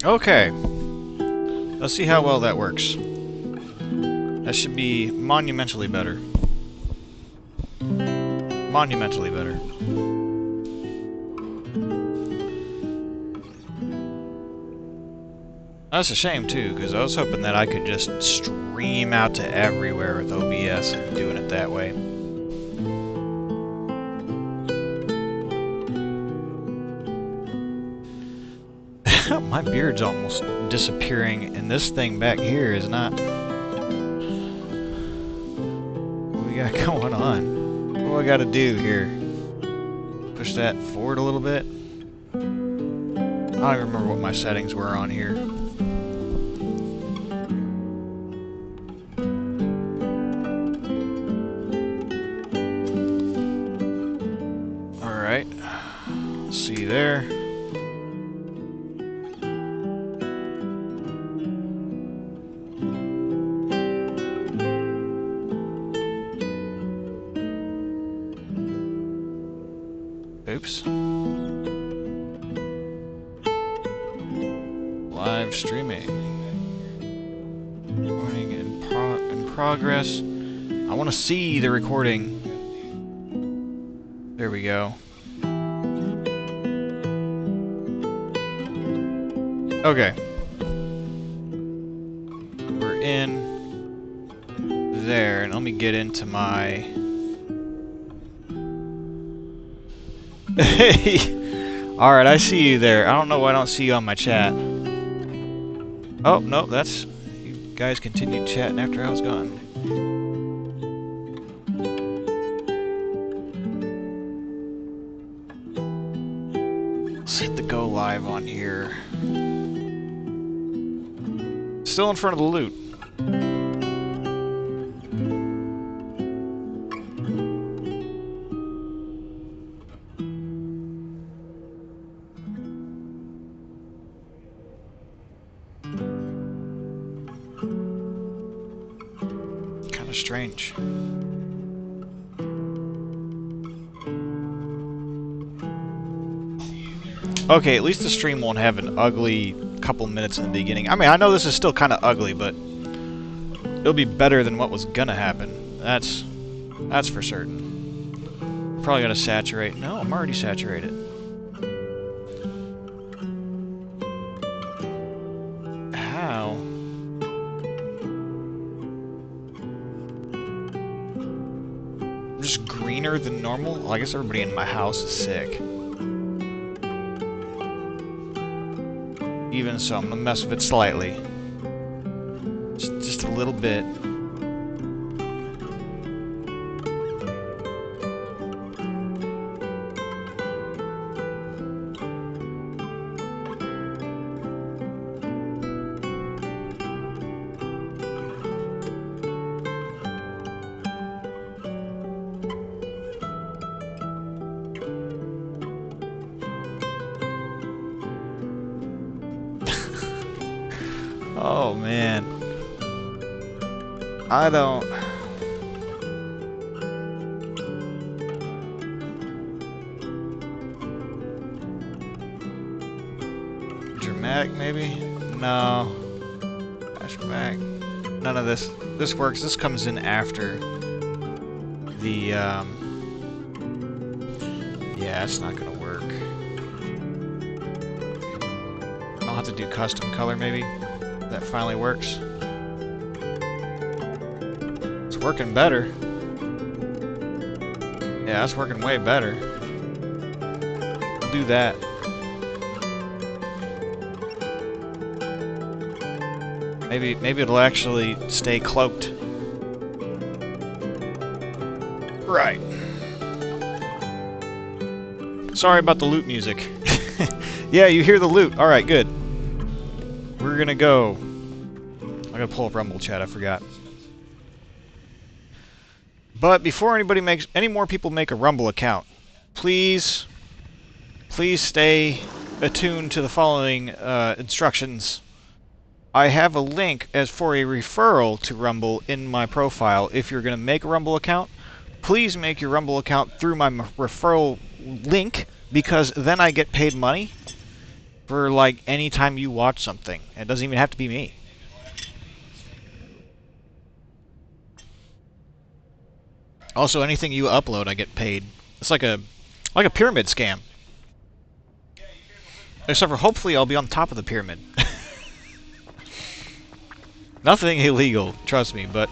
Okay. Let's see how well that works. That should be monumentally better. Monumentally better. That's a shame, too, because I was hoping that I could just stream out to everywhere with OBS and doing it that way. My beard's almost disappearing, and this thing back here is not... What we got going on? What do I gotta do here? Push that forward a little bit? I don't even remember what my settings were on here. Alright. See there. Oops. Live streaming. Recording in progress. I want to see the recording. There we go. Okay. We're in there, and let me get into my... Hey! Alright, I see you there. I don't know why I don't see you on my chat. Oh, no, that's... You guys continued chatting after I was gone. Let's hit the go live on here. Still in front of the loot. Kinda strange. Okay, at least the stream won't have an ugly couple minutes in the beginning. I mean, I know this is still kind of ugly, but it'll be better than what was gonna happen. That's for certain. Probably gotta saturate. No, I'm already saturated. How? I'm just greener than normal? Well, I guess everybody in my house is sick. Even so, I'm gonna mess with it slightly. Just a little bit. Oh man. I don't... Dramatic maybe? No. Flashback. None of this. This works. This comes in after the yeah, it's not gonna work. I'll have to do custom color maybe. That finally works. It's working better. Yeah, it's working way better. I'll do that. Maybe it'll actually stay cloaked. Right. Sorry about the loot music. Yeah, you hear the loot. Alright, good. We're gonna go. I gotta pull up Rumble chat, I forgot. But before any more people make a Rumble account, please stay attuned to the following instructions. I have a link as for a referral to Rumble in my profile. If you're gonna make a Rumble account, please make your Rumble account through my referral link, because then I get paid money for, like, any time you watch something. It doesn't even have to be me. Also, anything you upload, I get paid. It's like a pyramid scam. Except for hopefully I'll be on top of the pyramid. Nothing illegal, trust me, but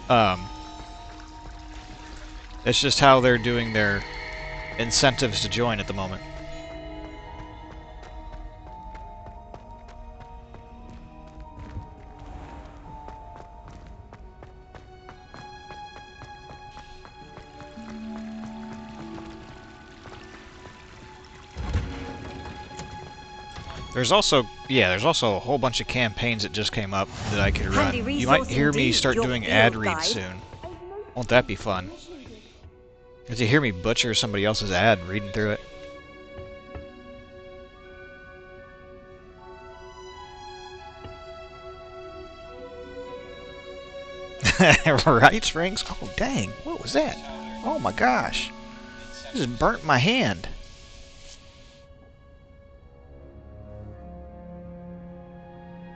it's just how they're doing their incentives to join at the moment. There's also a whole bunch of campaigns that just came up that I could run. You might hear me start doing ad reads soon. Won't that be fun? Because you hear me butcher somebody else's ad reading through it. Right, Springs? Oh, dang. What was that? Oh, my gosh. It just burnt my hand.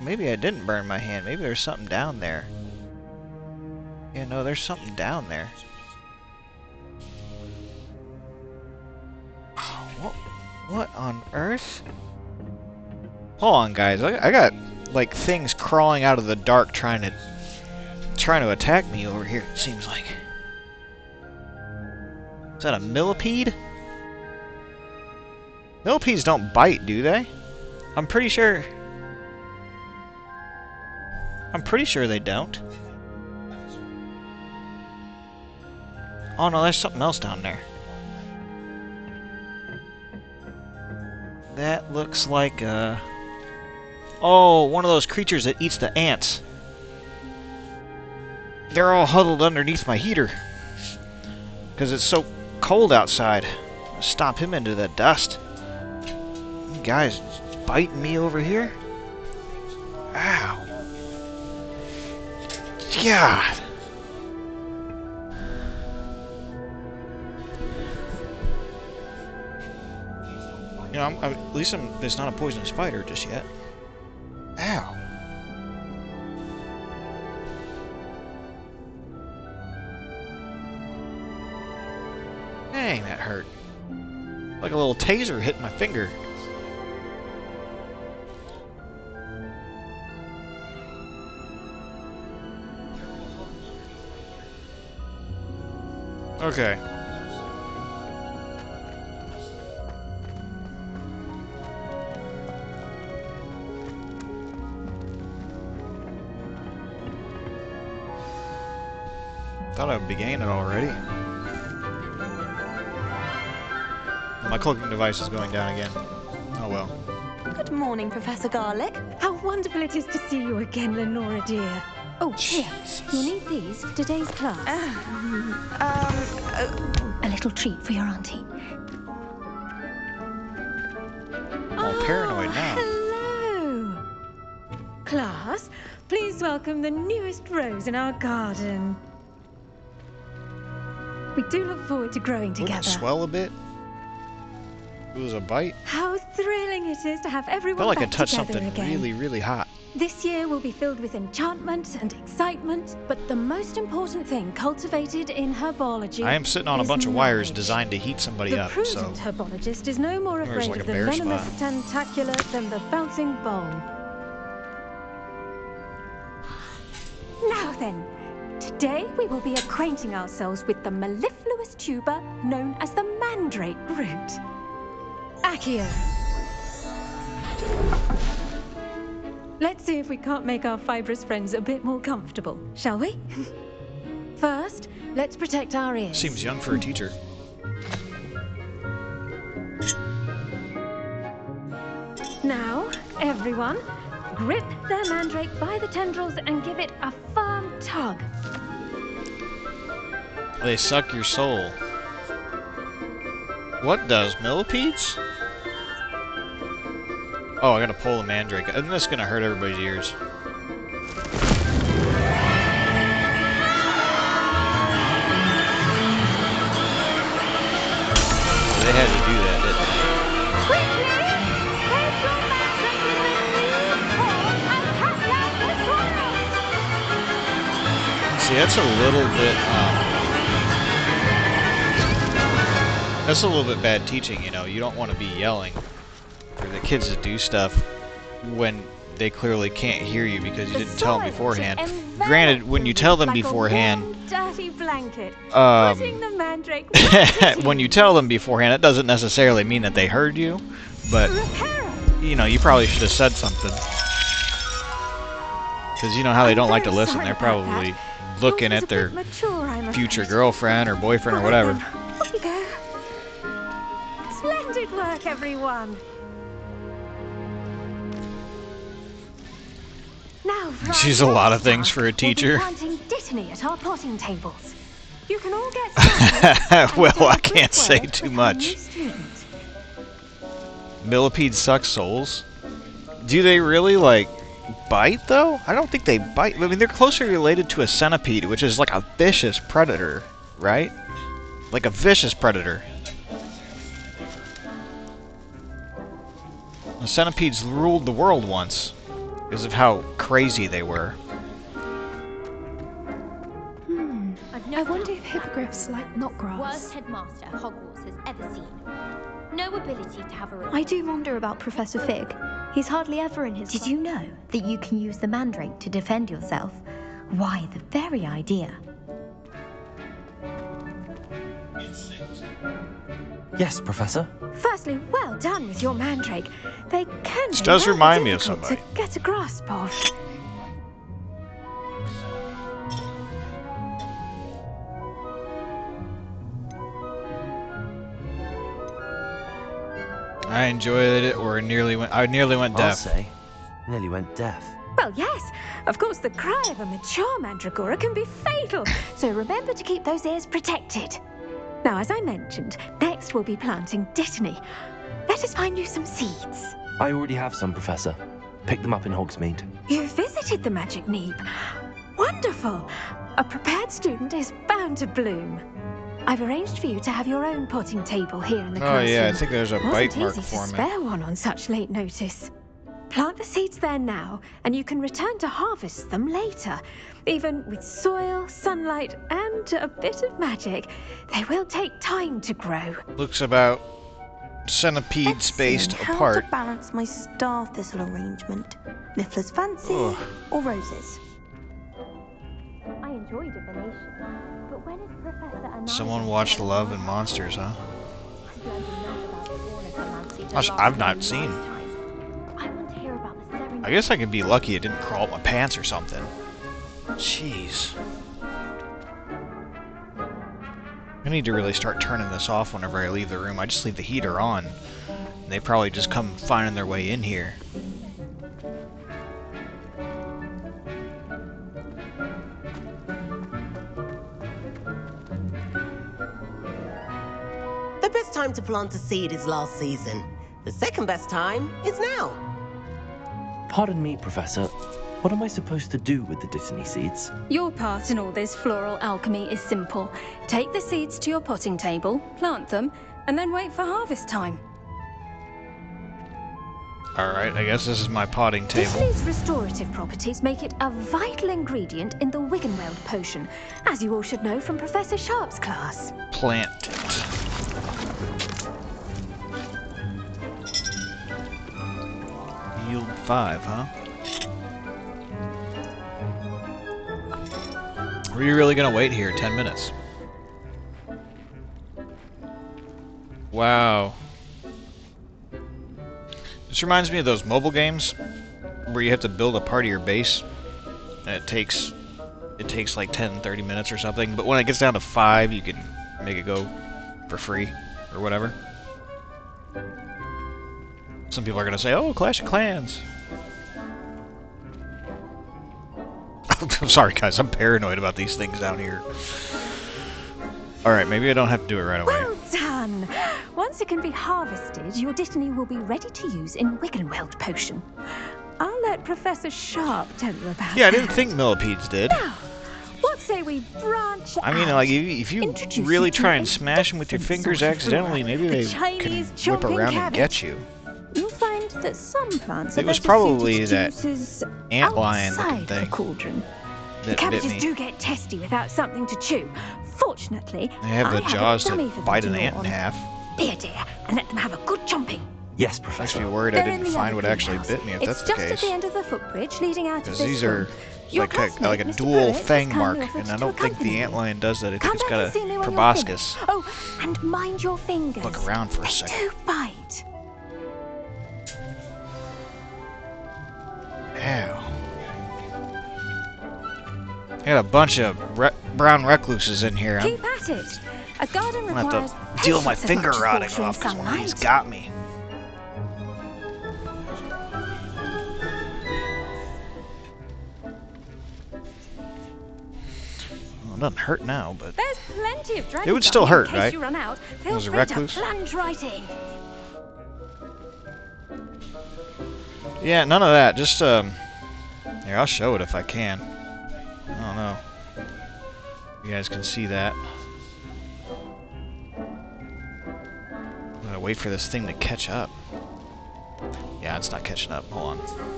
Maybe I didn't burn my hand. Maybe there's something down there. Yeah, no, there's something down there. What on earth? Hold on, guys. I got, like, things crawling out of the dark trying to attack me over here, it seems like. Is that a millipede? Millipedes don't bite, do they? I'm pretty sure they don't. Oh no, there's something else down there. That looks like oh, one of those creatures that eats the ants. They're all huddled underneath my heater. Because it's so cold outside. Stomp him into the dust. You guys biting me over here? Ow. God. You know, at least there's not a poisonous spider just yet. Ow. Dang, that hurt. Like a little taser hit my finger. Okay. Thought I began it already. My cloaking device is going down again. Oh well. Good morning, Professor Garlic. How wonderful it is to see you again, Lenora dear. Oh, here. You'll need these for today's class. A little treat for your auntie. All paranoid now. Hello. Class, please welcome the newest rose in our garden. We do look forward to growing together. Wouldn't it swell a bit? It was a bite. How thrilling it is to have everyone Felt like back I touched together something again. really, really hot. This year will be filled with enchantment and excitement, but the most important thing cultivated in herbology I am sitting on a is bunch of wires knowledge. designed to heat somebody The up, so... prudent herbologist is no more There's afraid like of a the bare venomous spot. tentacular than the bouncing bone. Now then, today we will be acquainting ourselves with the mellifluous tuber known as the mandrake root. Accio. Let's see if we can't make our fibrous friends a bit more comfortable, shall we? First, let's protect our ears. Seems young for a teacher. Now, everyone, grip their mandrake by the tendrils and give it a firm tug. They suck your soul. What does? Millipedes? Oh, I gotta pull the mandrake. Isn't this gonna hurt everybody's ears? They had to do that, didn't they? Quickly! Take your mandrake See, that's a little bit, that's a little bit bad teaching, you know. You don't want to be yelling for the kids to do stuff when they clearly can't hear you because you didn't tell them beforehand. Granted, when you tell them beforehand, when you tell them beforehand, it doesn't necessarily mean that they heard you, but, you know, you probably should have said something. Because you know how they don't like to listen. They're probably looking at their future girlfriend or boyfriend or whatever. Off you go. Splendid work, everyone. Now, She's a lot of things for a teacher. We'll be planting dittany at our potting tables. You can all get started. Well, I can't say too much. Millipedes suck souls. Do they really, like, bite, though? I don't think they bite. I mean, they're closely related to a centipede, which is like a vicious predator, right? Like a vicious predator. The centipedes ruled the world once because of how crazy they were. I wonder if hippogriffs like not grass. Worst headmaster Hogwarts has ever seen. No ability to have a... I do wonder about Professor Fig. He's hardly ever in his... Did you know that you can use the mandrake to defend yourself? Why, the very idea. Yes, Professor. Firstly, well done with your mandrake. They can This be does rather remind me of difficult somebody. to get a grasp of. I enjoyed it, or I nearly went I'll deaf. say. Nearly went deaf. Well, yes, of course the cry of a mature mandragora can be fatal, so remember to keep those ears protected. Now, as I mentioned, next we'll be planting dittany. Let us find you some seeds. I already have some, Professor. Picked them up in Hogsmeade. You visited the Magic Neep. Wonderful! A prepared student is bound to bloom. I've arranged for you to have your own potting table here in the Oh classroom. yeah, I think there's a bite mark Wasn't easy to for me. spare one on such late notice. Plant the seeds there now, and you can return to harvest them later. Even with soil, sunlight, and a bit of magic, they will take time to grow. Looks about centipede spaced How apart. to balance my star thistle arrangement? Niffler's fancy Ugh. or roses? I enjoy divination, but when is Professor Anaya... Someone watched Love and Monsters, huh? I've learned enough about the ornithoplancy to Gosh, last I've me not a seen. lifetime. I want to hear about the ceremony. I guess I could be lucky it didn't crawl up my pants or something. Jeez. I need to really start turning this off whenever I leave the room. I just leave the heater on. And they probably just come finding their way in here. The best time to plant a seed is last season. The second best time is now. Pardon me, Professor. What am I supposed to do with the dittany seeds? Your part in all this floral alchemy is simple. Take the seeds to your potting table, plant them, and then wait for harvest time. Alright, I guess this is my potting table. Dittany's restorative properties make it a vital ingredient in the Wiggenweld potion, as you all should know from Professor Sharp's class. Plant it. Yield 5, huh? Are you really gonna wait here 10 minutes? Wow. This reminds me of those mobile games where you have to build a part of your base and it takes like 10-30 minutes or something, but when it gets down to 5 you can make it go for free or whatever. Some people are gonna say, oh, Clash of Clans. I'm sorry guys, I'm paranoid about these things down here. Alright, maybe I don't have to do it right away. Well done! Once it can be harvested, your dittany will be ready to use in Wiggenweld potion. I'll let Professor Sharp tell you about Yeah, I that. didn't think millipedes did. Now, what say we branch I mean, out? like, if you Introduce really you to try a and smash them with your different fingers sort of accidentally, flora, maybe the they Chinese can whip chomping around and cabbage. get you. You'll find that some plants It are was better probably suited to that uses antlion looking outside the thing. cauldron. that bit Cabbages me. do get testy without something to chew. Fortunately, They have the I a jaws dummy to for them bite to an gnaw ant in on. half. Dear, and let them have a good chomping. Yes, Makes Professor. me worried I They're in didn't the find other what actually greenhouse. bit me if It's that's the just at case. the end of the footbridge leading out of Because this these room. are Your like a classmate, Mr. dual Pruitt, has fang kindly mark, offered and I to don't think accompany the you. antlion does that. I think Come it's back got and a see me when you're proboscis. finished. Oh, and mind your fingers. Look around for a They second. do bite. Ow. Got a bunch of brown recluses in here. Keep at it. A garden I'm gonna requires have to deal with my patience as finger much as rotting water and off because one of these sunlight. got me. Well, it doesn't hurt now, but There's plenty of dragon it would still dung hurt, in case right? you run out. Feel Was a free recluse? to plunge right in. yeah, none of that. Just here, I'll show it if I can. I don't know. You guys can see that. I'm gonna wait for this thing to catch up. Yeah, it's not catching up. Hold on.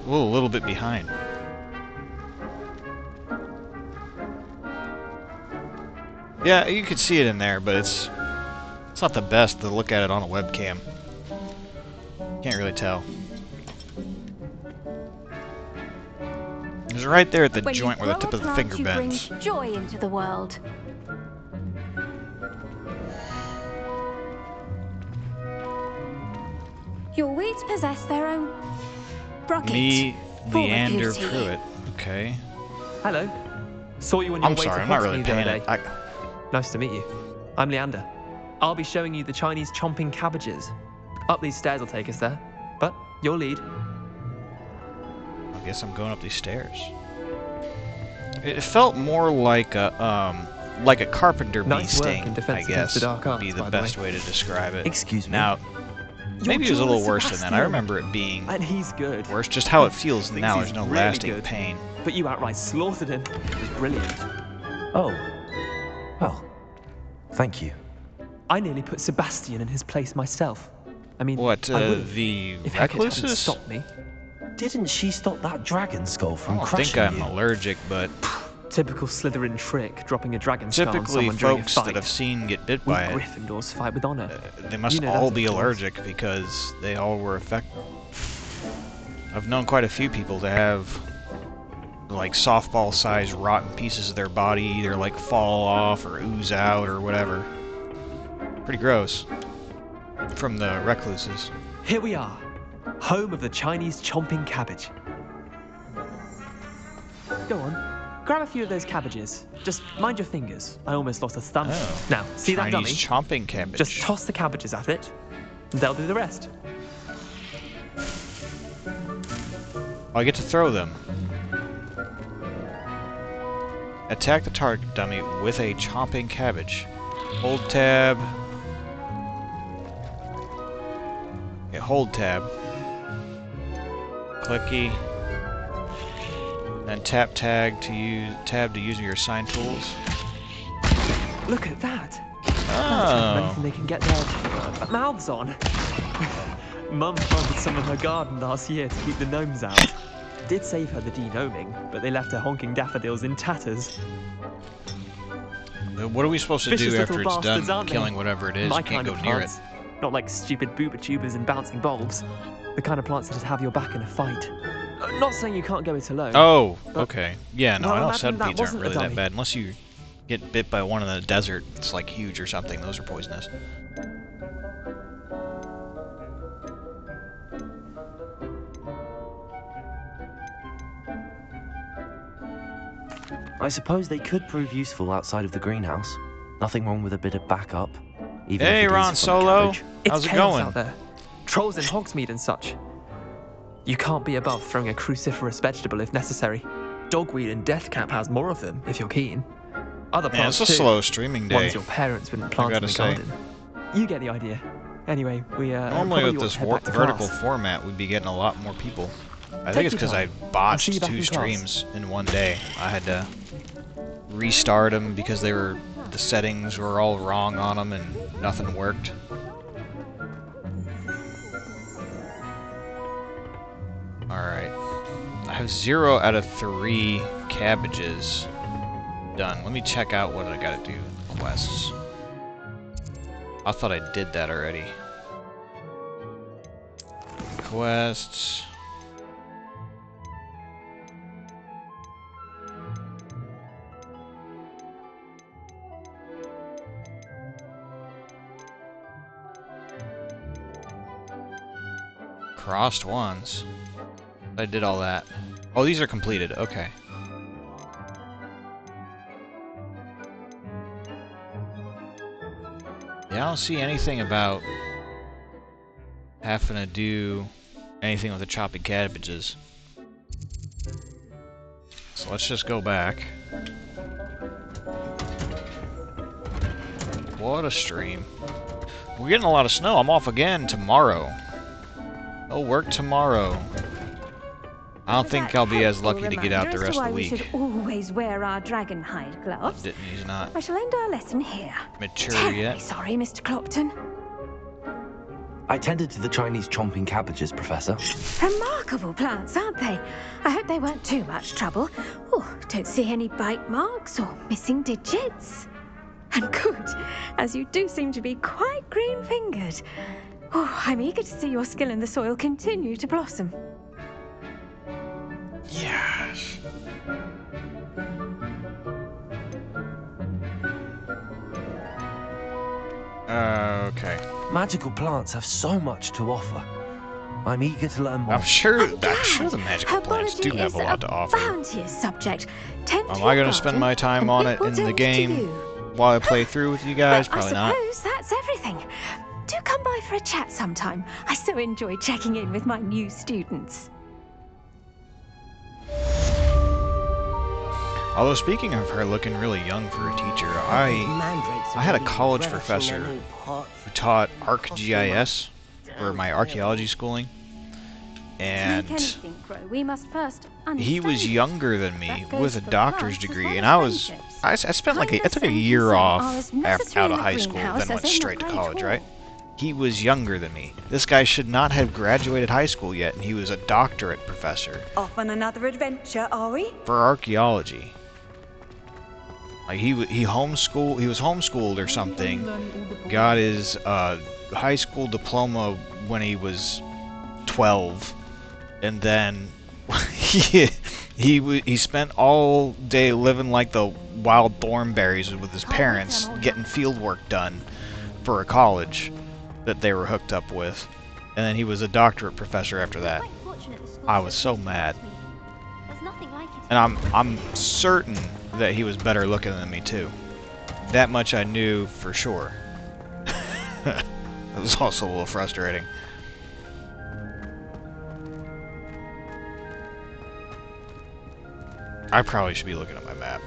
Whoa, a little bit behind. Yeah, you can see it in there, but it's not the best to look at it on a webcam. Can't really tell. It's right there at the When joint you where the grow tip a of the plant, finger you bring bends. joy into the world. Your weeds possess their own rocket. Me, forward Leander beauty. Pruitt. Okay. Hello. Saw you on your I'm way sorry, to I'm not really Hogsmeade the other paying day. it. Nice to meet you. I'm Leander. I'll be showing you the Chinese chomping cabbages. Up these stairs will take us there. But your lead. I guess I'm going up these stairs. It felt more like a carpenter bee Nice work sting, in Defense I Against guess, the Dark would be Arts, the by the best way. way to describe it. Excuse me. Now, maybe it was a little worse than that. I remember it being And he's good. worse. Just how it feels Thinks now, he's there's no really lasting good. pain. But you outright slaughtered him. It was brilliant. Oh. Well, thank you. I nearly put Sebastian in his place myself. I mean, What, I would've the if Hecate hadn't recluses? stopped me. Didn't she stop that dragon skull I from don't crashing think I'm you? allergic, but Typical Slytherin trick, dropping a dragon skull on typically someone during a folks fight. that I've seen get bit We by it, Gryffindors fight with honor. they must You know all that, be of course. allergic because they all were affected. I've known quite a few people to have like softball-sized rotten pieces of their body either like fall off or ooze out or whatever. Pretty gross. From the recluses. Here we are, home of the Chinese chomping cabbage. Go on, grab a few of those cabbages. Just mind your fingers. I almost lost a thumb. Oh. Now, see that dummy? Chinese chomping cabbage. Just toss the cabbages at it, and they'll do the rest. I get to throw them. Attack the target dummy with a chomping cabbage. Hold tab. Yeah, hold tab. Clicky. Then tap tab to use your assign tools. Look at that. Oh. Anything they can get their mouths on. Mum planted some in her garden last year to keep the gnomes out. Did save her the de-gnoming, but they left her honking daffodils in tatters. What are we supposed to Vicious do after little it's bastards, done aren't they? killing whatever it is? My You can't kind go of near it. plants. Not like stupid booba tubers and bouncing bulbs. The kind of plants that just have your back in a fight. Not saying you can't go it alone. Oh, But- okay. Yeah, no, well, I know imagine that centipedes aren't wasn't a really that dummy. bad. Unless you get bit by one in the desert, it's like huge or something. Those are poisonous. I suppose they could prove useful outside of the greenhouse. Nothing wrong with a bit of backup. Even Hey, if it is Ron from Solo. cabbage. It's How's it chaos going? out there. Trolls in Hogsmeade and such. You can't be above throwing a cruciferous vegetable if necessary. Dogweed and deathcap has more of them, if you're keen. Other Man, plants it's a too. slow streaming day. Ones your parents wouldn't plant in gotta the say. garden. You get the idea. Anyway, we Normally probably with ought this to head back to vertical class. format, we'd be getting a lot more people. I Take think it's your because I time. I'll see botched you back 2 in class. streams in one day. I had to restart them because the settings were all wrong on them and nothing worked. Alright. I have 0 out of 3 cabbages done. Let me check out what I gotta do. Quests. I thought I did that already. Quests. Crossed ones. I did all that. Oh, these are completed. Okay. Yeah, I don't see anything about having to do anything with the choppy cabbages. So let's just go back. What a stream. We're getting a lot of snow. I'm off again tomorrow. I'll work tomorrow. I don't think I'll be as lucky to get out the rest of the week. We should always wear our dragon hide gloves. Didn't he's not I shall end our lesson here. mature yet. Sorry, Mr. Clopton. I tended to the Chinese chomping cabbages, Professor. Remarkable plants, aren't they? I hope they weren't too much trouble. Oh, don't see any bite marks or missing digits. And good, as you do seem to be quite green-fingered. Oh, I'm eager to see your skill in the soil continue to blossom. Yes. Okay. Magical plants have so much to offer. I'm eager to learn more. I'm sure the magical plants do have a lot to offer. Bounteous subject. Tend Am to I your going to spend garden, my time and on it it will in the tend to game you. while I play through with you guys? Well, Probably I not. suppose that's everything. Do come by for a chat sometime. I so enjoy checking in with my new students. Although speaking of her looking really young for a teacher, I had a college professor who taught ArcGIS for my archaeology schooling, and we must first he was understand younger than me That goes with a for doctor's plants as degree, well and as I friendships. spent like I took a Kindness and year consent off are as out necessary of in a high school, greenhouse then went as in straight the to great college, hall. right? He was younger than me. This guy should not have graduated high school yet, and he was a doctorate professor Off on another adventure, are we? for archaeology. Like he was homeschooled or something. Got his high school diploma when he was 12, and then he spent all day living like the wild thornberries with his parents, getting field work done for a college that they were hooked up with, and then he was a doctorate professor after that. I was so mad, and I'm certain that he was better looking than me too. That much I knew for sure. It was also a little frustrating. I probably should be looking at my map.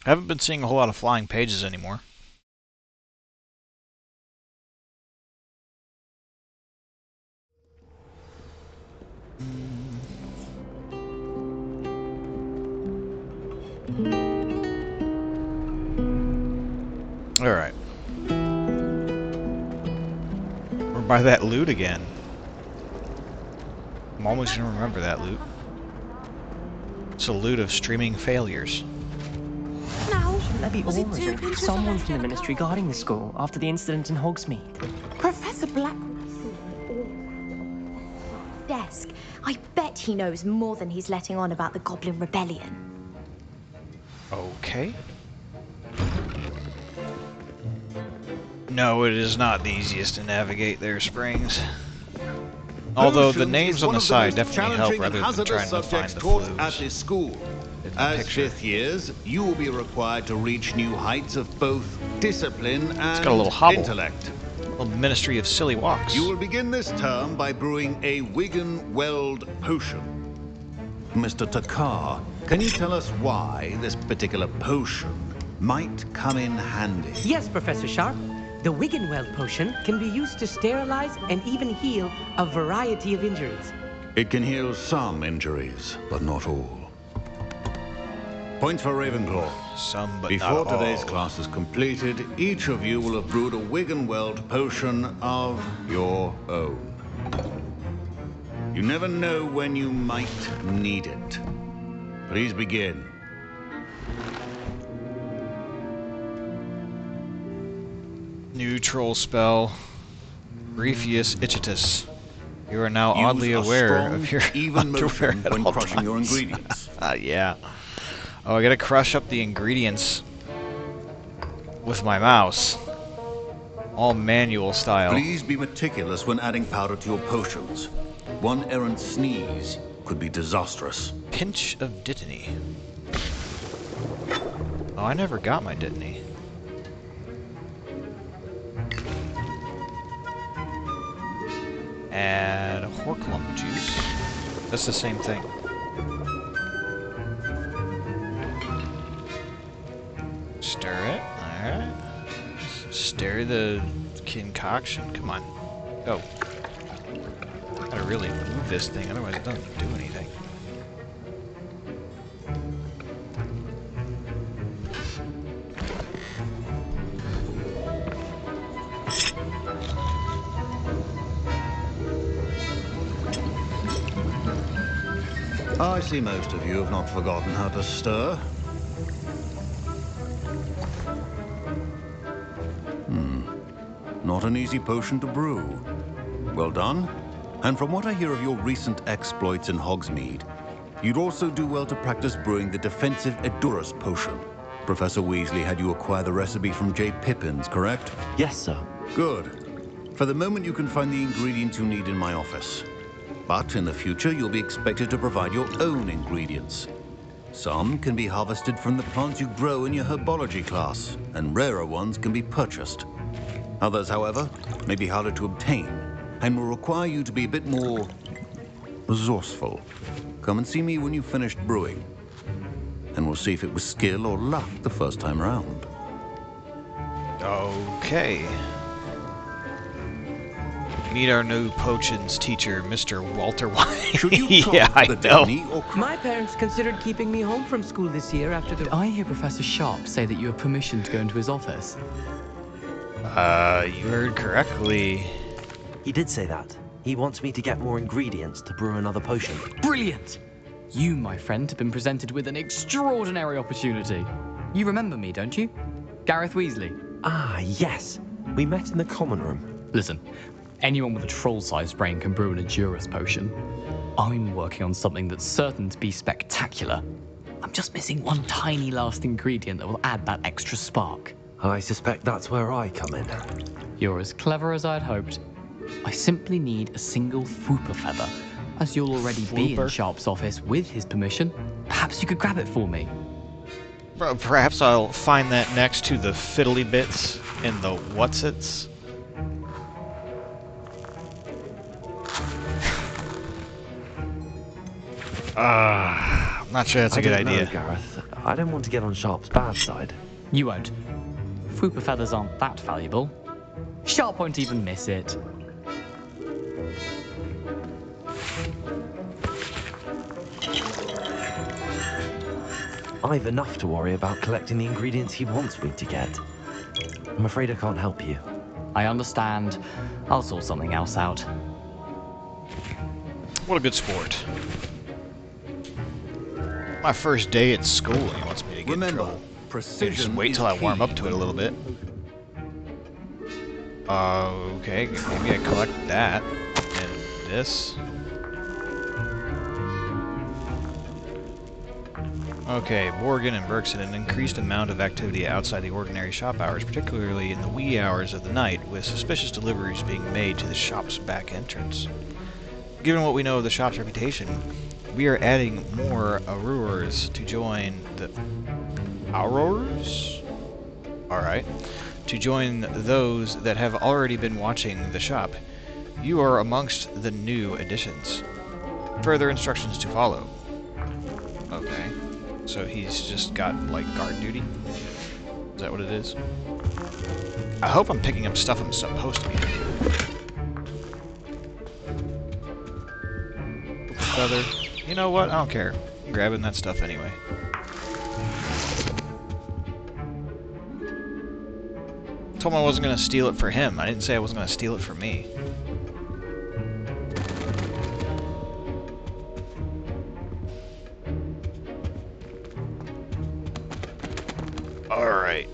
I haven't been seeing a whole lot of flying pages anymore. Alright. We're by that loot again. I'm always gonna remember that loot. It's a loot of streaming failures. There be always someone from the ministry guarding the school after the incident in Hogsmeade. Professor Black. Desk. I bet he knows more than he's letting on about the Goblin Rebellion. Okay. No, it is not the easiest to navigate their springs. Although the names on the side definitely help rather than trying to find the clues. At this school. As fifth years, you will be required to reach new heights of both discipline and got a little hobble. intellect. A little Ministry of Silly Walks. You will begin this term by brewing a Wigan Weld potion. Mr. Takar, can you tell us why this particular potion might come in handy? Yes, Professor Sharp. The Wiggenweld potion can be used to sterilize and even heal a variety of injuries. It can heal some injuries, but not all. Points for Ravenclaw. Some, but Before not today's all. class is completed, each of you will have brewed a Wiggenweld potion of your own. You never know when you might need it. Please begin. New troll spell. Griefius Ichitus. You are now Use oddly a aware strong, of your even underwear motion at when all crushing your times. ingredients. Yeah. Oh, I gotta crush up the ingredients with my mouse. All manual style. Please be meticulous when adding powder to your potions. One errant sneeze could be disastrous. Pinch of Dittany. Oh, I never got my Dittany. Add Horklum juice. That's the same thing. Stir it. Alright. Stir the concoction. Come on. Go. Gotta really move this thing, otherwise it doesn't do anything. I see most of you have not forgotten how to stir. Not an easy potion to brew. Well done. And from what I hear of your recent exploits in Hogsmeade, you'd also do well to practice brewing the defensive Edurus potion. Professor Weasley had you acquire the recipe from J. Pippins, correct? Yes, sir. Good. For the moment, you can find the ingredients you need in my office. But in the future, you'll be expected to provide your own ingredients. Some can be harvested from the plants you grow in your herbology class, and rarer ones can be purchased. Others, however, may be harder to obtain, and will require you to be a bit more resourceful. Come and see me when you've finished brewing, and we'll see if it was skill or luck the first time round. Okay. Meet our new potions teacher, Mr. Walter White. Should you Yeah, I the know. Dittany or My parents considered keeping me home from school this year after the... I hear Professor Sharp say that you have permission to go into his office. You heard correctly. He did say that. He wants me to get more ingredients to brew another potion. Brilliant! You, my friend, have been presented with an extraordinary opportunity. You remember me, don't you? Gareth Weasley. Ah, yes. We met in the common room. Listen, anyone with a troll-sized brain can brew an Edurus potion. I'm working on something that's certain to be spectacular. I'm just missing one tiny last ingredient that will add that extra spark. I suspect that's where I come in. You're as clever as I'd hoped. I simply need a single Fwooper feather. As you'll already be in Sharp's office with his permission, perhaps you could grab it for me. Perhaps I'll find that next to the fiddly bits and the whatsits. I'm not sure that's a good idea. Gareth. I don't want to get on Sharp's bad side. You won't. Fwooper feathers aren't that valuable. Sharp won't even miss it. I've enough to worry about collecting the ingredients he wants me to get. I'm afraid I can't help you. I understand. I'll sort something else out. What a good sport. My first day at school, he wants me to get in trouble. Precision Just wait till I warm up to it a little bit. Okay, maybe I collect that. And this. Okay, Morgan and Burke's had an increased amount of activity outside the ordinary shop hours, particularly in the wee hours of the night, with suspicious deliveries being made to the shop's back entrance. Given what we know of the shop's reputation, we are adding more Aurors to join the... Aurors? Alright. To join those that have already been watching the shop. You are amongst the new additions. Further instructions to follow. Okay. So he's just got, like, guard duty? Is that what it is? I hope I'm picking up stuff I'm supposed to be picking up. Feather. You know what? I don't care. I'm grabbing that stuff anyway. I told him I wasn't going to steal it for him. I didn't say I wasn't going to steal it for me. Alright.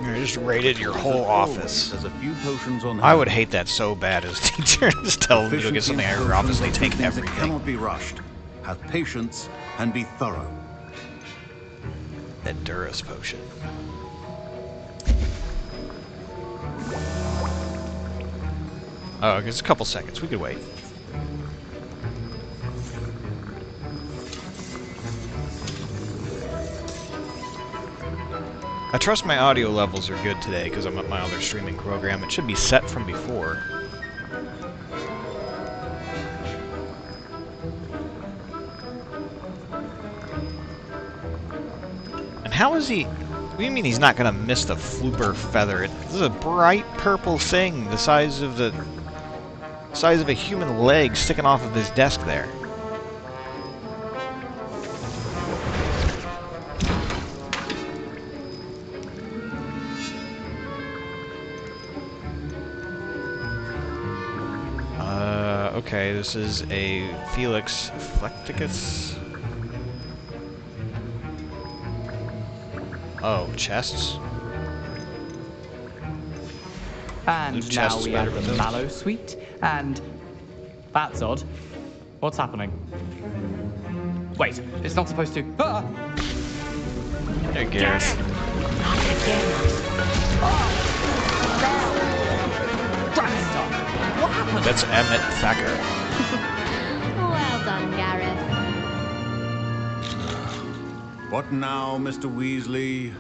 You just raided your whole office. There's a few potions on hand. I would hate that so bad as a teacher. Just tell them to go get something out of your office and they take everything. Cannot be rushed. Have patience and be thorough. That Durus potion. Oh, it's a couple seconds. We could wait. I trust my audio levels are good today because I'm at my other streaming program. It should be set from before. And how is he... What do you mean he's not going to miss the flooper feather? This is a bright purple thing the size of a human leg sticking off of his desk there. Okay, this is a Felix Flecticus. Oh, chests? And now we have the Mallow Suite, and... That's odd. What's happening? Wait, it's not supposed to... Ah! Hey, Gareth. What happened? That's Emmett Thacker. Well done, Gareth. What now, Mr. Weasley?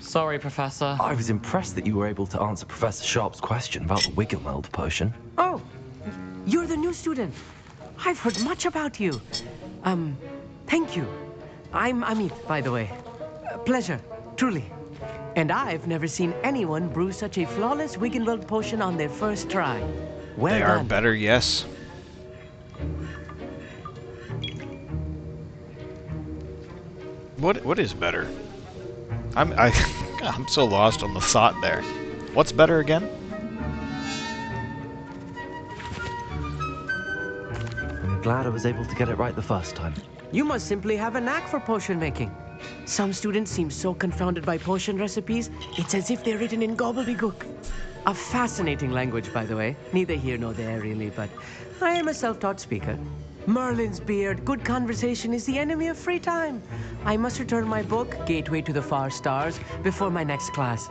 Sorry, Professor. I was impressed that you were able to answer Professor Sharp's question about the Wiggenweld potion. Oh, you're the new student. I've heard much about you. Thank you. I'm Amit, by the way. Pleasure, truly. And I've never seen anyone brew such a flawless Wiggenweld potion on their first try. Well They done. are better, yes. What is better? I'm so lost on the thought there. What's better again? I'm glad I was able to get it right the first time. You must simply have a knack for potion making. Some students seem so confounded by potion recipes, it's as if they're written in gobbledygook. A fascinating language, by the way. Neither here nor there, really, but I am a self-taught speaker. Merlin's beard, good conversation is the enemy of free time. I must return my book, Gateway to the Far Stars, before my next class.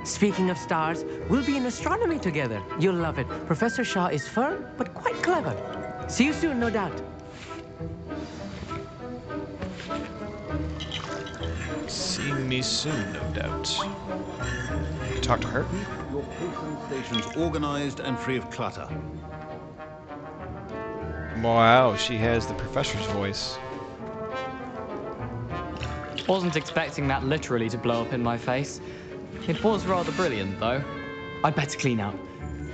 Speaking of stars, we'll be in astronomy together. You'll love it. Professor Shaw is firm, but quite clever. See you soon, no doubt. See me soon, no doubt. Talk to her? Your potion stations organized and free of clutter. Wow, she has the professor's voice. Wasn't expecting that literally to blow up in my face. It was rather brilliant, though. I'd better clean up.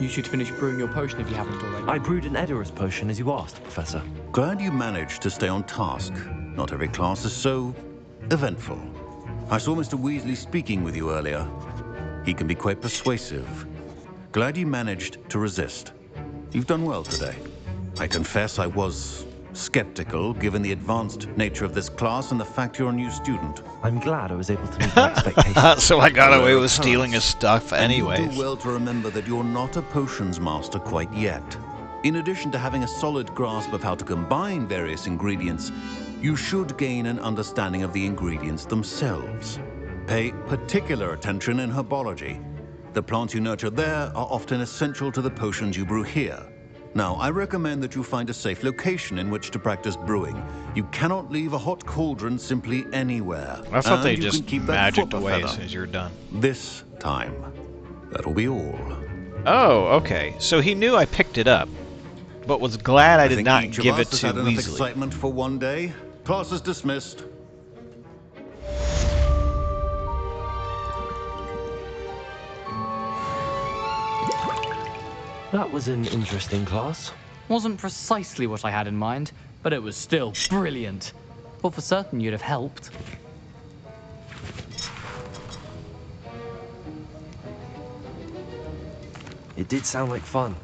You should finish brewing your potion if you haven't already. I brewed an Edorus potion as you asked, Professor. Glad you managed to stay on task. Not every class is so eventful. I saw Mr. Weasley speaking with you earlier. He can be quite persuasive. Glad you managed to resist. You've done well today. I confess I was skeptical, given the advanced nature of this class and the fact you're a new student. I'm glad I was able to meet your expectations. So I got away with stealing his stuff And you anyways. do well to remember that you're not a potions master quite yet. In addition to having a solid grasp of how to combine various ingredients, you should gain an understanding of the ingredients themselves. Pay particular attention in herbology. The plants you nurture there are often essential to the potions you brew here. Now, I recommend that you find a safe location in which to practice brewing. You cannot leave a hot cauldron simply anywhere. I thought they And you just can keep that magicked flipper away feather. as soon as you're done. This time. That'll be all. Oh, okay. So he knew I picked it up, but was glad I did think not each of give us it has to had enough Weasley. excitement for one day. Class is dismissed. That was an interesting class. Wasn't precisely what I had in mind, but it was still brilliant. Well, for certain you'd have helped. It did sound like fun.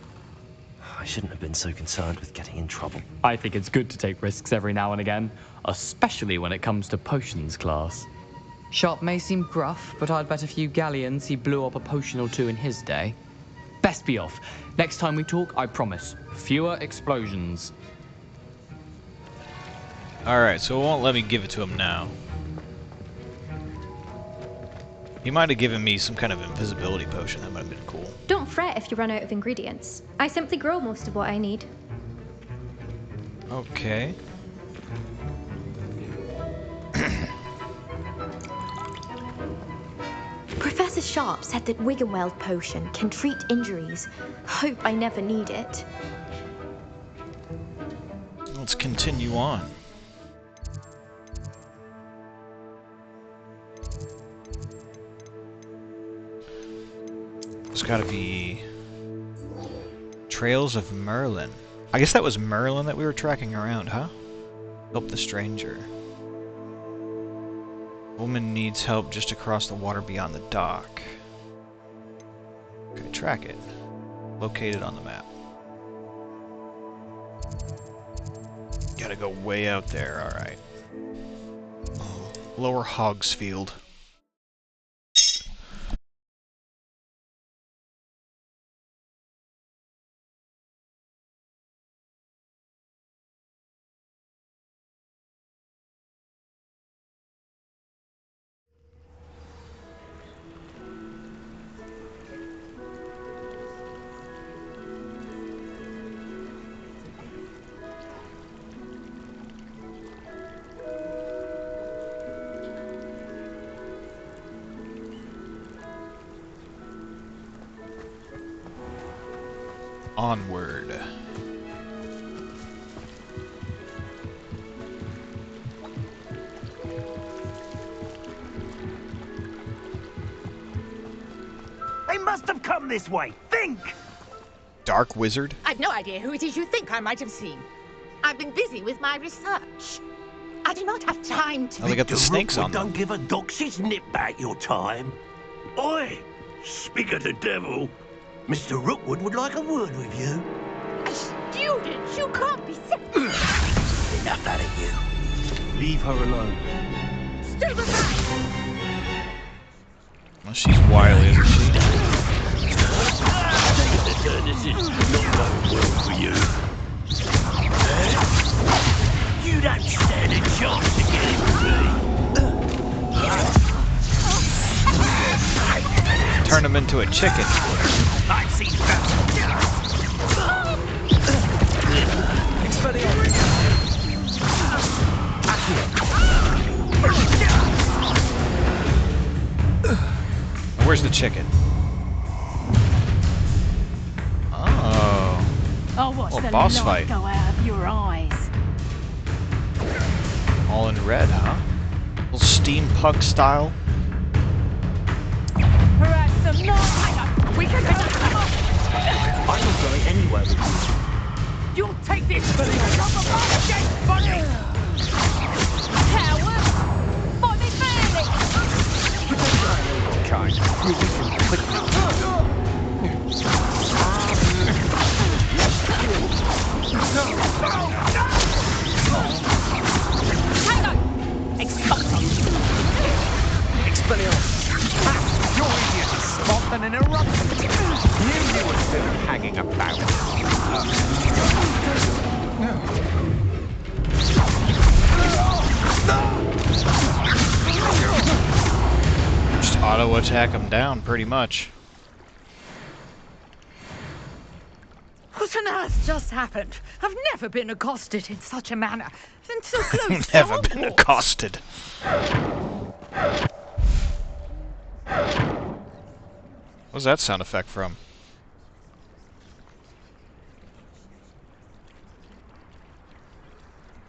I shouldn't have been so concerned with getting in trouble. I think it's good to take risks every now and again, especially when it comes to potions class. Sharp may seem gruff, but I'd bet a few galleons he blew up a potion or two in his day. Best be off. Next time we talk, I promise, fewer explosions. Alright, so it won't let me give it to him now. He might have given me some kind of invisibility potion. That might have been cool. Don't fret if you run out of ingredients. I simply grow most of what I need. Okay. Professor Sharp said that Wiggenweld potion can treat injuries. Hope I never need it. Let's continue on. It's gotta be Trails of Merlin. I guess that was Merlin that we were tracking around, huh? Help the stranger. Woman needs help just across the water beyond the dock. Okay, track it. Located on the map. Gotta go way out there, alright. Lower Hogsfield. Onward. They must have come this way. Think! Dark Wizard? I've no idea who it is you think I might have seen. I've been busy with my research. I do not have time to... Oh, they got the snakes on them. Don't give a doxy's nip back your time. Oi! Speak of the devil. Mr. Rookwood would like a word with you. A student? You can't be serious. Enough out of you. Leave her alone. Still behind! Well, she's wily, isn't she? This is not going well for you. You don't stand a chance to get in with me. Turn him into a chicken. I've seen Where's the chicken? Oh. I'll watch Oh, the boss light fight. go out of your eyes. All in red, huh? Little steampunk style. Perhaps some night. We can get them up. I'm not going anywhere with you. You'll take this for the dead body. Coward! Fight me fairly! Kind. You'll be some quick Expelliarmus! You're idiot! Spot an interruption! Knew you were still hanging about. Just auto attack him down, pretty much. What on earth just happened? I've never been accosted in such a manner. And so close to Never been Hogwarts. accosted. What's that sound effect from?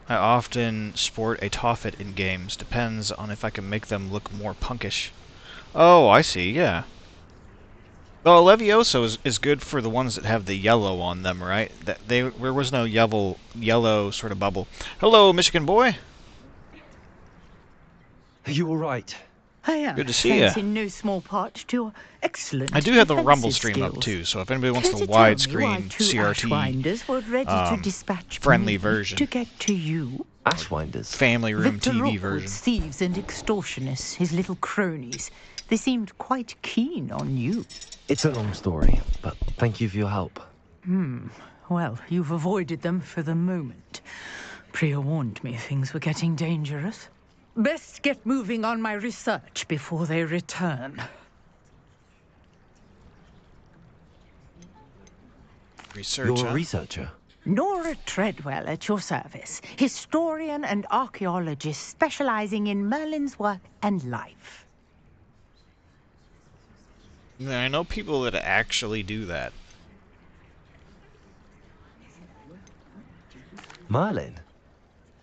I often sport a Toffet in games. Depends on if I can make them look more punkish. Oh, I see, yeah. Well, Levioso is good for the ones that have the yellow on them, right? There was no yellow sort of bubble. Hello, Michigan boy. Are you all right? I am. Good to see Thanks ya. in no small part to your excellent I do have the Rumble defensive stream up skills. too, so if anybody wants Care the to tell me why widescreen two CRT Ashwinders were ready to dispatch friendly me version, to get to you? Ashwinders? family room Victor TV Rookwood's version. thieves and extortionists, his little cronies. They seemed quite keen on you. It's a long story, but thank you for your help. Well, you've avoided them for the moment. Priya warned me things were getting dangerous. Best get moving on my research before they return. Research, You're a huh? researcher? Nora Treadwell at your service. Historian and archaeologist specializing in Merlin's work and life. I know people that actually do that. Merlin?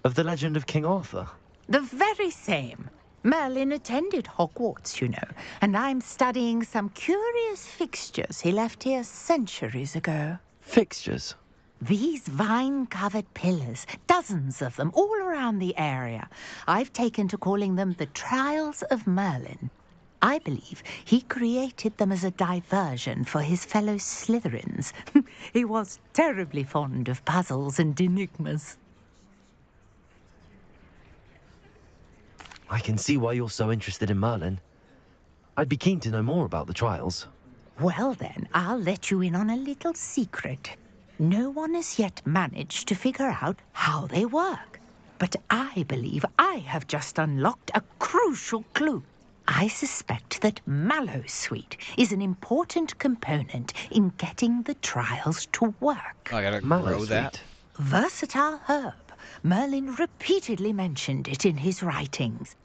Of the legend of King Arthur? The very same. Merlin attended Hogwarts, you know, and I'm studying some curious fixtures he left here centuries ago. Fixtures? These vine-covered pillars, dozens of them, all around the area. I've taken to calling them the Trials of Merlin. I believe he created them as a diversion for his fellow Slytherins. He was terribly fond of puzzles and enigmas. I can see why you're so interested in Merlin. I'd be keen to know more about the trials. Well then, I'll let you in on a little secret. No one has yet managed to figure out how they work. But I believe I have just unlocked a crucial clue. I suspect that Mallowsweet is an important component in getting the trials to work. I gotta grow that. Versatile herb. Merlin repeatedly mentioned it in his writings.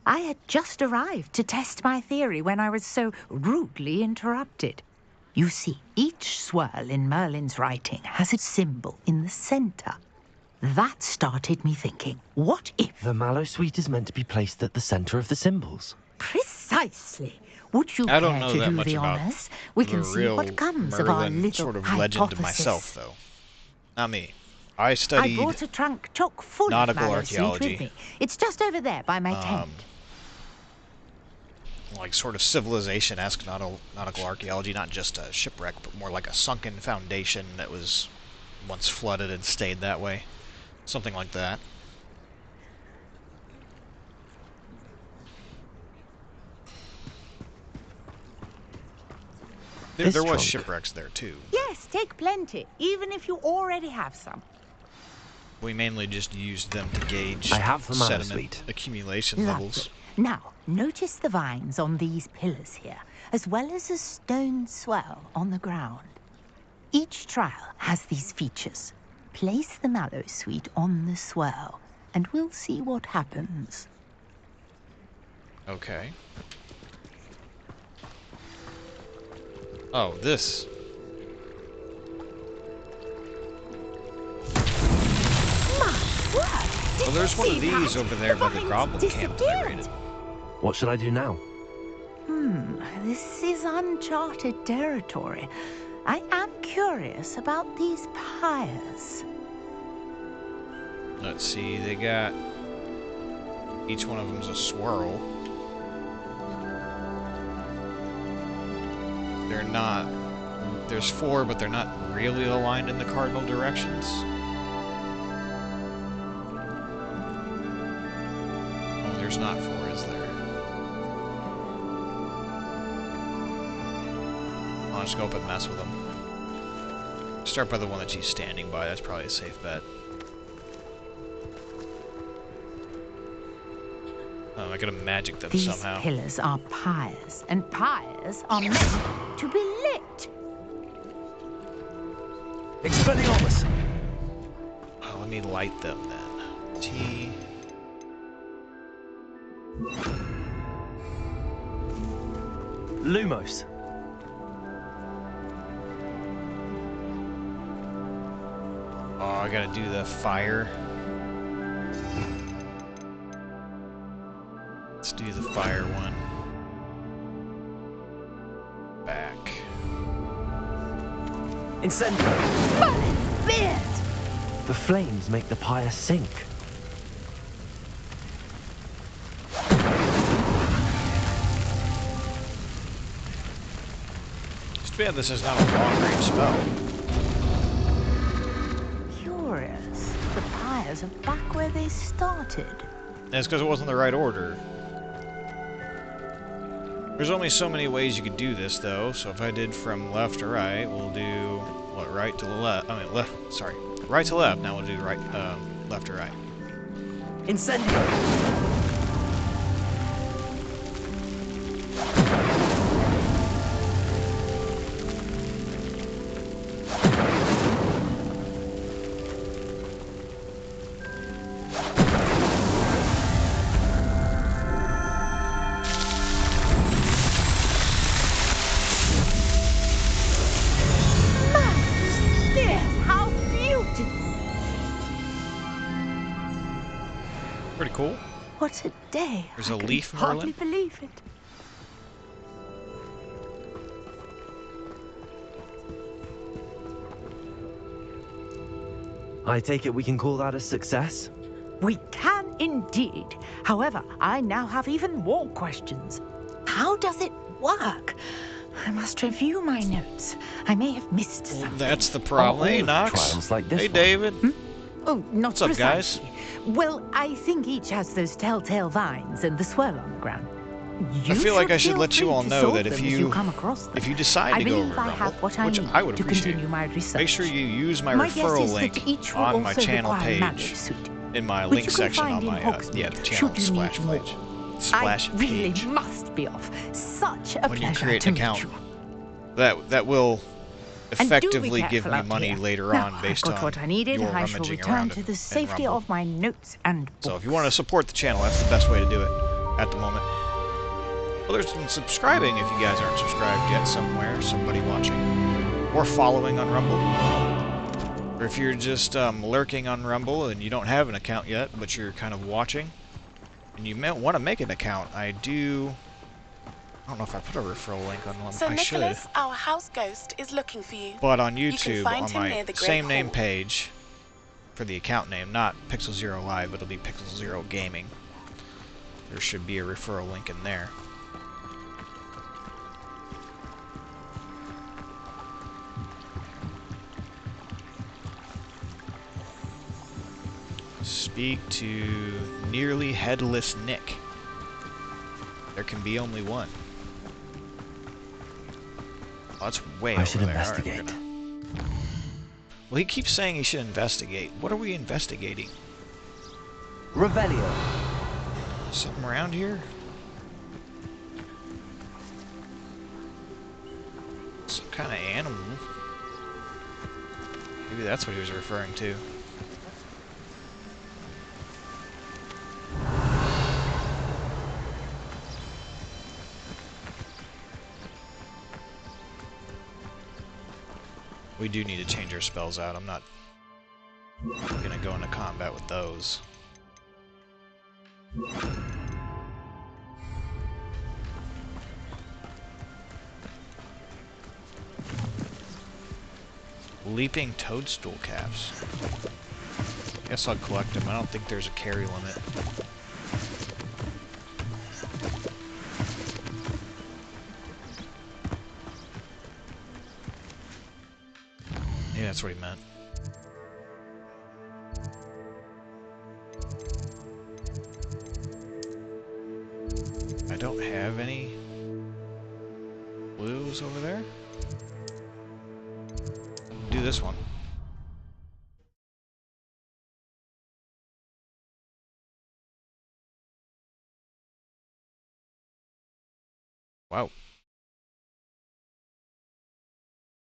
I had just arrived to test my theory when I was so rudely interrupted. You see, each swirl in Merlin's writing has a symbol in the center. That started me thinking, what if... The Mallowsweet is meant to be placed at the center of the symbols. Precisely. Would you I don't care know to that do much the about honors? We can the see real what comes of our Merlin little sort of hypothesis. legend myself, though. Not me. I I studied brought a trunk chock full nautical of Mallowsweet archaeology. with me. It's just over there by my tent. Like sort of civilization-esque nautical archaeology, not just a shipwreck, but more like a sunken foundation that was once flooded and stayed that way. Something like that. There was shipwrecks there too. Yes, take plenty, even if you already have some. We mainly just used them to gauge I have the sediment Mallowsweet. accumulation Lovely. levels. Now, notice the vines on these pillars here, as well as a stone swell on the ground. Each trial has these features. Place the Mallowsweet on the swell, and we'll see what happens. Okay. Oh, this. Well, there's one of these over there by the Goblin Camp that I raided. What should I do now? This is uncharted territory. I am curious about these pyres. Let's see, they got... Each one of them's a swirl. They're not... There's 4, but they're not really aligned in the cardinal directions. Oh, there's not 4, is there? I'll just go up and mess with them. Start by the one that she's standing by, that's probably a safe bet. Oh, I gotta magic them These somehow. pillars are pyres, and pyres are meant to be lit. Expelliarmus! Oh, let me light them then. T. Lumos. Oh, I gotta do the fire. Let's do the fire one. Back. Incendio! The flames make the pyre sink. It's too bad this is not a long-range spell. Curious. The pyres are back where they started. And it's because it wasn't the right order. There's only so many ways you could do this, though. So if I did from left to right, we'll do what, right to the left. I mean, left. Sorry, right to left. Now we'll do right, left to right. Incendio! Pretty cool. What a day. There's a I can leaf hardly merlin. believe it. I take it we can call that a success? We can indeed. However, I now have even more questions. How does it work? I must review my notes. I may have missed something. That's the problem. Hey, Knox. Trials like this Hey, one. David. Oh, not What's up, guys? precisely. Well, I think each has those telltale vines and the swirl on the ground. I feel like I should let you all know that if you decide to go over Rumble, which I would appreciate, make sure you use my referral link on my channel page in my link section on my the channel splash page. Splash I really page. must be off. Such a When you pleasure create to an meet account, you. that will And do be effectively give careful me out money here. later Now, on based I've got on what I needed. your I shall rummaging return around to the in safety Rumble. of my notes and books. So if you want to support the channel, that's the best way to do it at the moment. Others than subscribing, if you guys aren't subscribed yet somewhere, somebody watching, or following on Rumble. Or if you're just lurking on Rumble and you don't have an account yet, but you're kind of watching, and you may want to make an account, I don't know if I put a referral link on one. So I should. Nicholas, our house ghost, is looking for you. But on You can YouTube, find on him my near the Great same name Hall. page, for the account name, not Pixel Zero Live, it'll be Pixel Zero Gaming. There should be a referral link in there. Speak to nearly headless Nick. There can be only one. Oh, that's way over should there. investigate. Alright, well, he keeps saying he should investigate. What are we investigating? Revelio. Something around here? Some kind of animal. Maybe that's what he was referring to. We do need to change our spells out. I'm not gonna go into combat with those. Leaping toadstool caps. Guess I'll collect them. I don't think there's a carry limit. Yeah, that's what he meant. I don't have any blues over there. Do this one. Wow.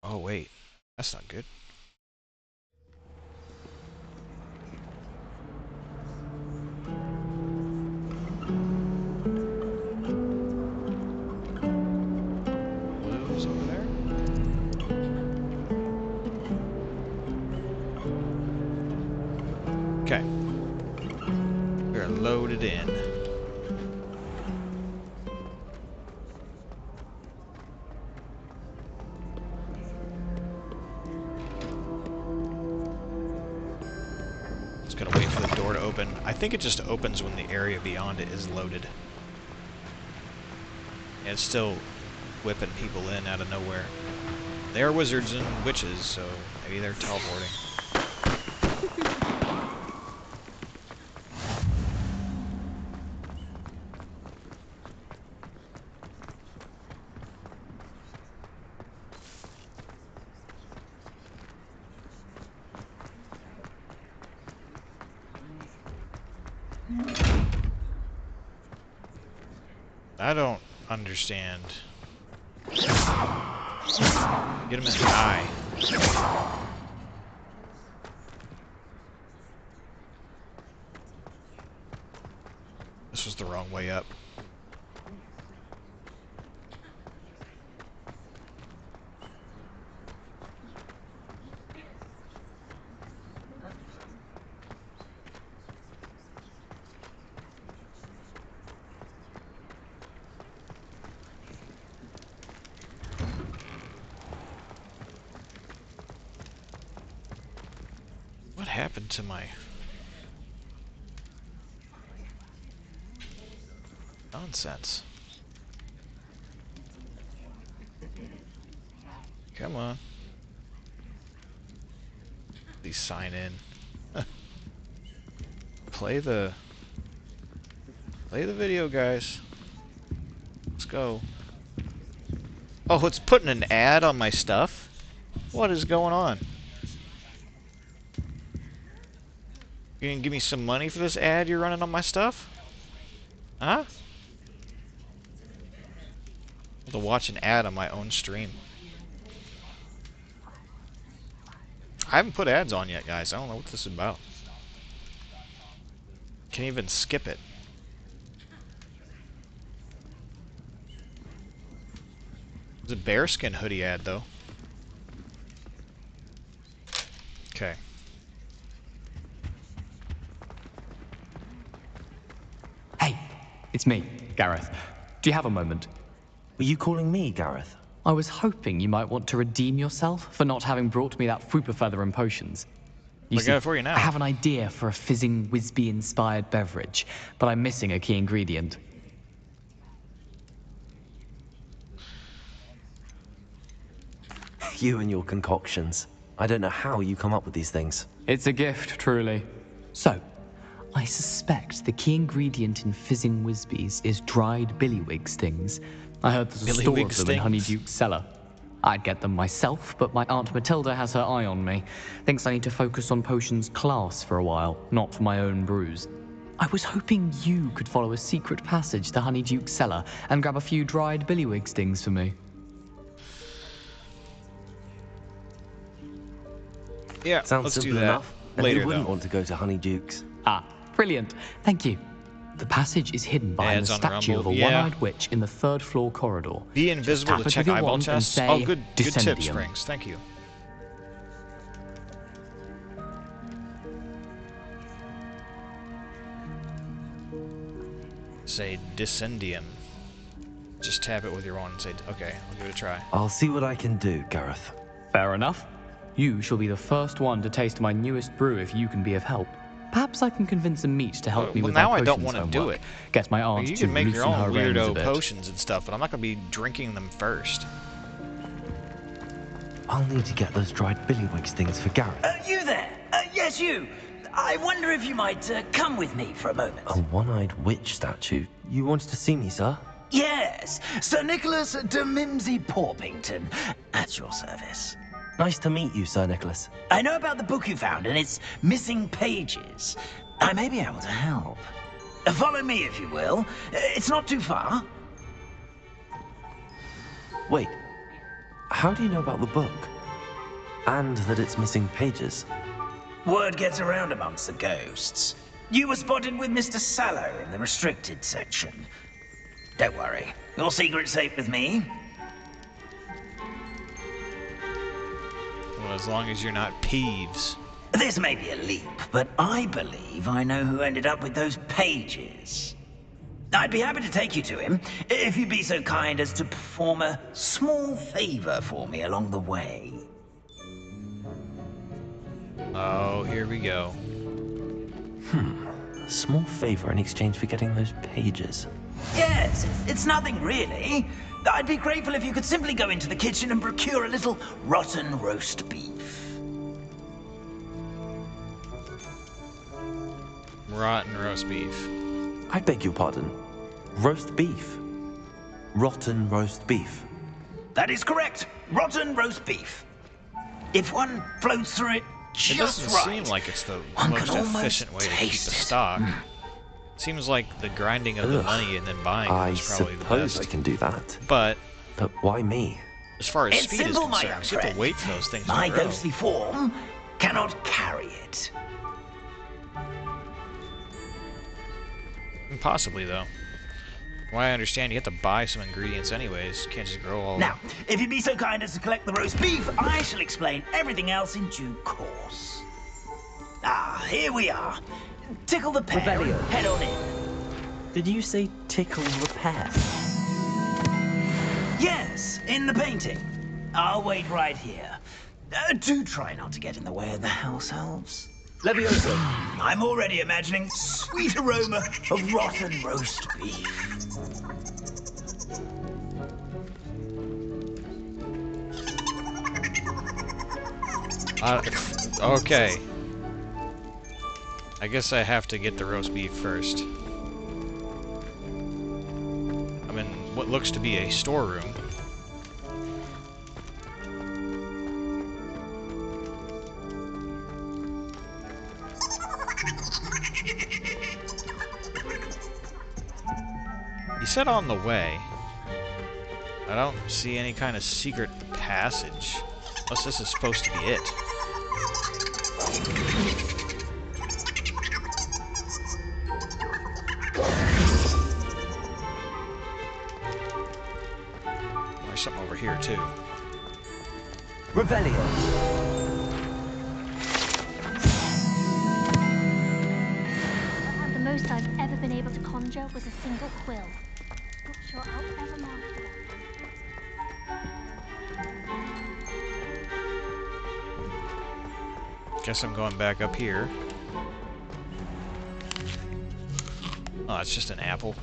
Oh wait, that's not good. Blues over there. Okay. We're loaded in. open. I think it just opens when the area beyond it is loaded. And it's still whipping people in out of nowhere. They're wizards and witches, so maybe they're teleporting. I don't understand. Get him in the eye. This was the wrong way up. What happened to my... nonsense? Come on. Please sign in. Play the video, guys. Let's go. Oh, it's putting an ad on my stuff? What is going on? You gonna give me some money for this ad you're running on my stuff? Huh? To watch an ad on my own stream. I haven't put ads on yet, guys. I don't know what this is about. Can't even skip it. It's a bearskin hoodie ad, though. Okay. Hey, it's me, Gareth. Do you have a moment? Were you calling me, Gareth? I was hoping you might want to redeem yourself for not having brought me that Fooper feather and potions. I got it for you now. I have an idea for a fizzing Whizbee-inspired beverage, but I'm missing a key ingredient. You and your concoctions. I don't know how you come up with these things. It's a gift, truly. So, I suspect the key ingredient in fizzing Whizbees is dried billywig stings. I heard there's a store of them in Honeyduke's cellar. I'd get them myself, but my Aunt Matilda has her eye on me. Thinks I need to focus on potions class for a while, not for my own brews. I was hoping you could follow a secret passage to Honeyduke's cellar and grab a few dried billywig stings for me. Yeah, sounds let's simple do that enough. later. Who wouldn't want to go to Honeyduke's? Ah, brilliant. Thank you. The passage is hidden behind the statue of a one-eyed witch in the third-floor corridor. Be invisible to check eyeball tests. Oh, good tip, Springs. Thank you. Say Descendium. Just tap it with your wand and say, okay, I'll give it a try. I'll see what I can do, Gareth. Fair enough. You shall be the first one to taste my newest brew if you can be of help. Perhaps I can convince a meat to help me with my potions. Now I don't want to do it. Get my aunt you to can make your loosen her own reins a weirdo bit. potions and stuff, but I'm not going to be drinking them first. I'll need to get those dried billywig stings for Gareth. You there? Yes, you. I wonder if you might come with me for a moment. A one-eyed witch statue? You wanted to see me, sir? Yes, Sir Nicholas de Mimsy Porpington, at your service. Nice to meet you, Sir Nicholas. I know about the book you found and its missing pages. I may be able to help. Follow me, if you will. It's not too far. Wait, how do you know about the book? And that it's missing pages? Word gets around amongst the ghosts. You were spotted with Mr. Sallow in the restricted section. Don't worry, your secret's safe with me. Well, as long as you're not Peeves. This may be a leap, but I believe I know who ended up with those pages. I'd be happy to take you to him, if you'd be so kind as to perform a small favor for me along the way. Oh, here we go. small favor in exchange for getting those pages. Yes, it's nothing really. I'd be grateful if you could simply go into the kitchen and procure a little rotten roast beef. Rotten roast beef. I beg your pardon. Roast beef. Rotten roast beef. That is correct. Rotten roast beef. If one floats through it just It doesn't right, seem like it's the one most can almost efficient way to keep the taste it. stock. Seems like the grinding of the money and then buying I it is probably the suppose best. I can do that. But why me? as far as It's speed is simple, my concerned, young you have to friend. wait for those things My to grow. ghostly form cannot carry it. Possibly, though. From what I understand, you have to buy some ingredients anyways. You can't just grow all Now, if you'd be so kind as to collect the roast beef, I shall explain everything else in due course. Ah, here we are. Tickle the pear and Revelio. head on in. Did you say tickle repair? Yes, in the painting. I'll wait right here. Do try not to get in the way of the house elves. Levioso. I'm already imagining sweet aroma of rotten roast beef. Okay. I guess I have to get the roast beef first. I'm in what looks to be a storeroom. He said on the way. I don't see any kind of secret passage. Unless this is supposed to be it. There's something over here, too. Revelio. The most I've ever been able to conjure was a single quill. Not sure I'll ever master that. Guess I'm going back up here. Oh, it's just an apple.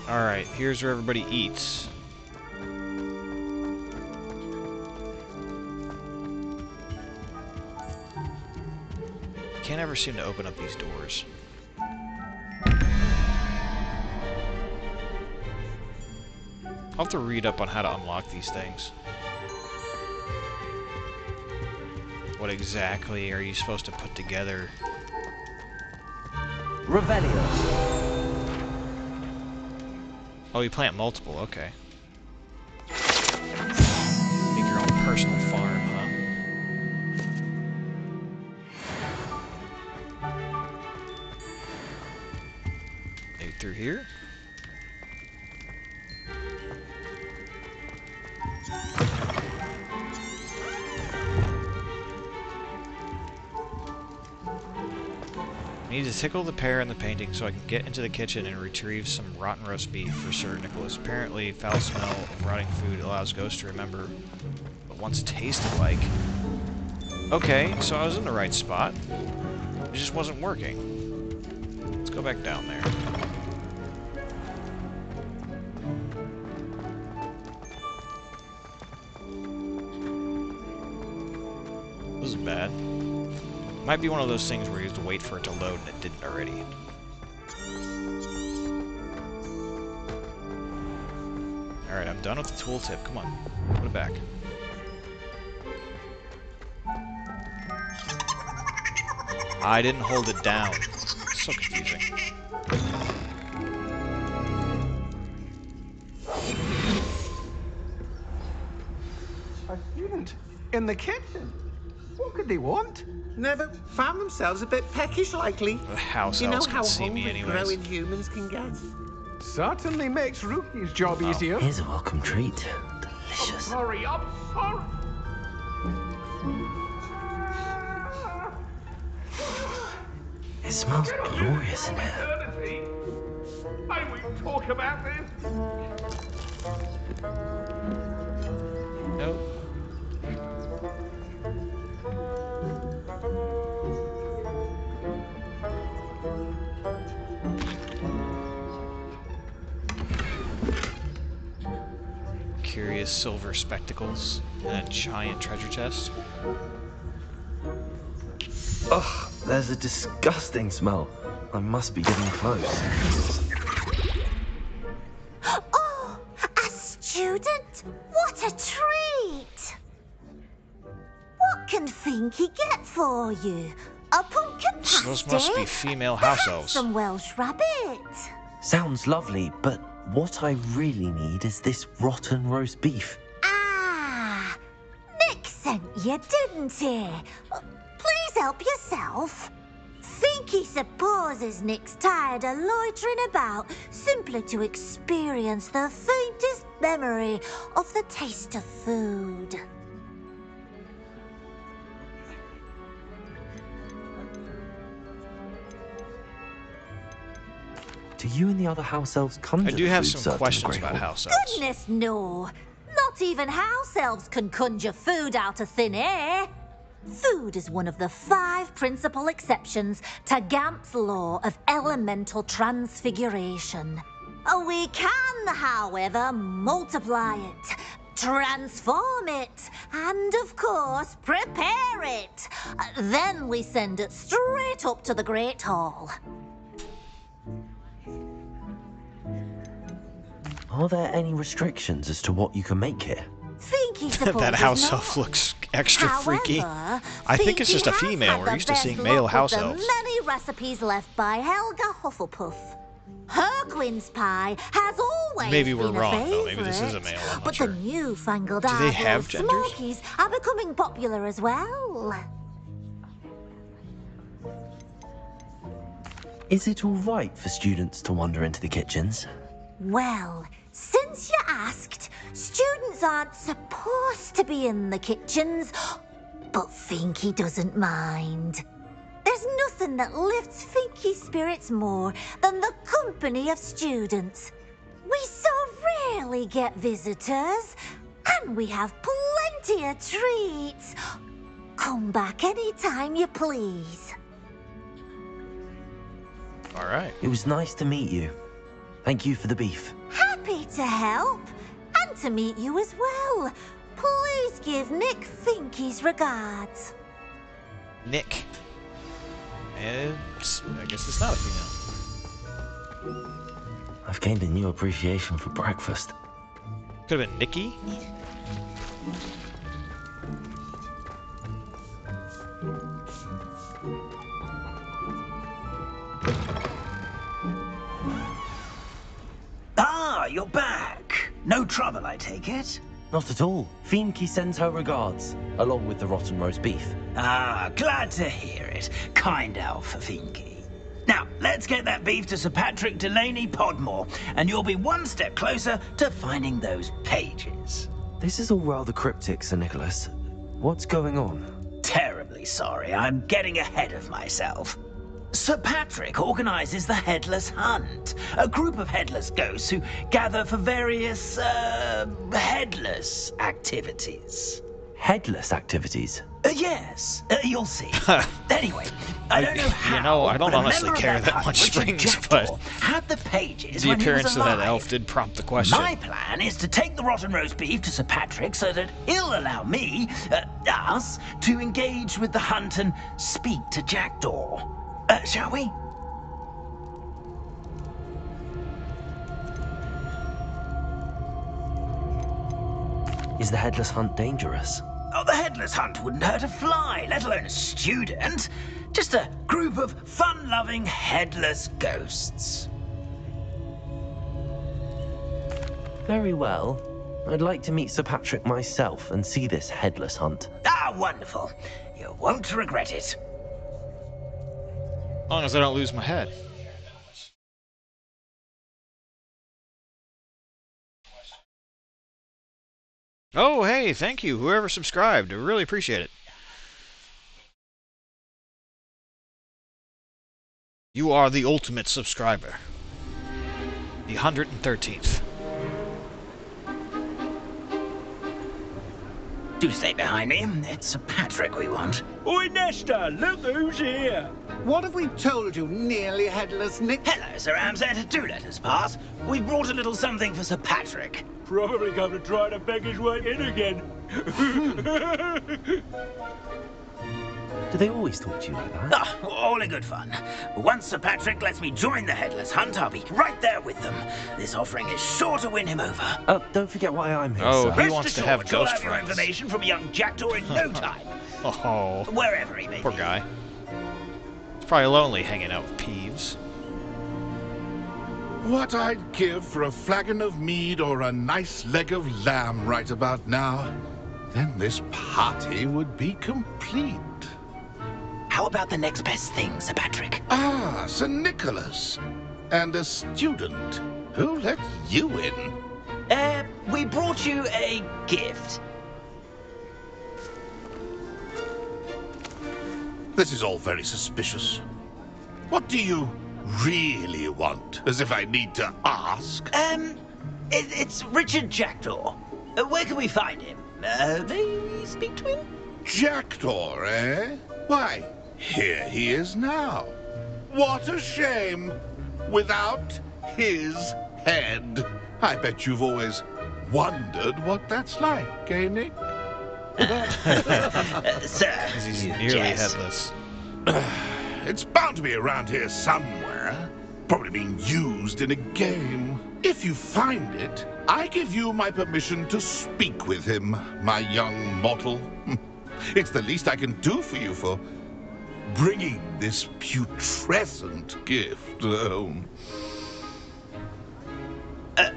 Alright, here's where everybody eats. Can't ever seem to open up these doors. I'll have to read up on how to unlock these things. What exactly are you supposed to put together? Revelio. Oh, you plant multiple, okay. Make your own personal farm, huh? Maybe through here? I need to tickle the pear in the painting so I can get into the kitchen and retrieve some rotten roast beef for Sir Nicholas. Apparently, foul smell of rotting food allows ghosts to remember what once tasted like. Okay, so I was in the right spot. It just wasn't working. Let's go back down there. This is bad. Might be one of those things where you have to wait for it to load and it didn't already. Alright, I'm done with the tooltip. Come on. Put it back. I didn't hold it down. So confusing. A student in the kitchen? What could they want? Never found themselves a bit peckish, likely. The house You know elves how can see me hungry anyways. growing humans can get. Certainly makes Rookie's job easier. Here's a welcome treat. Delicious. Sorry, I'm sorry. It smells glorious in here. May we talk about this? Nope. Curious silver spectacles and a giant treasure chest. Ugh, there's a disgusting smell. I must be getting close. Oh, a student? What a treat! What can Finky get for you? A pumpkin pasty? Those must be female house elves. Some Welsh rabbit? Sounds lovely, but what I really need is this rotten roast beef. Ah, Nick sent you, didn't he? Please help yourself. Finky supposes Nick's tired of loitering about simply to experience the faintest memory of the taste of food. Do you and the other house elves conjure I do have food some served in the questions Great about Hall? house elves. Goodness, no. Not even house elves can conjure food out of thin air. Food is one of the 5 principal exceptions to Gamp's law of elemental transfiguration. We can, however, multiply it, transform it, and of course, prepare it. Then we send it straight up to the Great Hall. Are there any restrictions as to what you can make here? Finky supposes That house not. elf looks extra freaky. However, I think it's just a Finky female. has We're had used the to seeing best male luck house with the elves. many recipes left by Helga Hufflepuff. Her quince pie has always Maybe we're been a wrong, though. Maybe this is a favourite, male. I'm not but sure. the newfangled Do they have Ardell genders? Smokies are becoming popular as well. Is it all right for students to wander into the kitchens? Well, since you asked, students aren't supposed to be in the kitchens, but Finky doesn't mind. There's nothing that lifts Finky's spirits more than the company of students. We so rarely get visitors, and we have plenty of treats. Come back any time you please. All right. It was nice to meet you. Thank you for the beef. Happy to help, and to meet you as well. Please give Nick Finky's regards. Nick. And I guess it's not a female. I've gained a new appreciation for breakfast. Could have been Nikki. Ah, you're back. No trouble, I take it? Not at all. Finky sends her regards, along with the rotten roast beef. Ah, glad to hear it. Kind elf for Finky. Now, let's get that beef to Sir Patrick Delaney Podmore, and you'll be one step closer to finding those pages. This is all rather cryptic, Sir Nicholas. What's going on? Terribly sorry, I'm getting ahead of myself. Sir Patrick organizes the Headless Hunt, a group of headless ghosts who gather for various, headless activities. Headless activities? Yes, you'll see. Anyway, I don't know how. You know, I don't but a honestly member of care that hunt, much, Richard Springs, Jackdaw, but had the pages the when he was appearance of that alive. elf did prompt the question. My plan is to take the rotten roast beef to Sir Patrick so that he'll allow me, us, to engage with the hunt and speak to Jackdaw. Shall we? Is the Headless Hunt dangerous? Oh, the Headless Hunt wouldn't hurt a fly, let alone a student. Just a group of fun-loving headless ghosts. Very well. I'd like to meet Sir Patrick myself and see this Headless Hunt. Ah, wonderful. You won't regret it. As long as I don't lose my head. Oh, hey, thank you, whoever subscribed. I really appreciate it. You are the ultimate subscriber. The 113th. Do stay behind me. It's Sir Patrick we want. Oi, Nesta, look who's here. What have we told you, nearly headless Nick? Hello, Sir Ramsed. Do let us pass. We brought a little something for Sir Patrick. Probably come to try to beg his way in again. Do they always talk to you like that? Ah, all in good fun. Once Sir Patrick lets me join the Headless Hunt, I'll be right there with them. This offering is sure to win him over. Don't forget why I'm here, Oh, sir. he wants to have you'll ghost have your friends. information from young Jackdaw in no time. Oh, Wherever he may poor be. guy. He's probably lonely hanging out with Peeves. What I'd give for a flagon of mead or a nice leg of lamb right about now. Then this party would be complete. How about the next best thing, Sir Patrick? Ah, Sir Nicholas. And a student. Who let you in? We brought you a gift. This is all very suspicious. What do you really want? As if I need to ask. It's Richard Jackdaw. Where can we find him? May we speak to him? Jackdaw, eh? Why, here he is now. What a shame. Without his head. I bet you've always wondered what that's like, eh, Nick? Sir, He's nearly headless. It's bound to be around here somewhere. Probably being used in a game. If you find it, I give you my permission to speak with him, my young mortal. It's the least I can do for you for bringing this putrescent gift home.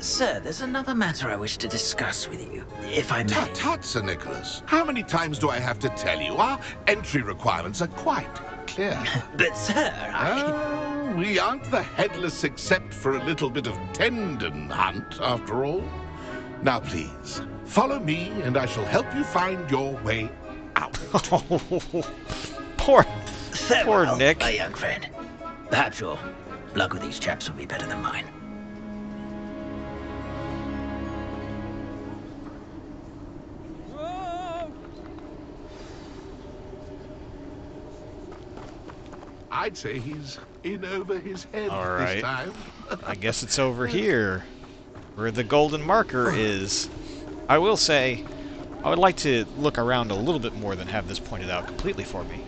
Sir, there's another matter I wish to discuss with you, if I may. Tut, tut, Sir Nicholas. How many times do I have to tell you? Our entry requirements are quite clear. But, sir, we aren't the headless except for a little bit of tendon hunt, after all. Now, please, follow me, and I shall help you find your way out. Poor Farewell, Nick. my young friend. Perhaps your luck with these chaps will be better than mine. I'd say he's in over his head All right. this time. I guess it's over here, where the golden marker is. I will say, I would like to look around a little bit more than have this pointed out completely for me.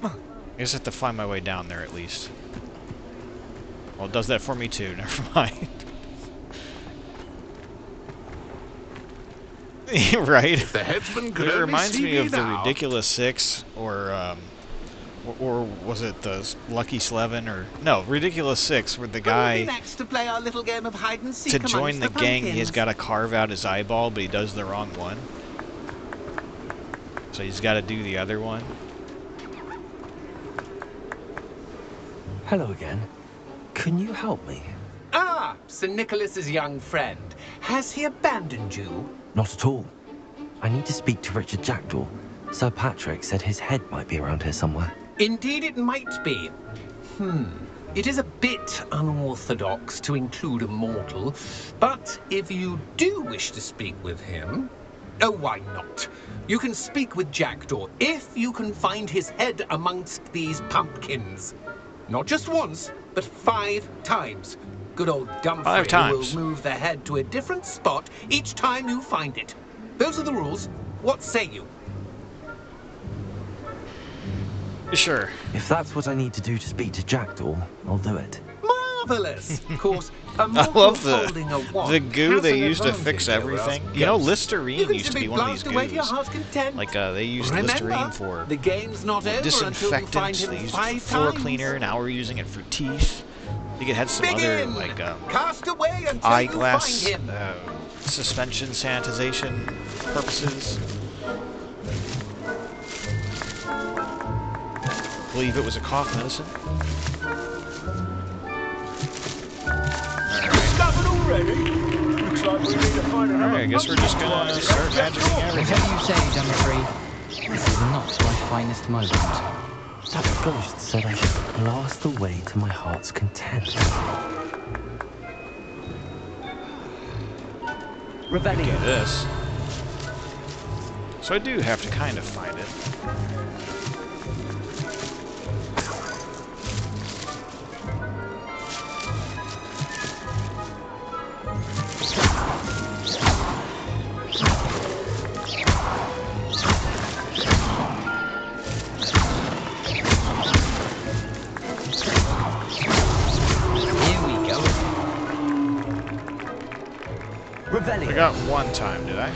I just have to find my way down there at least. Well, it does that for me too, never mind. Right? If the headsman could It only reminds see me of the now. Ridiculous Six, or was it the Lucky Slevin, or no, Ridiculous Six, where the guy Next to play our little game of hide and seek to join amongst the gang, he's pumpkins. got to carve out his eyeball, but he does the wrong one. So he's got to do the other one. Hello again. Can you help me? Ah, Sir Nicholas's young friend. Has he abandoned you? Not at all. I need to speak to Richard Jackdaw. Sir Patrick said his head might be around here somewhere. Indeed it might be. It is a bit unorthodox to include a mortal, but if you do wish to speak with him, oh, why not? You can speak with Jackdaw if you can find his head amongst these pumpkins. Not just once, but 5 times. Good old Dumfrey 5 times. will move the head to a different spot each time you find it. Those are the rules. What say you? Sure. If that's what I need to do to speak to Jackdaw, I'll do it. Marvelous! Of course, a I mortal love holding a wand the goo has they an use to advantage fix over us everything. You know, ghosts. Listerine You can used to be simply one of these blast away to your goos. heart's content. Like, they used Remember, Listerine for the game's not over until you find disinfectants, him they used it 5 for floor times. cleaner, now we're using it for teeth. I think it had some other, Begin. like, Cast away until eyeglass you find him. suspension sanitization purposes. I believe it was a cough medicine. Alright. ready? Looks like we need to find another. Alright, I guess we're just gonna start magicking everything. Whatever you say, Dumfries. This is not my finest moment. That ghost said I should blast away to my heart's content. Revelio. Do this. So I do have to kind of find it. I got one time, did I?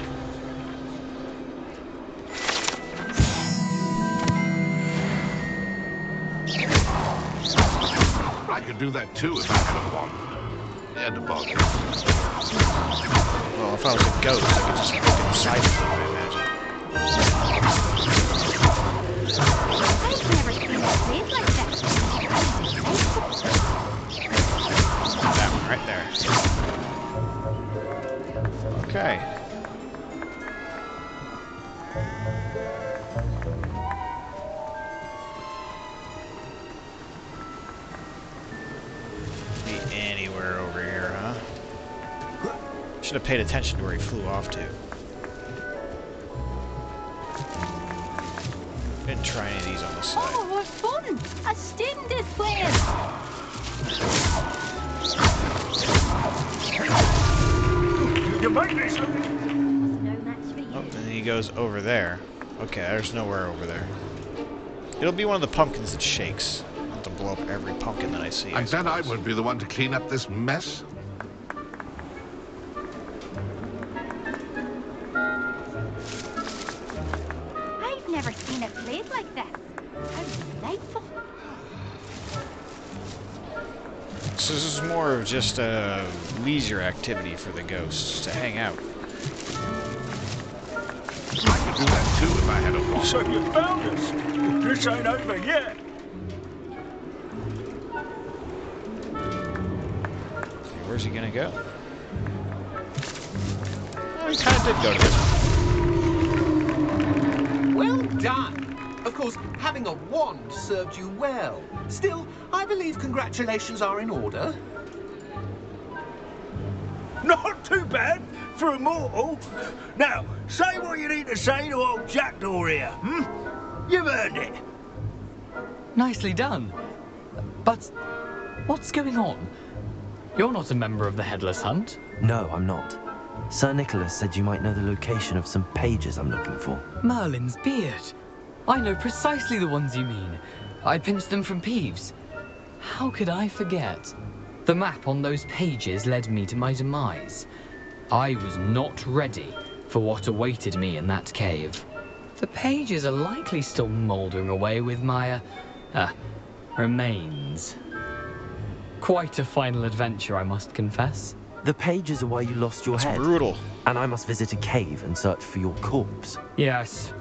I could do that too if I had a wand. And a bug. Well, if I was a ghost, I could just look inside of them, I imagine. I've never seen a place like that. That one right there. Okay. Be anywhere over here, huh? Should have paid attention to where he flew off to. Didn't try any of these on the side. Oh, what fun! A student is playing! You make this look. Oh, and then he goes over there. Okay, there's nowhere over there. It'll be one of the pumpkins that shakes. I'll have to blow up every pumpkin that I see. I bet I would be the one to clean up this mess. I've never seen a place like this. How delightful. So this is more of just a leisure activity for the ghosts, to hang out. I could do that too if I had a wand. So you found us. This ain't over yet. Okay, where's he gonna go? Oh, he kind of did go to this one. Well done. Of course, having a wand served you well. Still, I believe congratulations are in order. Not too bad for a mortal. Now, say what you need to say to old Jackdaw here, hmm? You've earned it. Nicely done. But what's going on? You're not a member of the Headless Hunt. No, I'm not. Sir Nicholas said you might know the location of some pages I'm looking for. Merlin's beard. I know precisely the ones you mean. I pinched them from Peeves. How could I forget? The map on those pages led me to my demise. I was not ready for what awaited me in that cave. The pages are likely still mouldering away with my, remains. Quite a final adventure, I must confess. The pages are why you lost your head. That's brutal. And I must visit a cave and search for your corpse. Yes.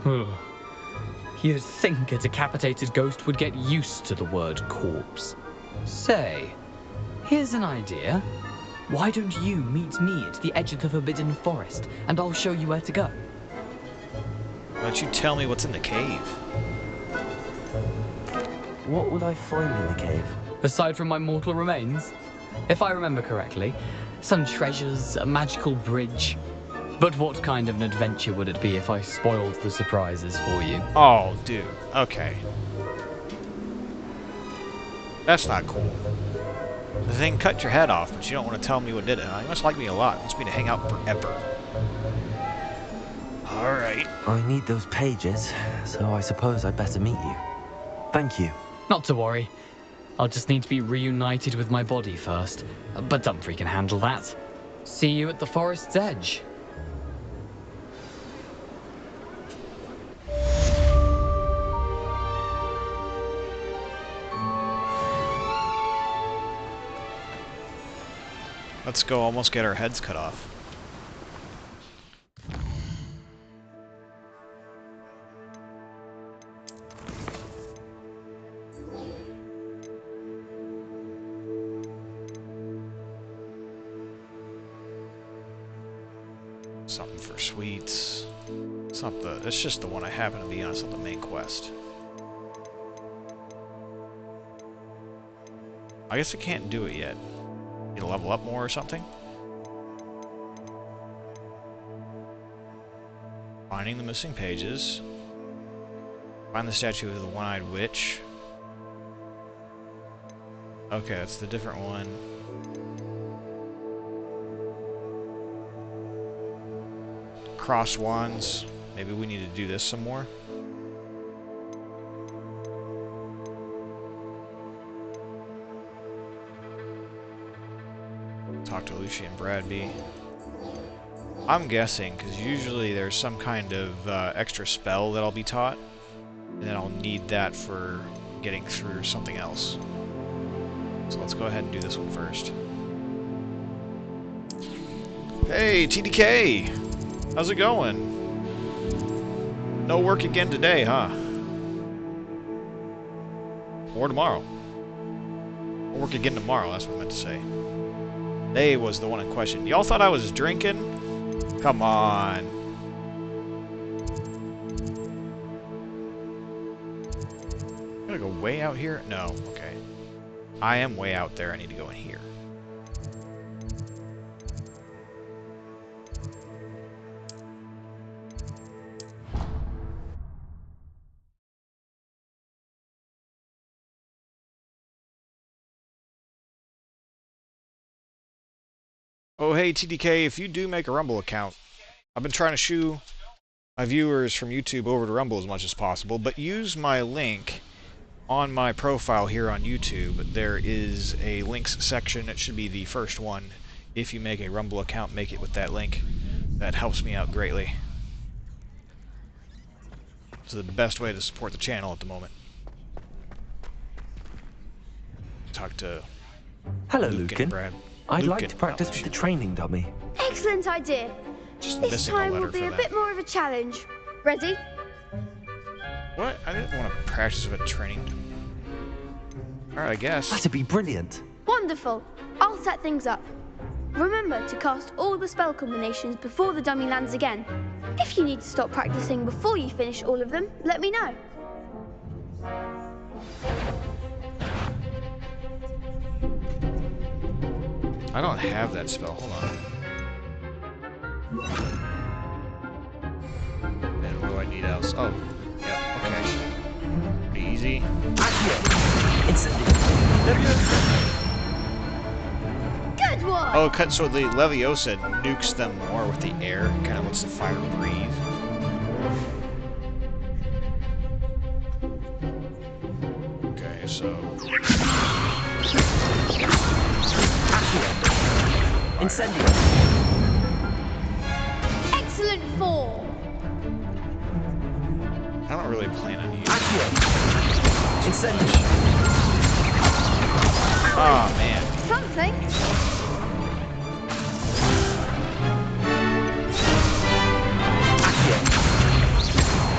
You'd think a decapitated ghost would get used to the word corpse. Say, here's an idea. Why don't you meet me at the edge of the Forbidden Forest, and I'll show you where to go? Why don't you tell me what's in the cave? What would I find in the cave? Aside from my mortal remains? If I remember correctly, some treasures, a magical bridge. But what kind of an adventure would it be if I spoiled the surprises for you? Oh, dude. Okay. That's not cool. The thing cut your head off, but you don't want to tell me what did it. You must like me a lot. It wants me to hang out forever. Alright. I need those pages, so I suppose I'd better meet you. Thank you. Not to worry. I'll just need to be reunited with my body first. But Dumfries can handle that. See you at the forest's edge. Let's go almost get our heads cut off. Something for sweets. It's not the. It's just the one I happen to be on. It's not the main quest. I guess I can't do it yet. Need to level up more or something? Finding the missing pages. Find the statue of the one-eyed witch. Okay, that's the different one. Cross wands. Maybe we need to do this some more. Talk to Lucy and Bradby. I'm guessing, because usually there's some kind of extra spell that I'll be taught, and then I'll need that for getting through something else. So let's go ahead and do this one first. Hey, TDK! How's it going? No work again today, huh? Or tomorrow. I'll work again tomorrow, that's what I meant to say. They was the one in question. Y'all thought I was drinking? Come on. I'm gonna go way out here? No, okay. I am way out there. I need to go in here. Oh, hey, TDK, if you do make a Rumble account, I've been trying to shoo my viewers from YouTube over to Rumble as much as possible, but use my link on my profile here on YouTube. There is a links section. It should be the first one. If you make a Rumble account, make it with that link. That helps me out greatly. It's the best way to support the channel at the moment. Talk to Hello, Luke Lucan. and Brad. I'd like to practice with the training dummy. Excellent idea. This time will be a bit more of a challenge. Ready? What? I didn't want to practice with a training. Alright, I guess. That'd be brilliant. Wonderful. I'll set things up. Remember to cast all the spell combinations before the dummy lands again. If you need to stop practicing before you finish all of them, let me know. I don't have that spell. Hold on. And what do I need else? Oh, yeah, okay. Pretty easy. Good one! Oh, so the Leviosa nukes them more with the air, kind of lets the fire breathe. Okay, so... Incendio. Excellent form. I don't really plan on using Incendio. Oh, man. Something.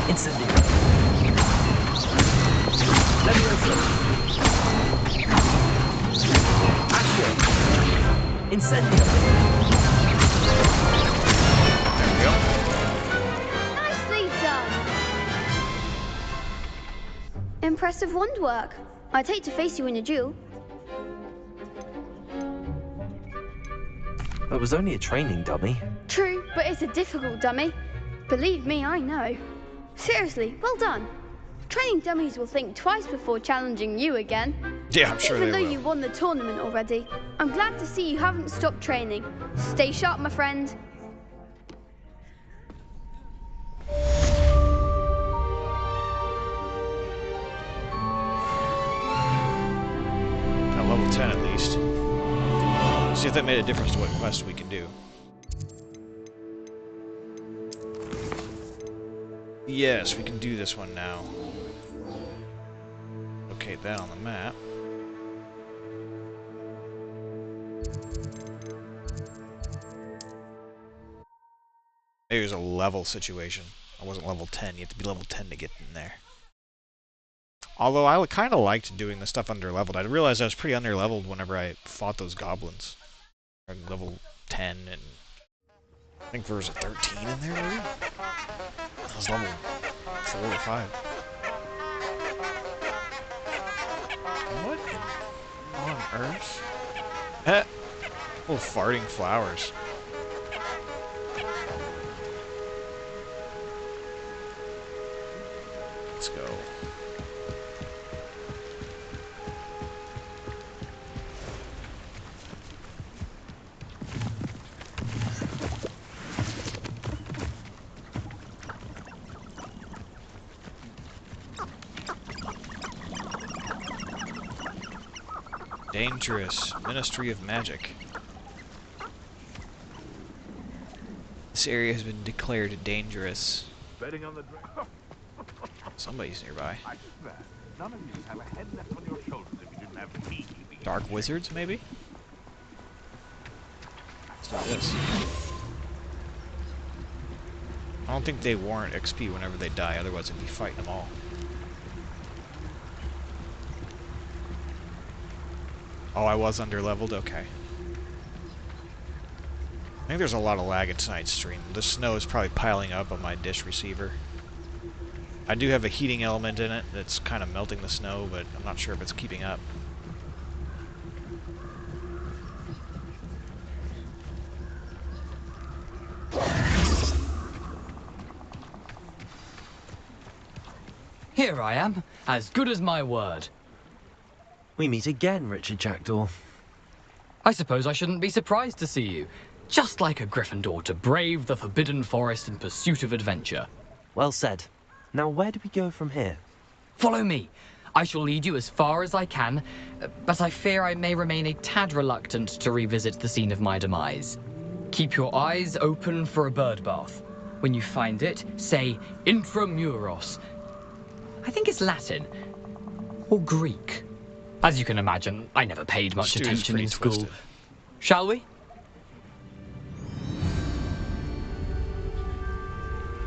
Incendio. Leviosa. Incendio. There we go. Nicely done. Impressive wand work. I'd hate to face you in a duel. It was only a training dummy. True, but it's a difficult dummy. Believe me, I know. Seriously, well done. Training dummies will think twice before challenging you again. Yeah, I'm sure they will. Even though you won the tournament already, I'm glad to see you haven't stopped training. Stay sharp, my friend. At level 10 at least. See if that made a difference to what quests we can do. Yes, we can do this one now. Locate that on the map. Maybe it was a level situation. I wasn't level 10. You have to be level 10 to get in there. Although I kind of liked doing the stuff under-leveled. I realized I was pretty under-leveled whenever I fought those goblins. Level 10 and think there was a 13 in there, maybe? That was level 4 or 5. What on earth? Eh! Oh, farting flowers. Let's go. Dangerous. Ministry of Magic. This area has been declared dangerous. Betting on the Somebody's nearby. I swear, none of you have a head left on your shoulders if you didn't have me. Dark wizards, maybe? Let's do this. I don't think they warrant XP whenever they die, otherwise I'd be fighting them all. Oh, I was under-leveled? Okay. I think there's a lot of lag in tonight's stream. The snow is probably piling up on my dish receiver. I do have a heating element in it that's kind of melting the snow, but I'm not sure if it's keeping up. Here I am, as good as my word. We meet again, Richard Jackdaw. I suppose I shouldn't be surprised to see you. Just like a Gryffindor to brave the Forbidden Forest in pursuit of adventure. Well said. Now where do we go from here? Follow me. I shall lead you as far as I can, but I fear I may remain a tad reluctant to revisit the scene of my demise. Keep your eyes open for a bird bath. When you find it, say Intramuros. I think it's Latin. Or Greek. As you can imagine, I never paid much attention in school. Twisted. Shall we?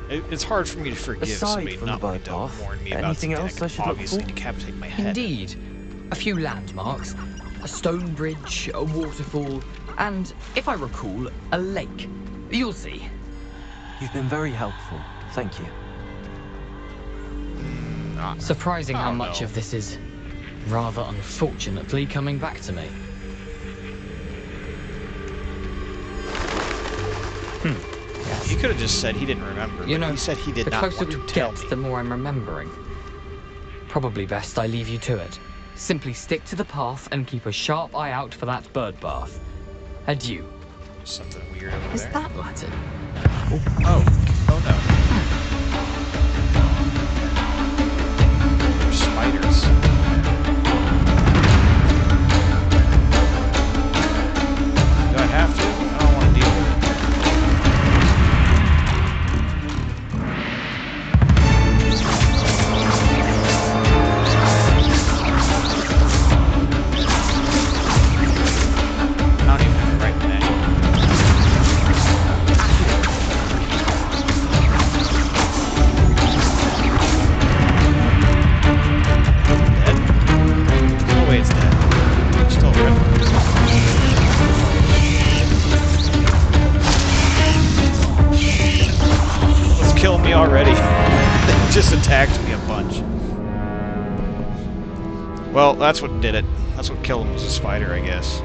It's hard for me to forgive somebody not wanting to warn me about something that could obviously decapitate my head. Indeed. A few landmarks, a stone bridge, a waterfall, and, if I recall, a lake. You'll see. You've been very helpful. Thank you. Surprising how much of this is rather unfortunately coming back to me. He could have just said he didn't remember. You know, he said he did the not closer want to we tell get, me. the more I'm remembering. Probably best I leave you to it. Simply stick to the path and keep a sharp eye out for that bird bath. Adieu. Something weird over Is there. that Latin? Oh no. There's spiders. Do I have to? I don't want to deal with it. I don't even have the right manual. No way it's dead. Still red. Let's kill me already. They just attacked me a bunch. Well, that's what did it. That's what killed him, was a spider, I guess.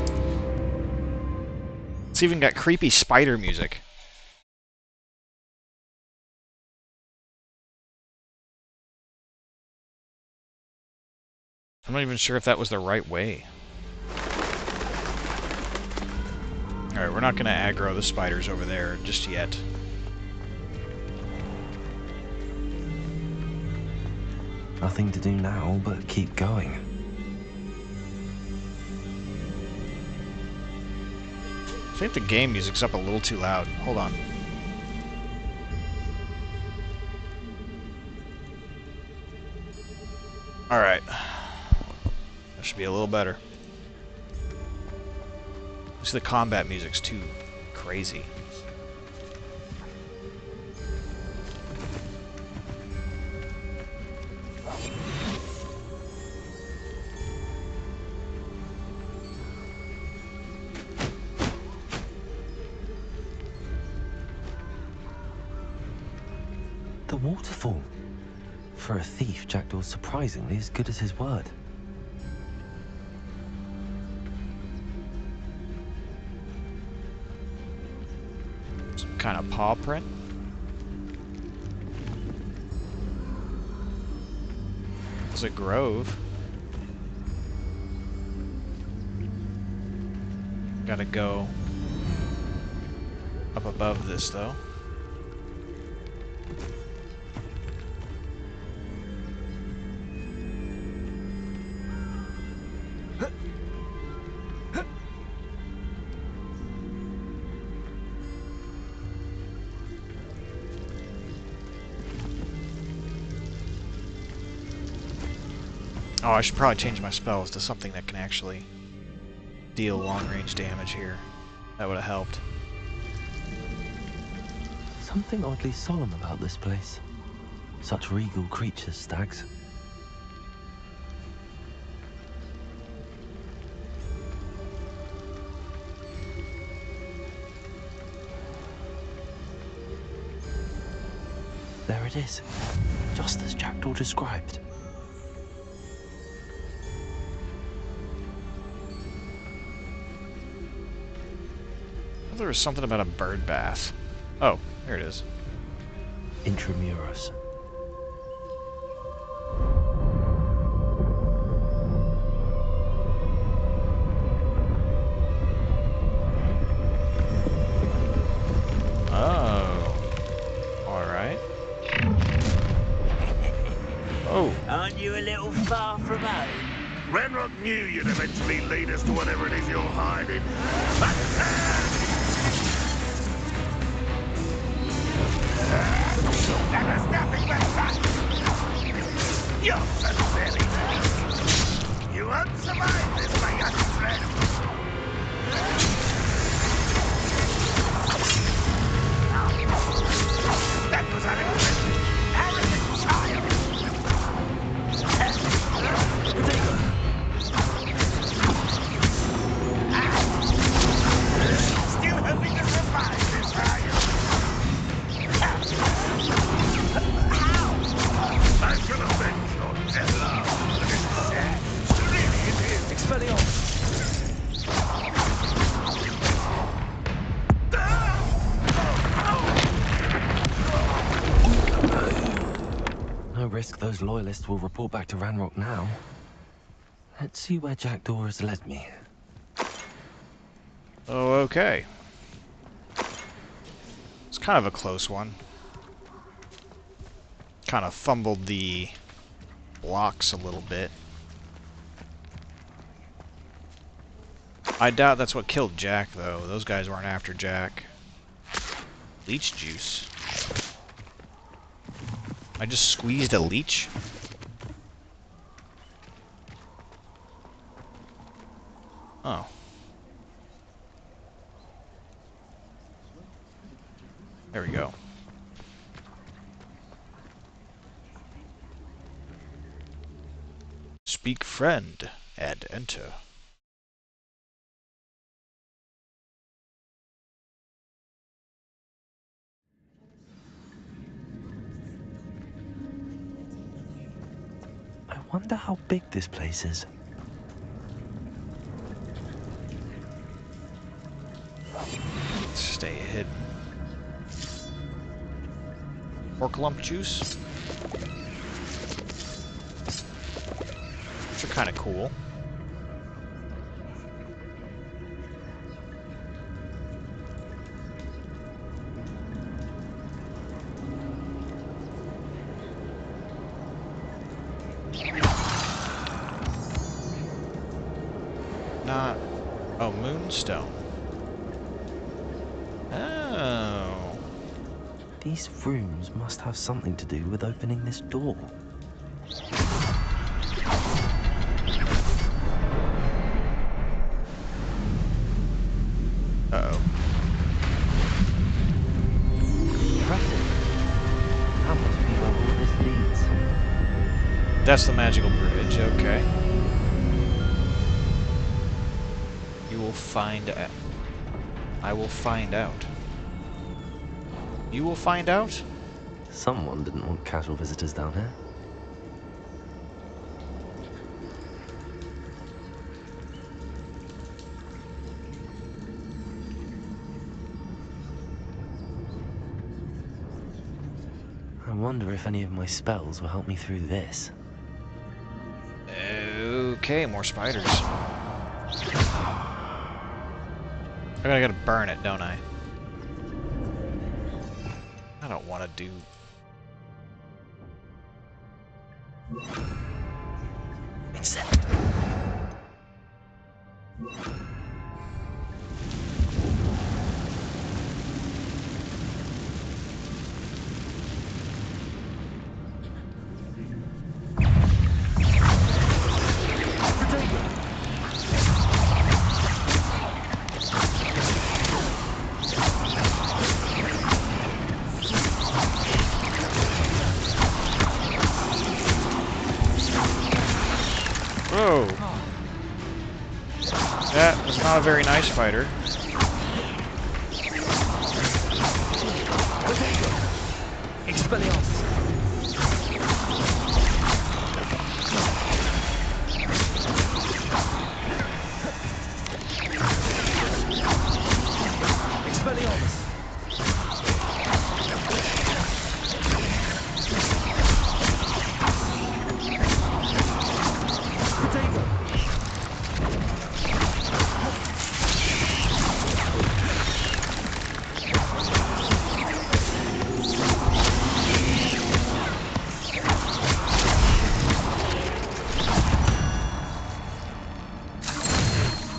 It's even got creepy spider music. I'm not even sure if that was the right way. Alright, we're not going to aggro the spiders over there just yet. Nothing to do now but keep going. I think the game music's up a little too loud. Hold on. Alright. That should be a little better. Just the combat music's too crazy. The waterfall. For a thief, Jackdaw's surprisingly as good as his word. Some kind of paw print. It's a grove. Gotta go up above this though. Oh, I should probably change my spells to something that can actually deal long-range damage here. That would have helped. Something oddly solemn about this place. Such regal creatures, stags. There it is, just as Jackdaw described. There was something about a bird bath. Oh, here it is. Intramuros. Oh. Alright. Oh. Aren't you a little far from home? Renrock knew you'd eventually lead us to whatever it is you're hiding. That was nothing but fun! You're pathetic! You won't survive this, my young friend! That was unexpected! Arrogant child! Still hoping to survive this, are you? I shall avenge your death. Really, it is. Expelliarmus. No risk those loyalists will report back to Ranrock now. Let's see where Jackdaw has led me. Oh, okay. It's kind of a close one. Kind of fumbled the blocks a little bit. I doubt that's what killed Jack, though. Those guys weren't after Jack. Leech juice. I just squeezed a leech? Oh. There we go. Speak friend and enter. I wonder how big this place is. Stay hidden. Pork lump juice. Which are kind of cool. Not... Oh, moonstone. Oh. These rooms must have something to do with opening this door. Uh-oh. Impressive. That must be where all this leads. That's the magical bridge, okay. You will find out. I will find out. You will find out? Someone didn't want casual visitors down here. I wonder if any of my spells will help me through this. Okay, more spiders. I gotta burn it, don't I? I don't want to do... Insect. Whoa! That was not a very nice fighter. Expelliarmus. Expelliarmus.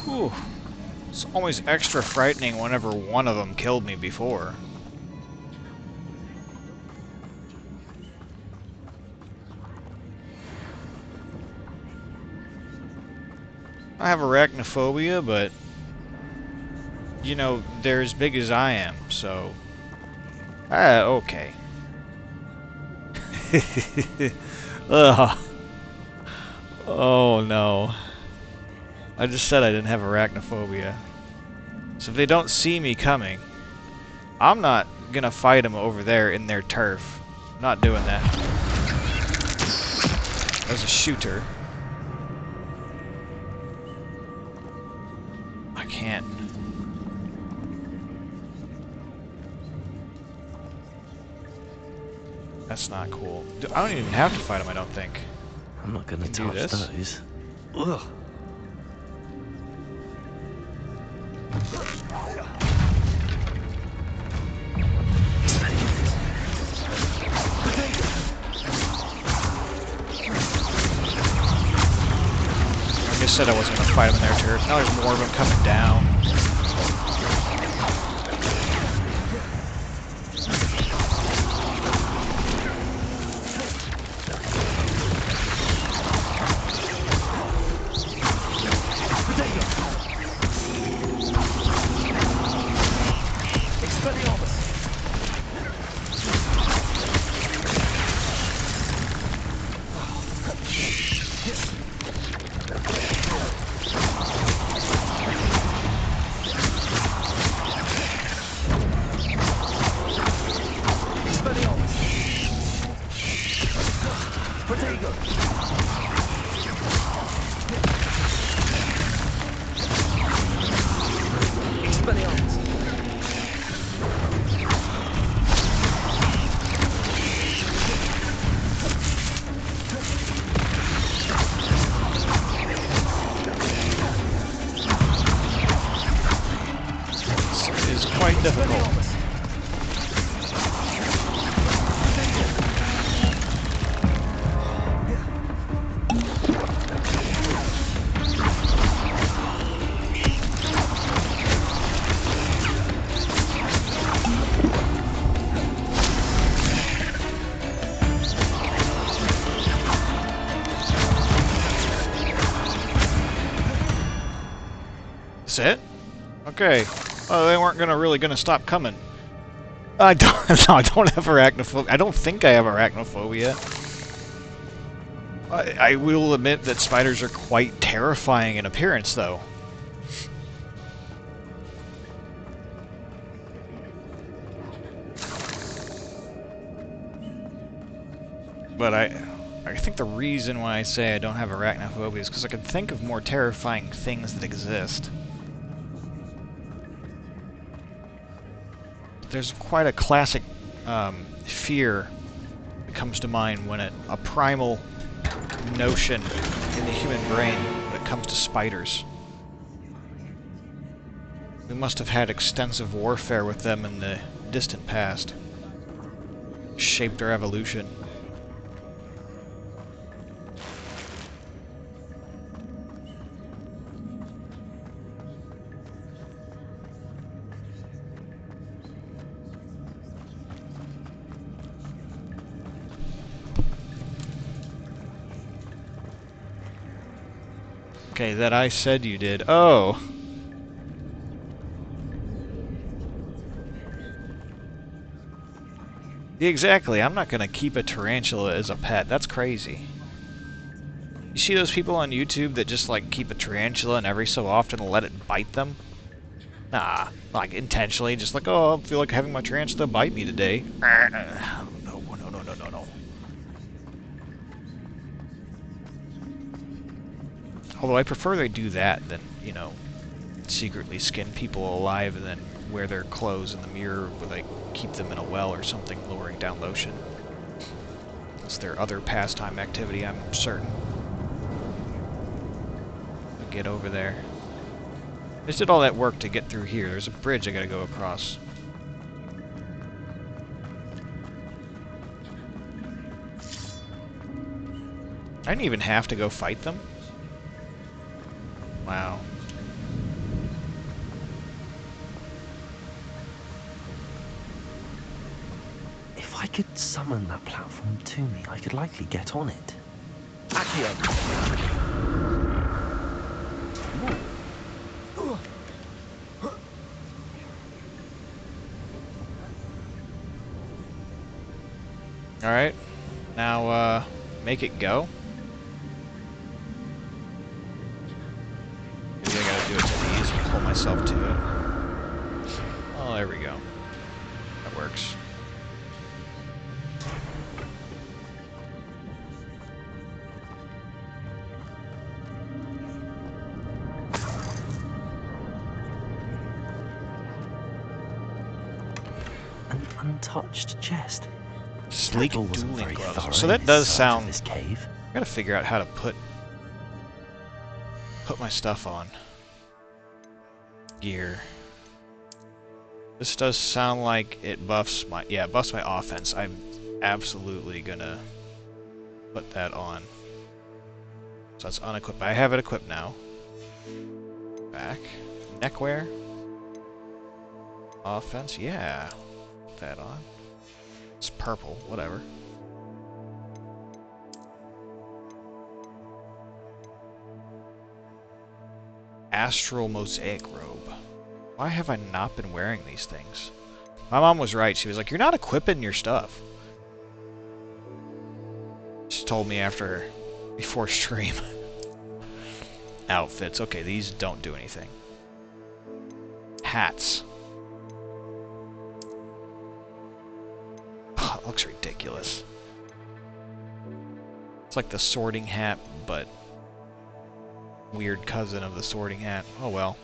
Whew. It's always extra frightening whenever one of them killed me before. I have arachnophobia, but you know, they're as big as I am, so... okay. Ugh. Oh no. I just said I didn't have arachnophobia. So if they don't see me coming, I'm not gonna fight them over there in their turf. I'm not doing that. As a shooter. I can't. That's not cool. I don't even have to fight them, I don't think. I'm not gonna touch those. Ugh. I said I wasn't going to fight them in their turret. Now there's more of them coming down. Quite difficult. That's it? Okay. Oh, they weren't really gonna stop coming. I don't. No, I don't have arachnophobia. I don't think I have arachnophobia. I will admit that spiders are quite terrifying in appearance, though. But I think the reason why I say I don't have arachnophobia is because I can think of more terrifying things that exist. There's quite a classic fear that comes to mind when a primal notion in the human brain when it comes to spiders. We must have had extensive warfare with them in the distant past. Shaped our evolution. Okay, that I said you did. Oh! Exactly, I'm not gonna keep a tarantula as a pet. That's crazy. You see those people on YouTube that just, like, keep a tarantula and every so often let it bite them? Nah, like, intentionally, just like, oh, I feel like having my tarantula bite me today. No. Although I prefer they do that than, you know, secretly skin people alive and then wear their clothes in the mirror where they keep them in a well or something, lowering down lotion. That's their other pastime activity, I'm certain. Get over there. I just did all that work to get through here. There's a bridge I gotta go across. I didn't even have to go fight them. Wow. If I could summon that platform to me, I could likely get on it. Accio! Alright. Now, make it go. Maybe I gotta do it to these and pull myself to it. Oh, there we go. That works. An untouched chest. Sleek dueling gloves. So that does sound... This cave. I gotta figure out how to put my stuff on. Gear. This does sound like it buffs my... Yeah, it buffs my offense. I'm absolutely gonna put that on. So that's unequipped. I have it equipped now. Back. Neckwear. Offense, yeah. Put that on. It's purple, whatever. Astral Mosaic Robe. Why have I not been wearing these things? My mom was right. She was like, you're not equipping your stuff. She told me before stream. Outfits. Okay, these don't do anything. Hats. Oh, it looks ridiculous. It's like the sorting hat, but weird cousin of the sorting hat. Oh well.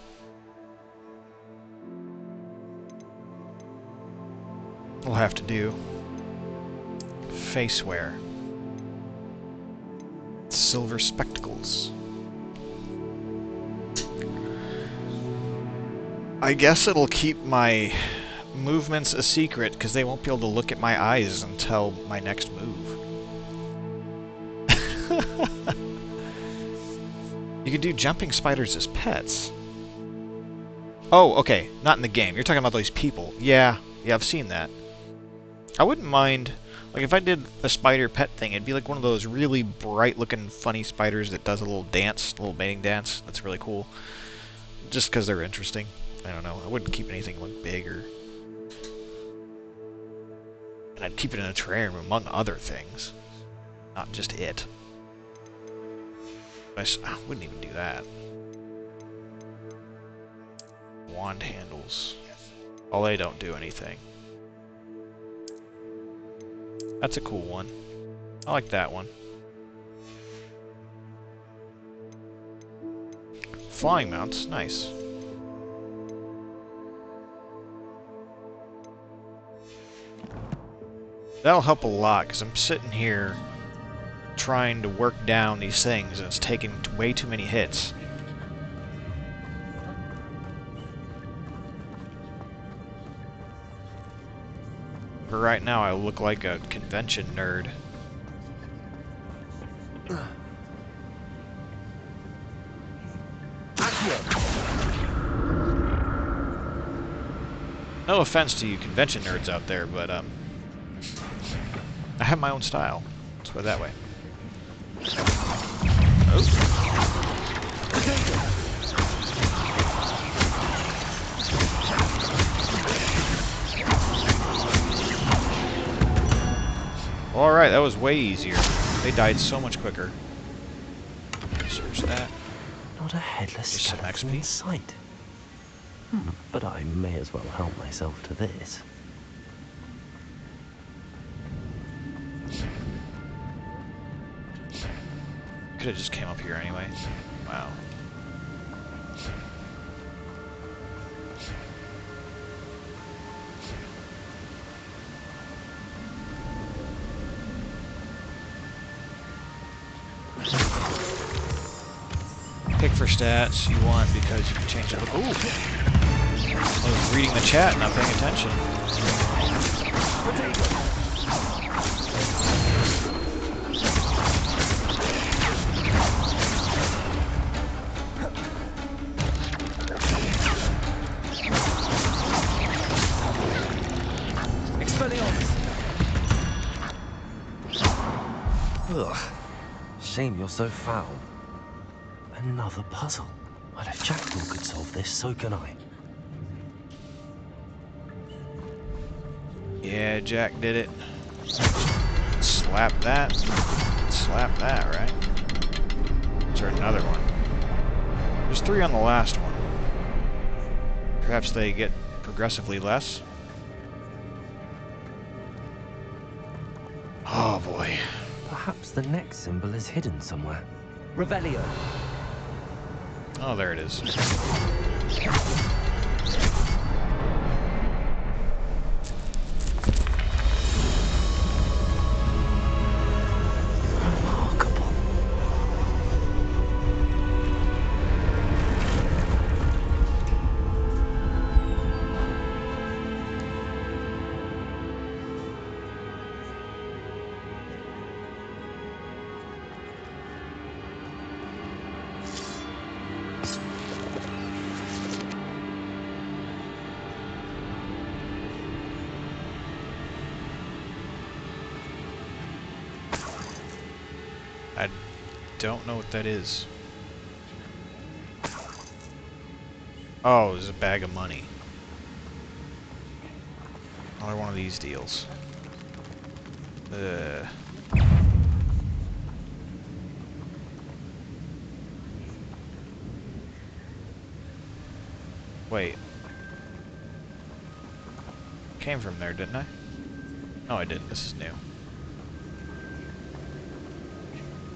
We'll have to do. Face wear. Silver spectacles. I guess it'll keep my movements a secret because they won't be able to look at my eyes until my next move. You could do jumping spiders as pets. Oh, okay. Not in the game. You're talking about those people. Yeah, I've seen that. I wouldn't mind... Like, if I did a spider pet thing, it'd be like one of those really bright-looking, funny spiders that does a little dance, a little mating dance. That's really cool. Just because they're interesting. I don't know. I wouldn't keep anything, like, big or... And I'd keep it in a terrarium among other things. Not just it. I wouldn't even do that. Wand handles. Oh, they don't do anything. That's a cool one. I like that one. Flying mounts, nice. That'll help a lot, because I'm sitting here trying to work down these things, and it's taking way too many hits. For right now, I look like a convention nerd. No offense to you convention nerds out there, but I have my own style. Let's put it that way. Alright, that was way easier. They died so much quicker. Search that. Not a headless skeleton in sight. But I may as well help myself to this. Could have just came up here anyway. Wow. Pick for stats you want because you can change it. Ooh! I was reading the chat, not paying attention. Ugh. Shame you're so foul. Another puzzle. Well, if Jackdaw could solve this, so can I. Yeah, Jack did it. Slap that. Slap that, right? Is there another one? There's 3 on the last one. Perhaps they get progressively less? Oh boy. Perhaps the next symbol is hidden somewhere. Revelio. Oh, there it is. Remarkable. I don't know what that is. Oh, there's a bag of money. Another one of these deals. Wait. Came from there, didn't I? No, I didn't. This is new.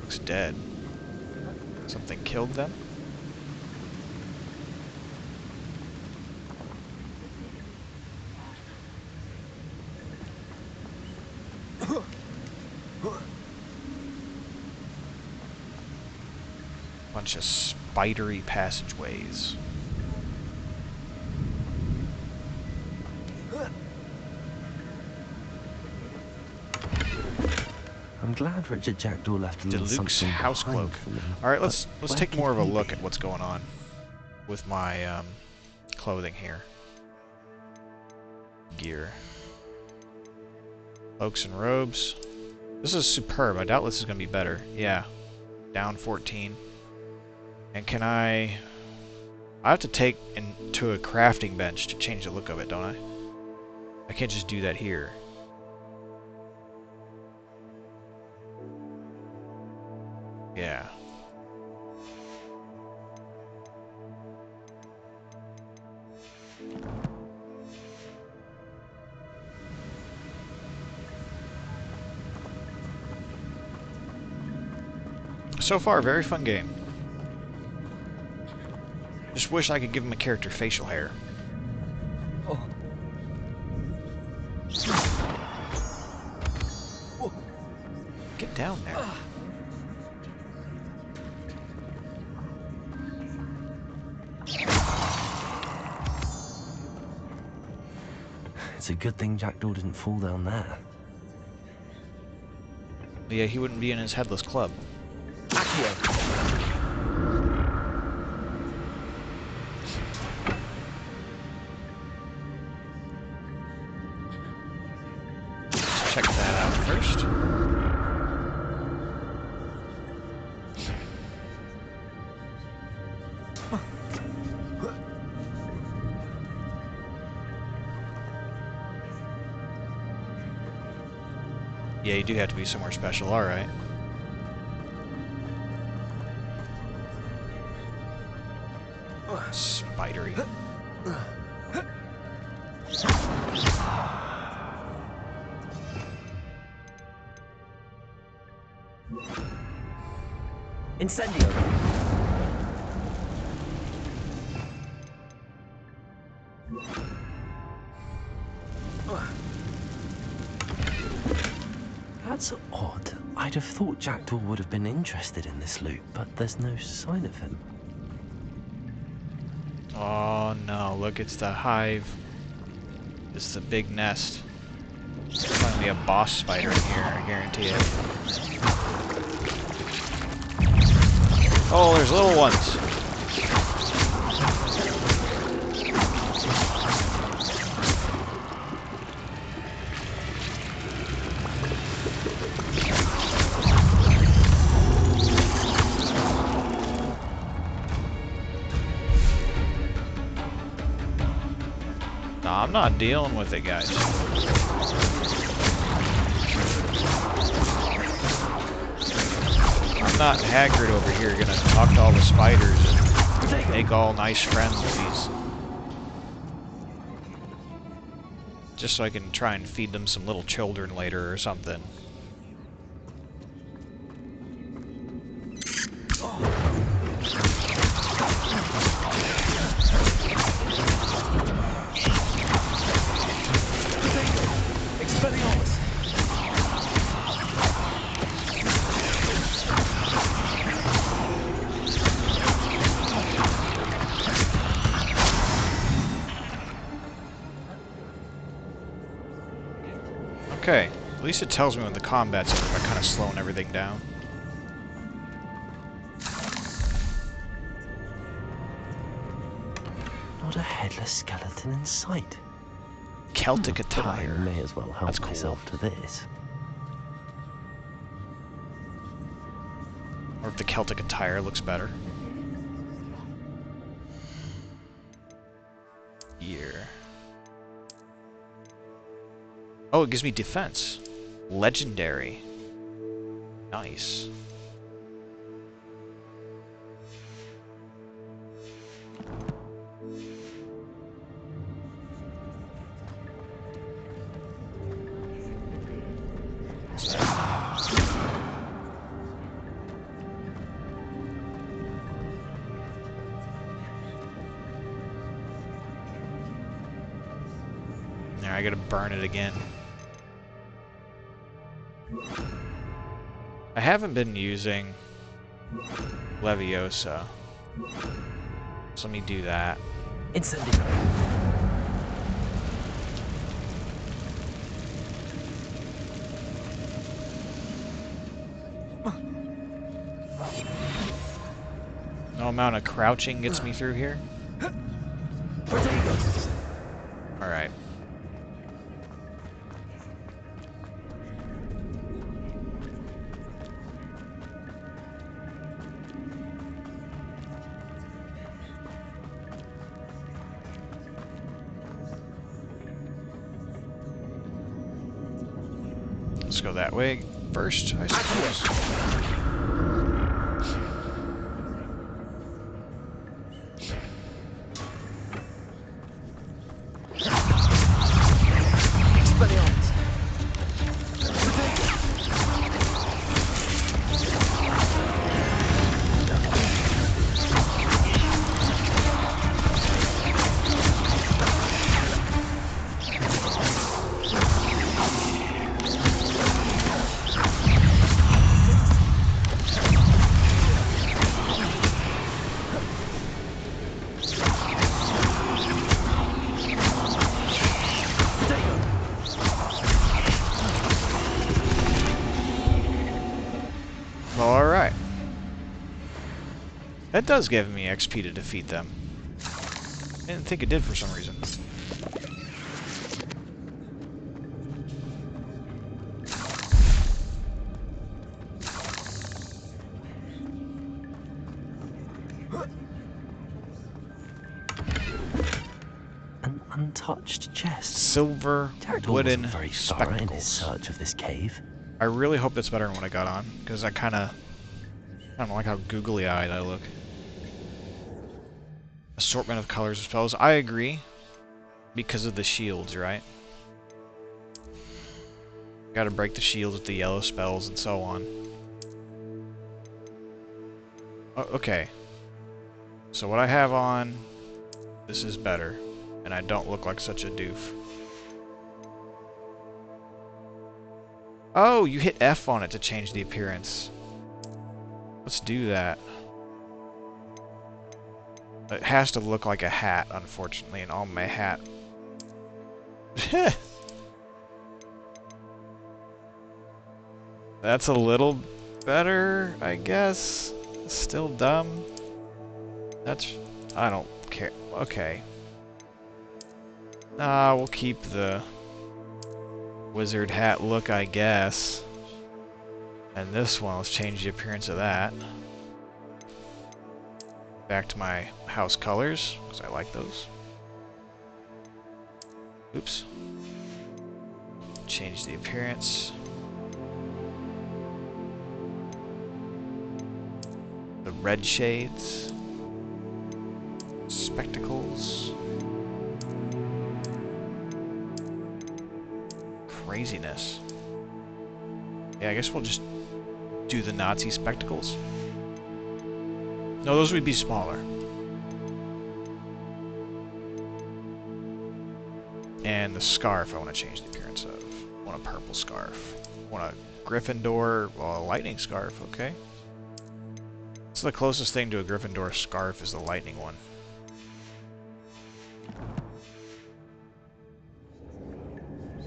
Looks dead. Something killed them? Bunch of spidery passageways. I'm glad Richard Jackdaw left a little something house cloak. All right, let's take more of a look at what's going on with my clothing here. Gear, cloaks and robes. This is superb. I doubt this is going to be better. Yeah, down 14. And can I have to take into a crafting bench to change the look of it, don't I? I can't just do that here. Yeah. So far, very fun game. Just wish I could give him a character facial hair. Oh. Get down there. It's a good thing Jackdaw didn't fall down there. Yeah, he wouldn't be in his headless club. Let's check that out first. Yeah, you do have to be somewhere special, alright. Spidery. Incendio. That's odd. I'd have thought Jackdaw would have been interested in this loot, but there's no sign of him. Oh no, look, it's the hive. It's the big nest. There's going to be a boss spider in here, I guarantee it. Oh, there's little ones. Nah, I'm not dealing with it, guys. I'm not Hagrid over here gonna talk to all the spiders and make all nice friends with these. Just so I can try and feed them some little children later or something. Okay, at least it tells me when the combat's over by kind of slowing everything down. Not a headless skeleton in sight. Celtic attire. I may as well help That's cool. myself to this. Or if the Celtic attire looks better. Year. Oh, it gives me defense. Legendary. Nice. There, I gotta burn it again. I haven't been using Leviosa. So let me do that. Incendio. No amount of crouching gets me through here. Alright. Let's go that way first, I suppose. That does give me XP to defeat them. I didn't think it did for some reason. An untouched chest. Silver wooden very thorough in his spectacles. search of this cave. I really hope that's better than what I got on, because I don't like how googly-eyed I look. Assortment of colors of spells. I agree, because of the shields, right? Gotta break the shields with the yellow spells and so on. Okay. So what I have on, this is better, and I don't look like such a doof. Oh, you hit F on it to change the appearance. Let's do that. It has to look like a hat, unfortunately, and on my hat. That's a little better, I guess. Still dumb. I don't care. Okay. We'll keep the wizard hat look, I guess. And this one, let's change the appearance of that. Back to my house colors, because I like those. Oops. Change the appearance. The red shades. Spectacles. Craziness. Yeah, I guess we'll just do the Nazi spectacles. No, those would be smaller. And the scarf I want to change the appearance of. I want a purple scarf. I want a Gryffindor, well, a lightning scarf, okay. So the closest thing to a Gryffindor scarf is the lightning one.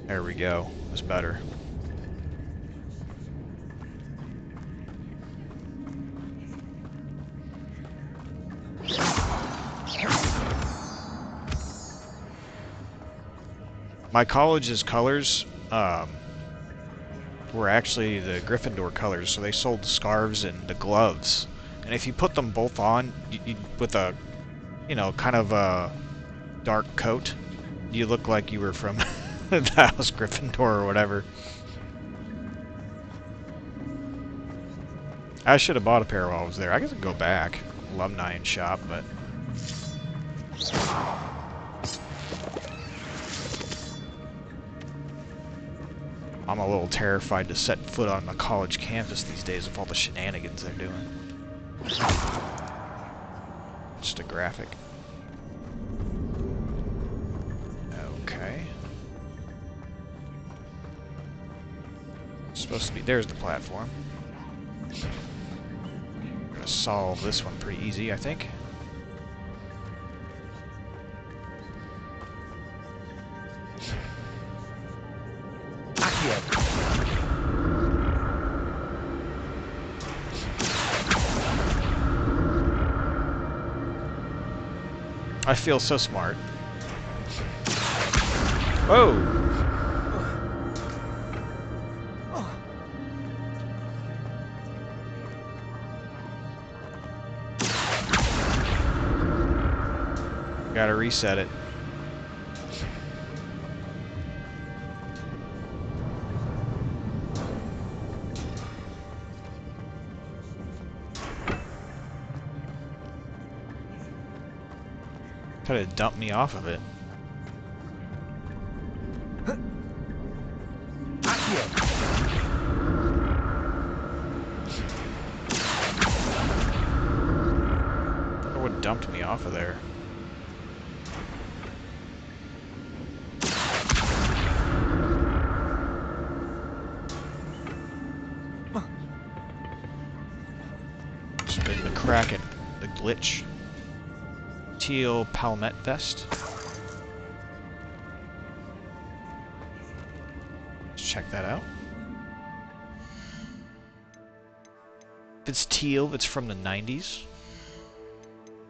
There we go. That's better. My college's colors were actually the Gryffindor colors, so they sold the scarves and the gloves. And if you put them both on, with a, kind of a dark coat, you look like you were from the House Gryffindor or whatever. I should have bought a pair while I was there. I guess I could go back. Alumni and shop, but... I'm a little terrified to set foot on a college campus these days with all the shenanigans they're doing. Just a graphic. Okay. It's supposed to be... There's the platform. We're gonna solve this one pretty easy, I think. I feel so smart. Whoa! Gotta reset it. Try to dump me off of it. I wonder what dumped me off of there. Just been the Kraken, the glitch. Teal palmet vest. Let's check that out. If it's teal, it's from the 90s.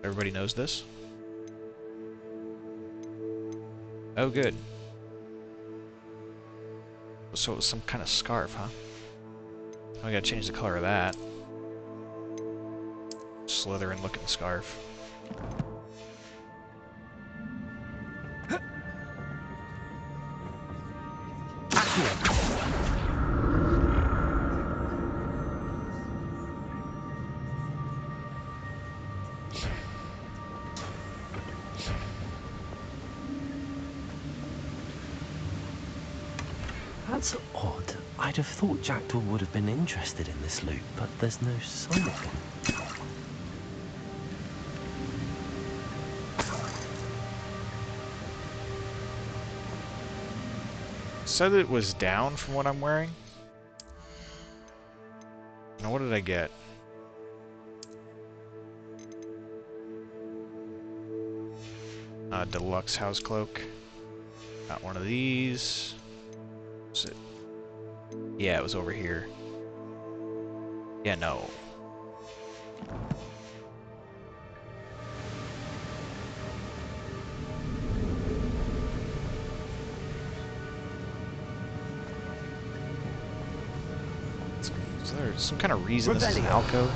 Everybody knows this? Oh, good. So it was some kind of scarf, huh? I gotta change the color of that. Slytherin looking scarf. That's odd. I'd have thought Jackdaw would have been interested in this loot, but there's no sign of him. Said it was down from what I'm wearing. Now what did I get? Deluxe house cloak. Got one of these. Was it? Yeah, it was over here. Yeah, no. Is there some kind of reason this is an alcove?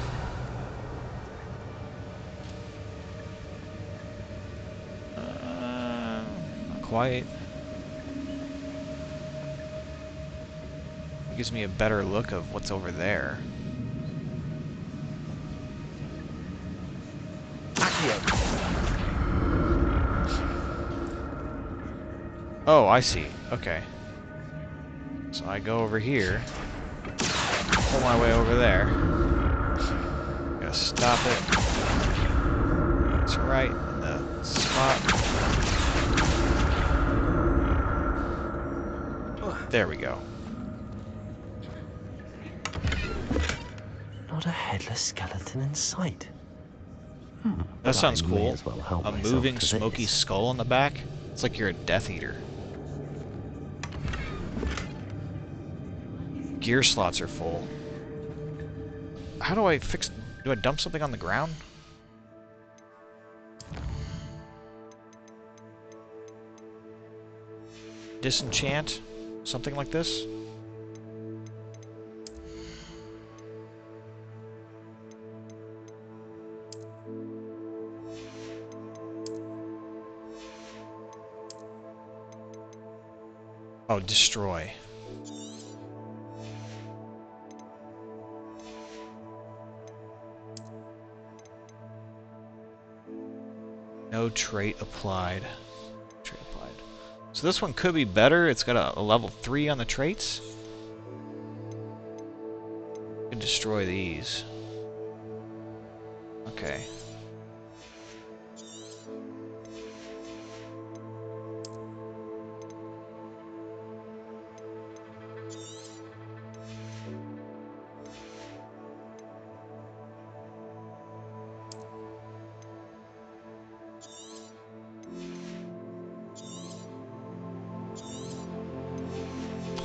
Not quite. It gives me a better look of what's over there. Oh, I see. Okay. So I go over here, pull my way over there. Gotta stop it. It's right in the spot. There we go. Not a headless skeleton in sight. That sounds I may cool. as well help A myself moving to smoky this. skull on the back. It's like you're a Death Eater. Gear slots are full. How do I fix... Do I dump something on the ground? Disenchant? Something like this? Oh, destroy. No trait applied. Trait applied. So this one could be better. It's got a level 3 on the traits. Can destroy these. Okay.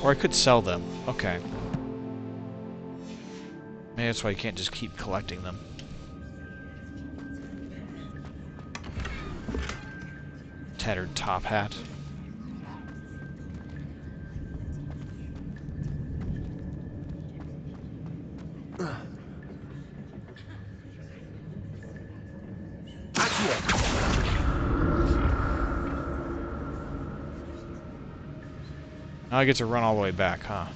Or I could sell them. Okay. Maybe that's why you can't just keep collecting them. Tattered top hat. Now I get to run all the way back, huh?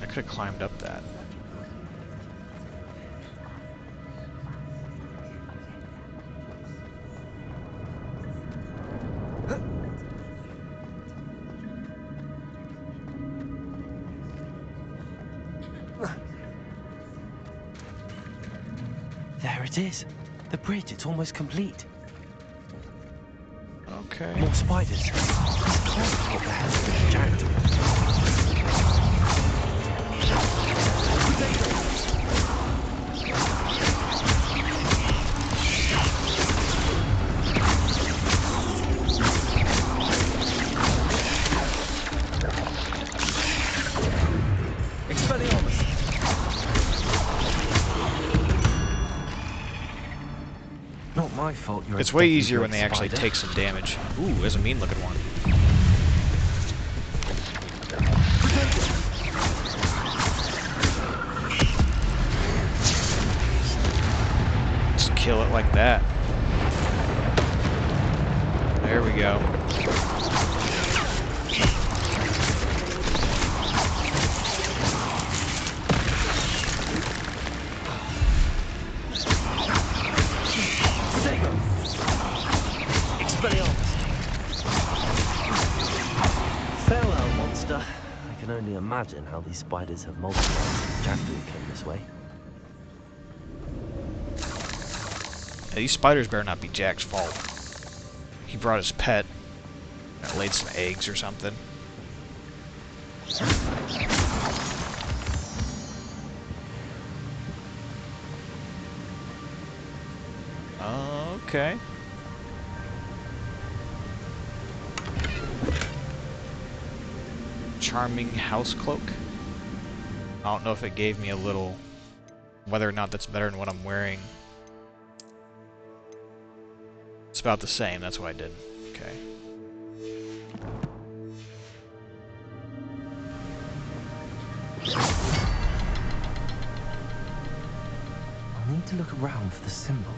I could have climbed up that. There it is. The bridge, it's almost complete. Okay. More spiders. This can't be what the hell is this jackdaw? Not my fault you're It's way easier when they actually take some damage. Ooh, there's a mean-looking one. Just kill it like that. There we go. Farewell, monster. I can only imagine how these spiders have multiplied since Jackdaw came this way. Yeah, these spiders better not be Jack's fault. He brought his pet that laid some eggs or something. Okay. Charming house cloak. I don't know if it gave me a little... whether or not that's better than what I'm wearing. It's about the same, that's what I did. Okay. I need to look around for the symbol.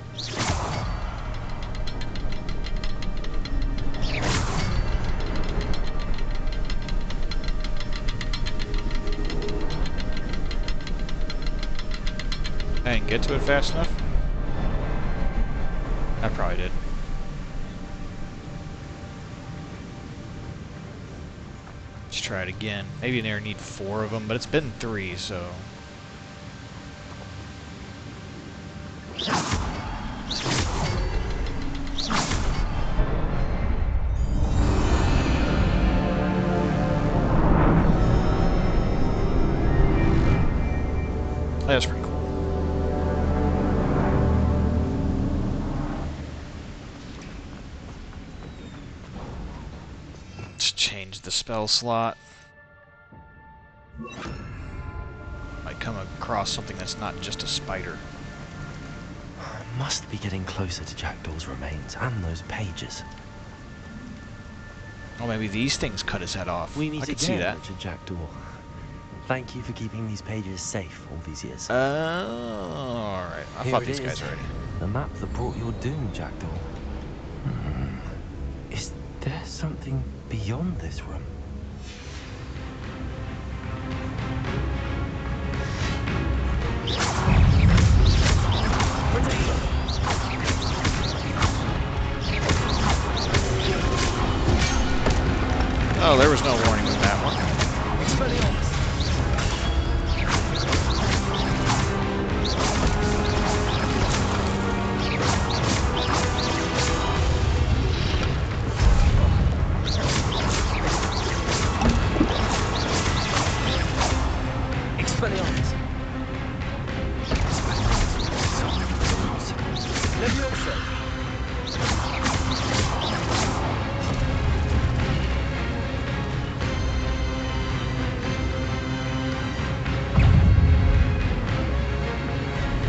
I didn't get to it fast enough? I probably did. Let's try it again. Maybe I need 4 of them, but it's been 3, so... That's pretty cool. Let's change the spell slot. Might come across something that's not just a spider. I must be getting closer to Jackdaw's remains and those pages. Oh, maybe these things cut his head off. We need I to could see that. Richard Jackdaw. Thank you for keeping these pages safe all these years. Alright. I thought these guys were ready. The map that brought your doom, Jackdaw. Is there something beyond this room? Oh, there was no warning with that one.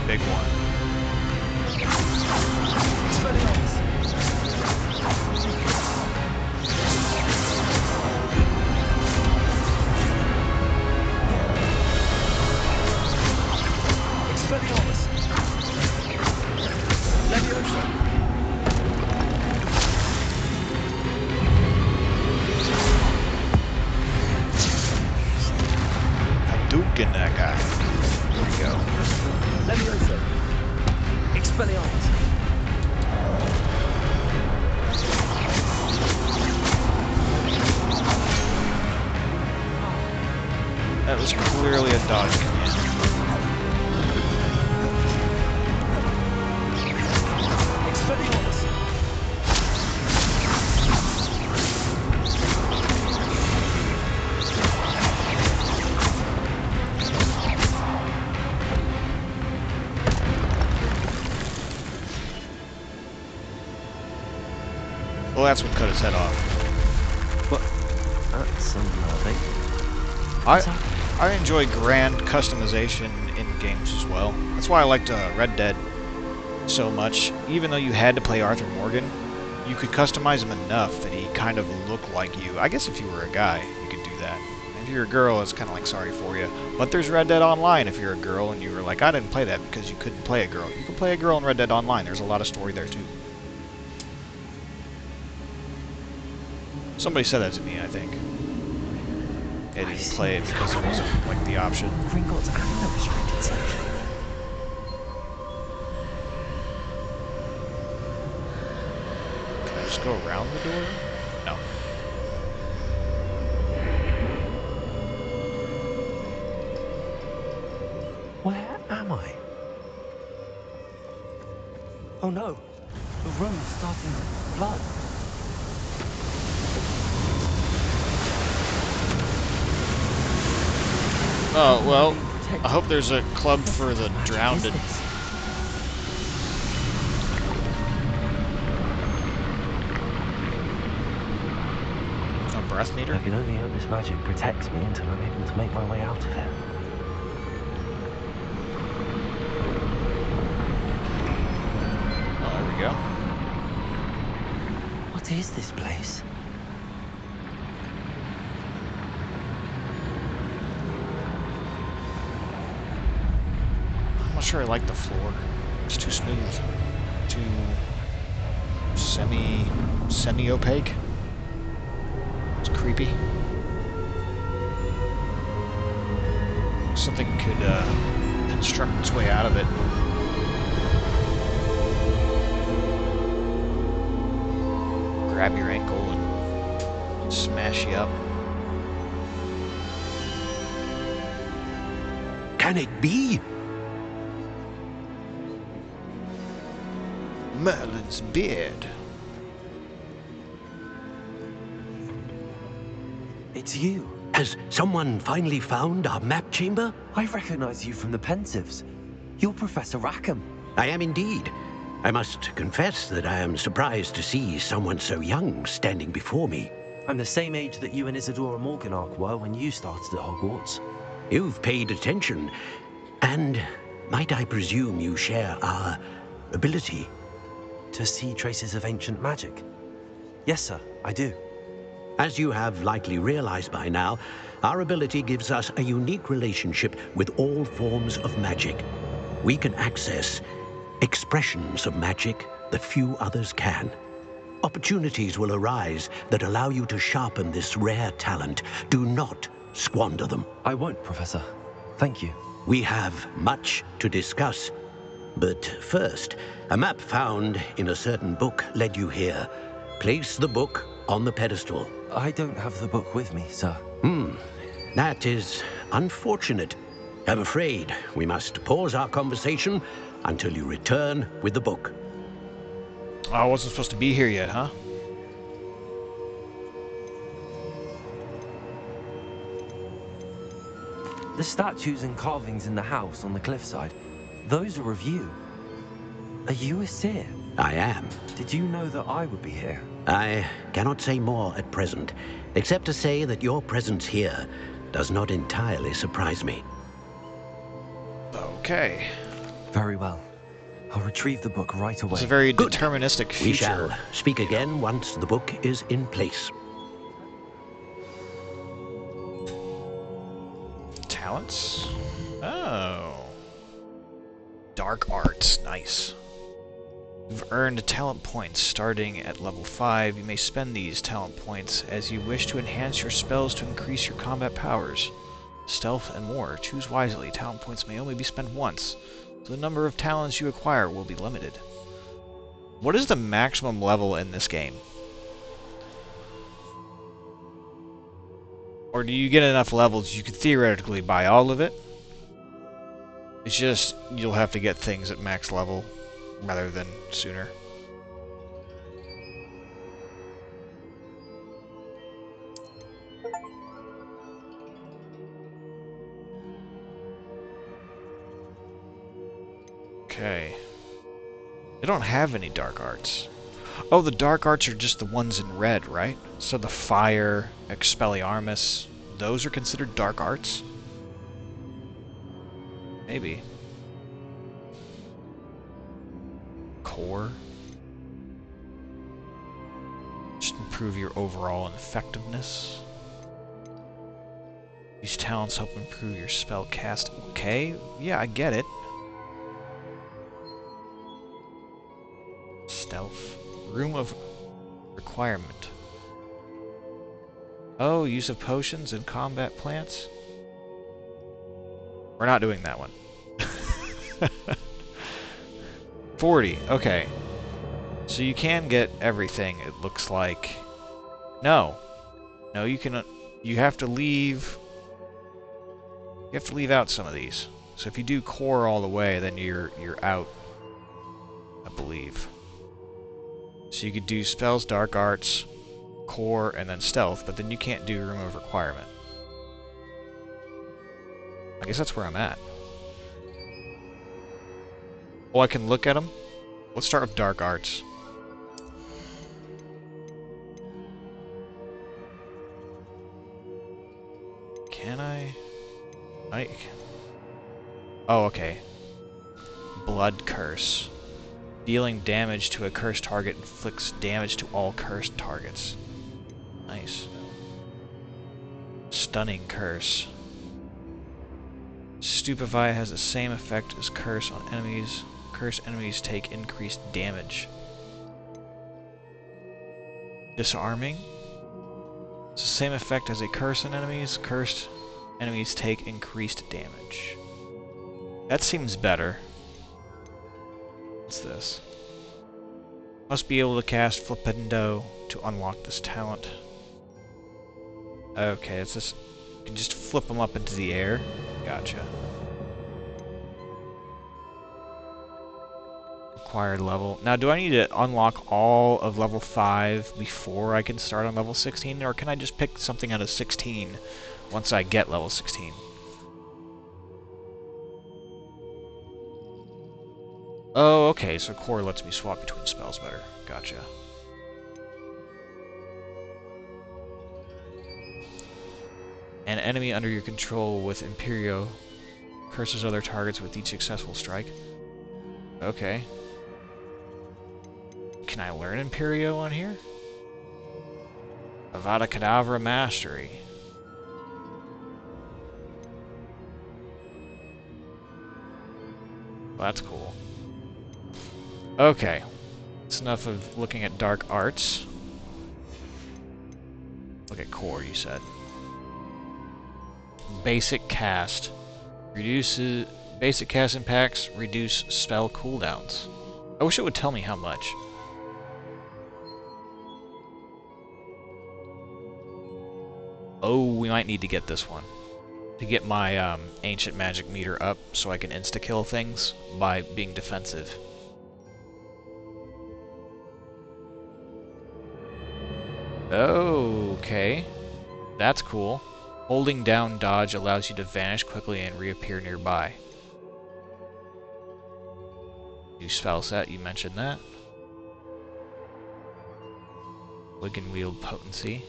Big one. Hadouken that guy. There we go. Leviosa. Expelliarmus. That was clearly a dodge command. Expelliarmus. Well, that's what cut his head off. What? That's unnerving. I enjoy grand customization in games as well. That's why I liked Red Dead. so much. Even though you had to play Arthur Morgan, you could customize him enough that he kind of looked like you. I guess if you were a guy, you could do that. If you're a girl, it's kind of like sorry for you. But there's Red Dead Online if you're a girl and you were like, I didn't play that because you couldn't play a girl. You can play a girl in Red Dead Online. There's a lot of story there too. Somebody said that to me, I think. They didn't play it because it wasn't like the option. Gringotts and the restricted section. Can I just go around the door? No. Where am I? Oh no, the room's starting to flood. Oh, well, I hope there's a club for the drowned. A breath meter? I can only hope this magic protects me until I'm able to make my way out of here. Oh, there we go. What is this place? I'm not sure I like the floor. It's too smooth. Too semi-opaque. It's creepy. Something could construct its way out of it. Grab your ankle and smash you up. Can it be? Merlin's beard. It's you. Has someone finally found our map chamber? I recognize you from the Pensives. You're Professor Rackham. I am indeed. I must confess that I am surprised to see someone so young standing before me. I'm the same age that you and Isadora Morganach were when you started at Hogwarts. You've paid attention, and might I presume you share our ability? To see traces of ancient magic? Yes, sir, I do. As you have likely realized by now, our ability gives us a unique relationship with all forms of magic. We can access expressions of magic that few others can. Opportunities will arise that allow you to sharpen this rare talent. Do not squander them. I won't, Professor. Thank you. We have much to discuss. But first, a map found in a certain book led you here. Place the book on the pedestal. I don't have the book with me, sir. That is unfortunate. I'm afraid we must pause our conversation until you return with the book. I wasn't supposed to be here yet, huh? The statues and carvings in the house on the cliffside, those are of you. Are you a seer? I am. Did you know that I would be here? I cannot say more at present, except to say that your presence here does not entirely surprise me. Okay. Very well. I'll retrieve the book right away. It's a very deterministic future. We shall speak again once the book is in place. Talents? Oh. Dark arts. Nice. You've earned talent points starting at level 5. You may spend these talent points as you wish to enhance your spells to increase your combat powers, stealth, and more. Choose wisely. Talent points may only be spent once, so the number of talents you acquire will be limited. What is the maximum level in this game? Or do you get enough levels you could theoretically buy all of it? It's just you'll have to get things at max level rather than sooner. Okay. They don't have any dark arts. Oh, the dark arts are just the ones in red, right? So the fire, Expelliarmus, those are considered dark arts? Maybe. core. Just improve your overall effectiveness. These talents help improve your spell cast. Okay, yeah, I get it. Stealth. Room of requirement. Oh, use of potions and combat plants? We're not doing that one. 40, okay. So you can get everything, it looks like. No. No, you can... You have to leave... You have to leave out some of these. So if you do core all the way, then you're out, I believe. So you could do spells, dark arts, core, and then stealth, but then you can't do room of requirement. I guess that's where I'm at. Oh, I can look at them? Let's start with dark arts. Can I? Oh, okay. Blood curse. Dealing damage to a cursed target inflicts damage to all cursed targets. Nice. Stunning curse. Stupefy has the same effect as curse on enemies. Cursed enemies take increased damage. Disarming. It's the same effect as a curse on enemies. Cursed enemies take increased damage. That seems better. What's this? Must be able to cast Flipendo to unlock this talent. Okay, it's just... You can just flip them up into the air. Gotcha. Required level. Now, do I need to unlock all of level 5 before I can start on level 16? Or can I just pick something out of 16 once I get level 16? Oh, okay, so core lets me swap between spells better. Gotcha. An enemy under your control with Imperio curses other targets with each successful strike. Okay. Can I learn Imperio on here? Avada Kedavra Mastery. Well, that's cool. Okay. That's enough of looking at dark arts. Look at core, you said. Basic cast. Reduces... Basic cast impacts reduce spell cooldowns. I wish it would tell me how much. Oh, we might need to get this one. To get my ancient magic meter up so I can insta-kill things by being defensive. Okay. That's cool. Holding down dodge allows you to vanish quickly and reappear nearby. New spell set, you mentioned that. Wigan Wield Potency.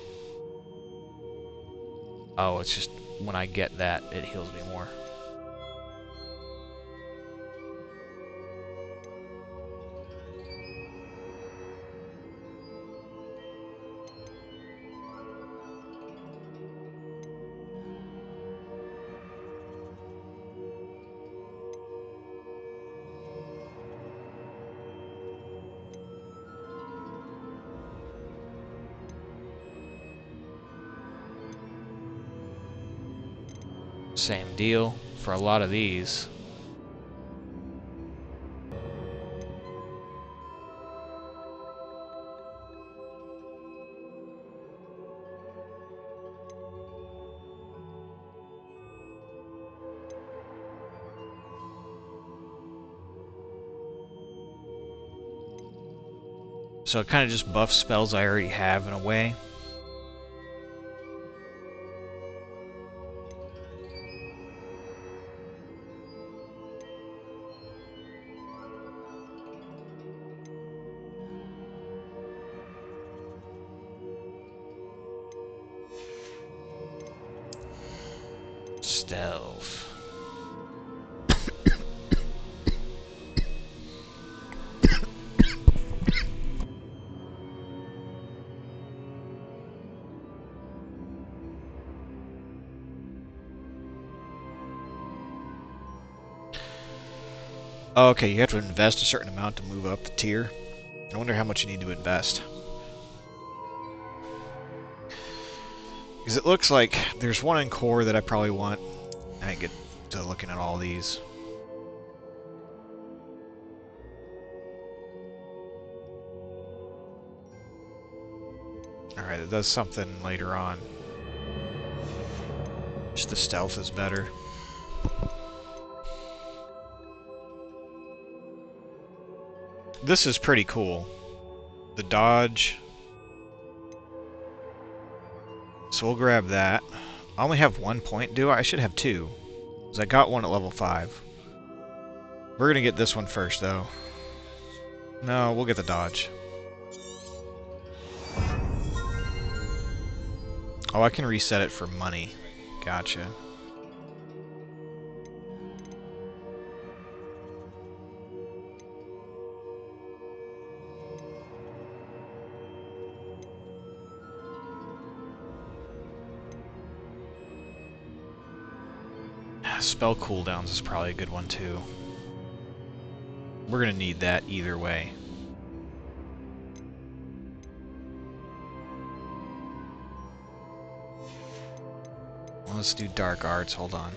Oh, it's just when I get that, it heals me more. Same deal for a lot of these. So it kind of just buffs spells I already have in a way. Stealth. Oh, okay, you have to invest a certain amount to move up the tier. I wonder how much you need to invest. Because it looks like there's one in core that I probably want. I didn't get to looking at all these. Alright, it does something later on. Just the stealth is better. This is pretty cool. The dodge. So we'll grab that. I only have 1 point, do I? I should have 2. Because I got one at level 5. We're going to get this one first, though. No, we'll get the dodge. Oh, I can reset it for money. Gotcha. Spell cooldowns is probably a good one, too. We're going to need that either way. Let's do dark arts. Hold on.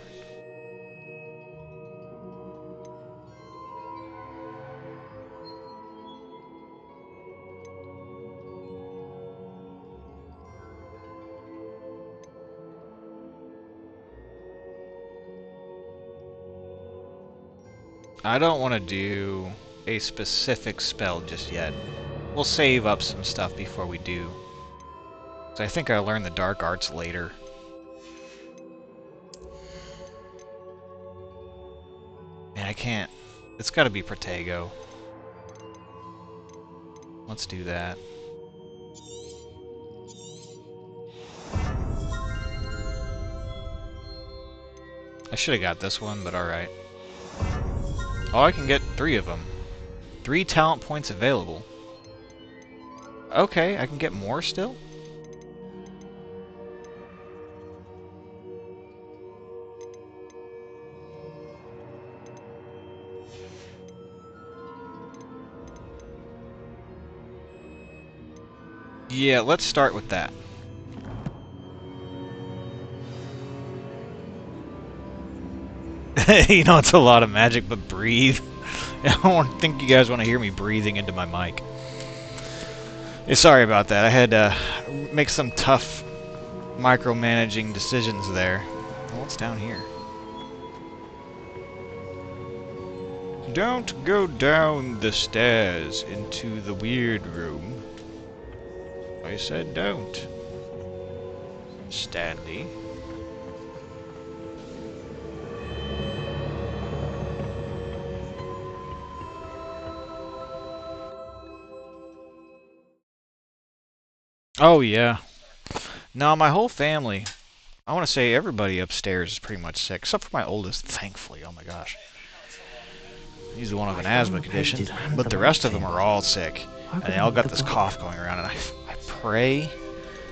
I don't want to do a specific spell just yet. We'll save up some stuff before we do. So I think I'll learn the dark arts later. Man, I can't. It's got to be Protego. Let's do that. I should have got this one, but alright. Oh, I can get 3 of them. 3 talent points available. Okay, I can get more still? Yeah, let's start with that. You know, it's a lot of magic, but breathe. I don't think you guys want to hear me breathing into my mic. Yeah, sorry about that. I had to make some tough micromanaging decisions there. Oh, what's down here? Don't go down the stairs into the weird room. I said don't. Stanley. Oh, yeah. No, my whole family, I want to say everybody upstairs is pretty much sick, except for my oldest, thankfully. Oh my gosh. He's the one with an asthma condition, but the rest of them are all sick, and they all got this cough going around, and I pray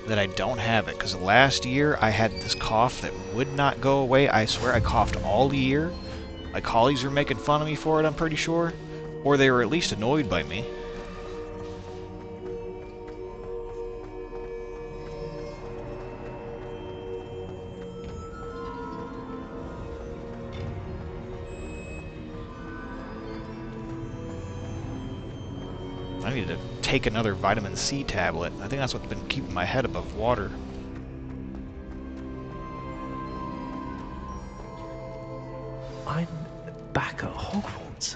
that I don't have it, because last year I had this cough that would not go away. I swear I coughed all year. My colleagues were making fun of me for it, I'm pretty sure, or they were at least annoyed by me. I need to take another vitamin C tablet. I think that's what's been keeping my head above water. I'm back at Hogwarts.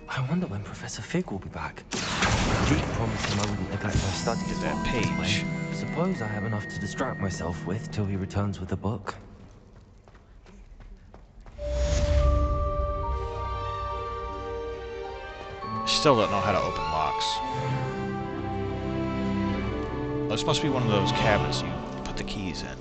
I wonder when Professor Fig will be back. Duke promised him I wouldn't neglect my studies. That page. Suppose I have enough to distract myself with till he returns with the book. Still don't know how to open locks. This must be one of those cabinets you put the keys in.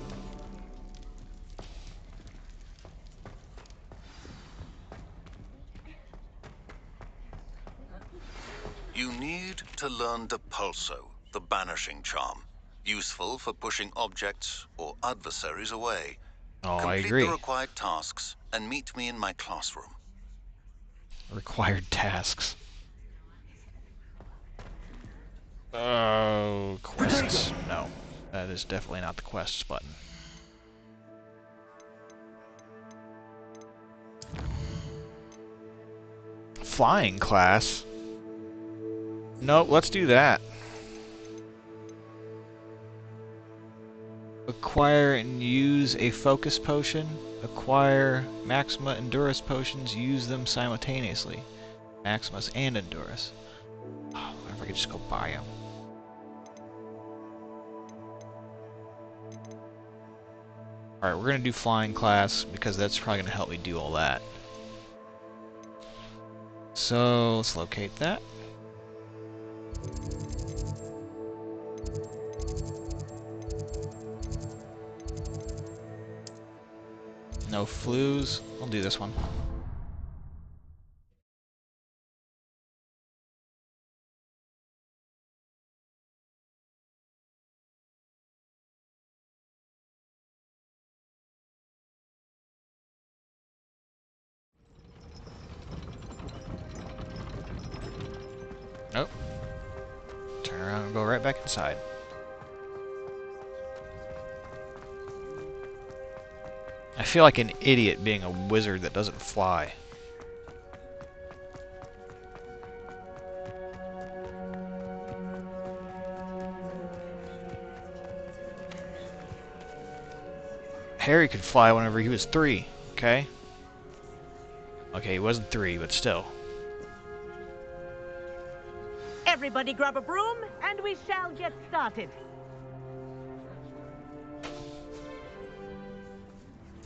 You need to learn Depulso, the banishing charm. Useful for pushing objects or adversaries away. Oh, Complete I agree. the required tasks and meet me in my classroom. Required tasks. Oh, quests. No, that is definitely not the quests button. Flying class? Nope, let's do that. Acquire and use a focus potion. Acquire Maxima Endurus potions. Use them simultaneously. Maximus and Endurus. Oh, if I could just go buy them. Alright, we're going to do flying class because that's probably going to help me do all that. So, let's locate that. No flues. I'll do this one. Nope. Turn around and go right back inside. I feel like an idiot being a wizard that doesn't fly. Harry could fly whenever he was 3, okay? Okay, he wasn't 3, but still. Everybody grab a broom, and we shall get started.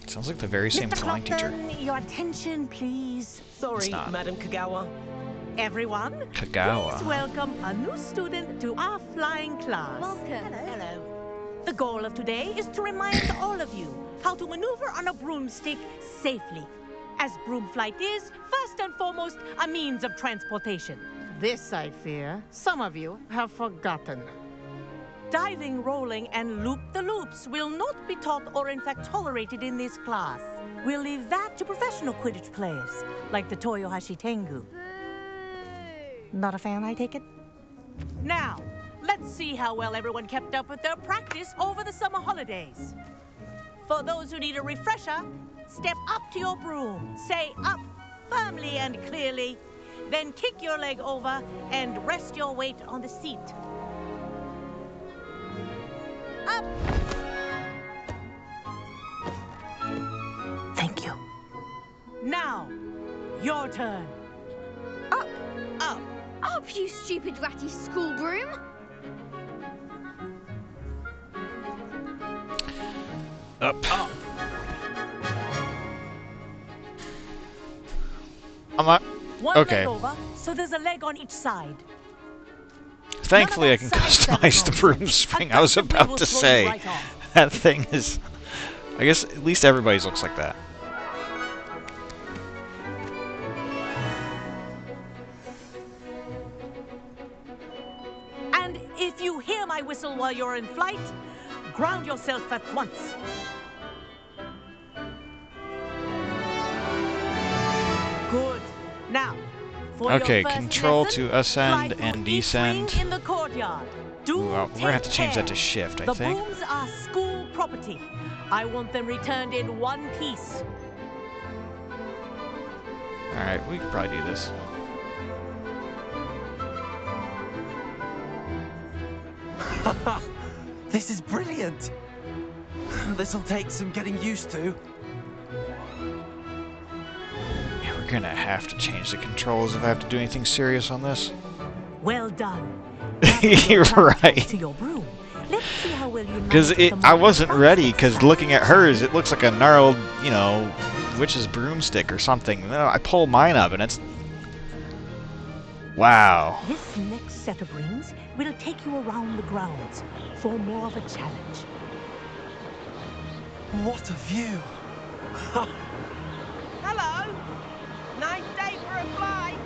Sounds like the very same flying teacher. Your attention, please. Sorry, Madam Kagawa. Everyone, Kagawa. please welcome a new student to our flying class. Welcome. Hello. The goal of today is to remind all of you how to maneuver on a broomstick safely, as broom flight is, first and foremost, a means of transportation. This, I fear, some of you have forgotten. Diving, rolling, and loop-the-loops will not be taught or in fact tolerated in this class. We'll leave that to professional Quidditch players, like the Toyohashi Tengu. Not a fan, I take it? Now, let's see how well everyone kept up with their practice over the summer holidays. For those who need a refresher, step up to your broom, say up firmly and clearly, then kick your leg over and rest your weight on the seat. Up! Thank you. Now, your turn. Up! Up! Up, you stupid ratty school broom! Up. I'm not... One Okay. leg over, so there's a leg on each side. Thankfully I can customize the broom spring. I was about to say. That thing is... I guess at least everybody's looks like that. And if you hear my whistle while you're in flight, ground yourself at once. Good. Now, for Okay, your first control lesson, to ascend fly and through each descend. ring in the courtyard. Do Ooh, we're gonna have to change that to shift, I the think. brooms are school property. I want them returned in one piece. Alright, we could probably do this. This is brilliant! This'll take some getting used to. Yeah, we're gonna have to change the controls if I have to do anything serious on this. Well done. You're right. To your broom. Let's see how well you Because I wasn't ready, because looking at hers, it looks like a gnarled, you know, witch's broomstick or something. No, I pull mine up and it's... Wow. This next set of rings will take you around the grounds for more of a challenge. What a view! Hello! Nice day for a flight!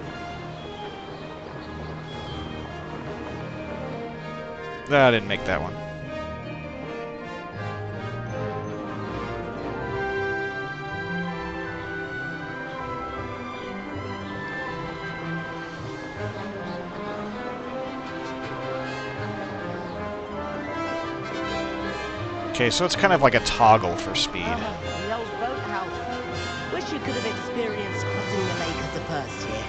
I didn't make that one. Okay, so it's kind of like a toggle for speed. The old boathouse. Wish you could have experienced crossing the lake as a first year.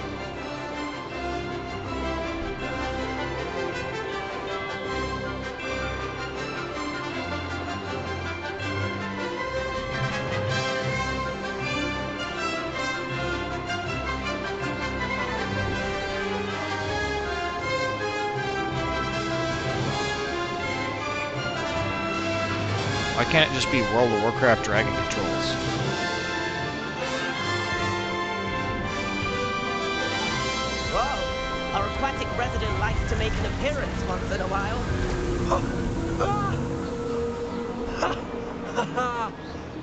Why can't it just be World of Warcraft Dragon controls? Whoa! Our aquatic resident likes to make an appearance once in a while.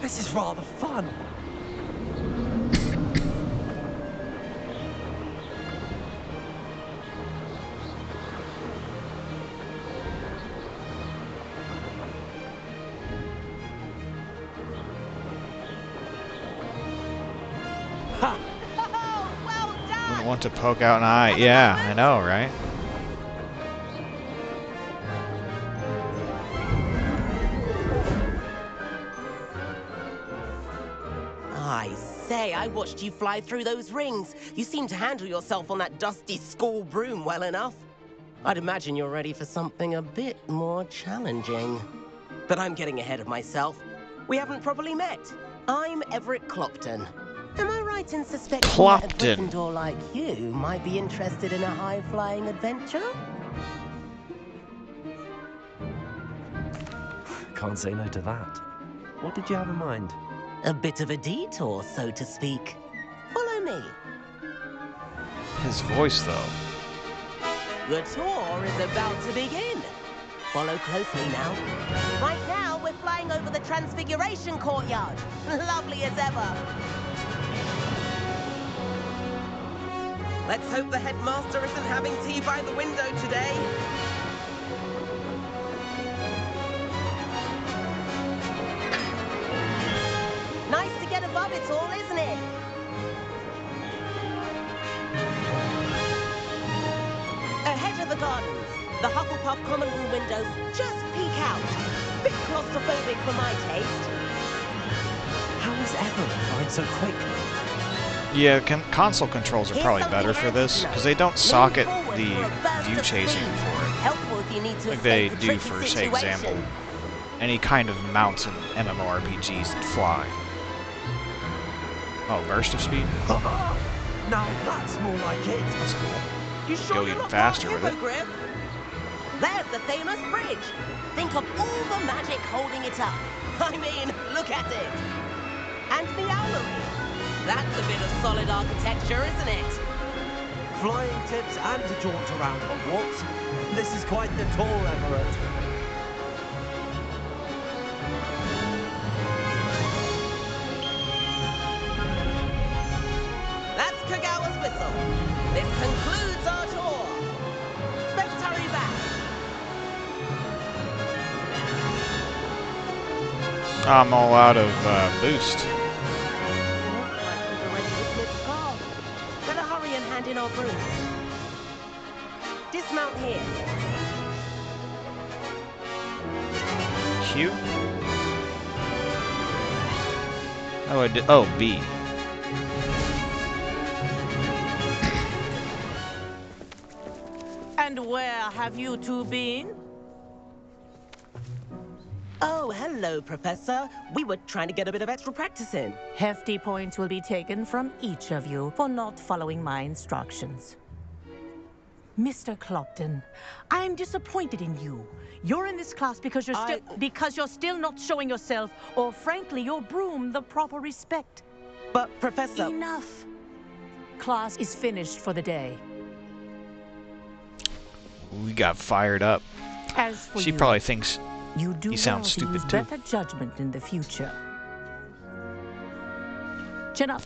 This is rather fun. Wouldn't want to poke out an eye. Yeah, I know, right? I say, I watched you fly through those rings. You seem to handle yourself on that dusty school broom well enough. I'd imagine you're ready for something a bit more challenging. But I'm getting ahead of myself. We haven't properly met. I'm Everett Clopton. Am I right in suspecting that a Gryffindor like you might be interested in a high-flying adventure? Can't say no to that. What did you have in mind? A bit of a detour, so to speak. Follow me. His voice, though. The tour is about to begin. Follow closely now. Right now, we're flying over the Transfiguration Courtyard. Lovely as ever. Let's hope the headmaster isn't having tea by the window today. Nice to get above it all, isn't it? Ahead of the gardens, the Hufflepuff common room windows just peek out. Bit claustrophobic for my taste. How is Everett flying so quickly? Yeah, console controls are probably better for this, because they don't socket the view chasing for it. Like they do for, say, example, any kind of mounts in MMORPGs that fly. Oh, burst of speed? Now that's more like it. That's cool. You sure Go even faster with it. There's the famous bridge. Think of all the magic holding it up. I mean, look at it. And the owlery. That's a bit of solid architecture, isn't it? Flying tips and a jaunt around Hogwarts. This is quite the tour, Everett. That's Kagawa's whistle. This concludes our tour. Let's hurry back. I'm all out of boost. Better hurry and hand in our brooms. Dismount here. Q? Oh, I did. Oh, B. And where have you two been? Oh, hello, Professor. We were trying to get a bit of extra practice in. Hefty points will be taken from each of you for not following my instructions. Mr. Clopton, I'm disappointed in you. You're in this class because you're still not showing yourself, or frankly, your broom, the proper respect. But, Professor... Enough. Class is finished for the day. We got fired up. As for She you, probably thinks you do he sounds well to stupid use too. better judgment in the future. Chin up.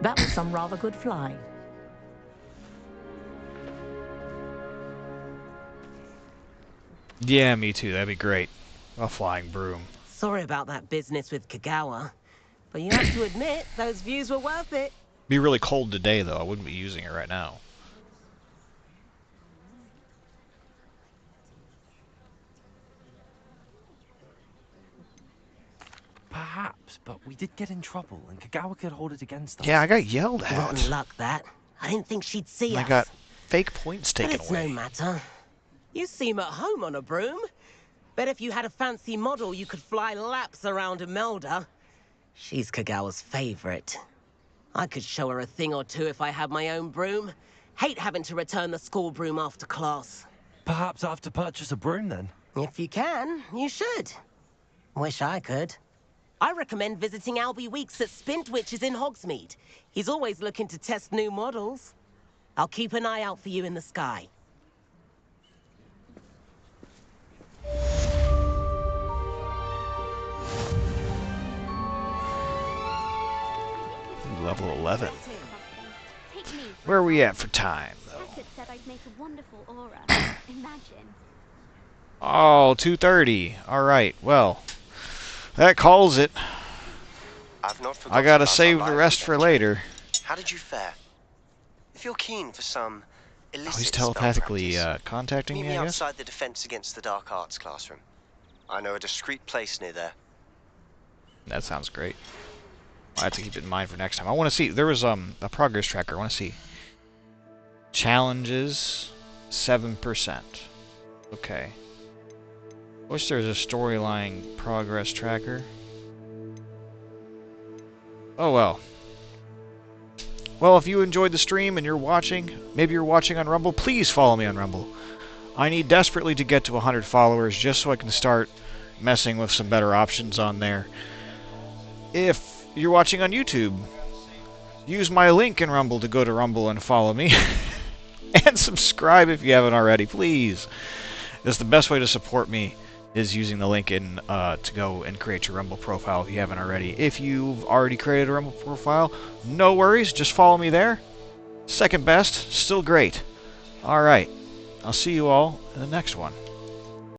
That was some rather good flying. Yeah, me too. That'd be great. A flying broom. Sorry about that business with Kagawa. But you have to admit, those views were worth it. Be really cold today, though. I wouldn't be using it right now. but we did get in trouble, and Kagawa could hold it against us. Yeah, I got yelled at. Rotten luck, that. I didn't think she'd see us. I got fake points taken but it's away. no matter. You seem at home on a broom. Bet if you had a fancy model, you could fly laps around Imelda. She's Kagawa's favorite. I could show her a thing or two if I had my own broom. Hate having to return the school broom after class. Perhaps I have to purchase a broom then? If you can, you should. Wish I could. I recommend visiting Albie Weeks at Spintwitches in Hogsmeade. He's always looking to test new models. I'll keep an eye out for you in the sky. Level 11. Where are we at for time, though? Said I'd make a wonderful aura. Imagine. Oh, 2:30. Alright, well. That calls it. I gotta save the rest for later. How did you fare? If you're keen for some illicit He's telepathically spell practice, contacting meet me, me I guess? outside the Defense Against the Dark Arts classroom. I know a discreet place near there. That sounds great. I have to keep it in mind for next time. I want to see. There was a progress tracker. I want to see. Challenges, 7%. Okay. Wish there was a storyline progress tracker. Oh well. Well, if you enjoyed the stream and you're watching, maybe you're watching on Rumble, please follow me on Rumble. I need desperately to get to 100 followers just so I can start messing with some better options on there. If you're watching on YouTube, use my link in Rumble to go to Rumble and follow me. And subscribe if you haven't already, please. That's the best way to support me, is using the link in to go and create your Rumble profile if you haven't already. If you've already created a Rumble profile, no worries, just follow me there. Second best, still great. Alright, I'll see you all in the next one.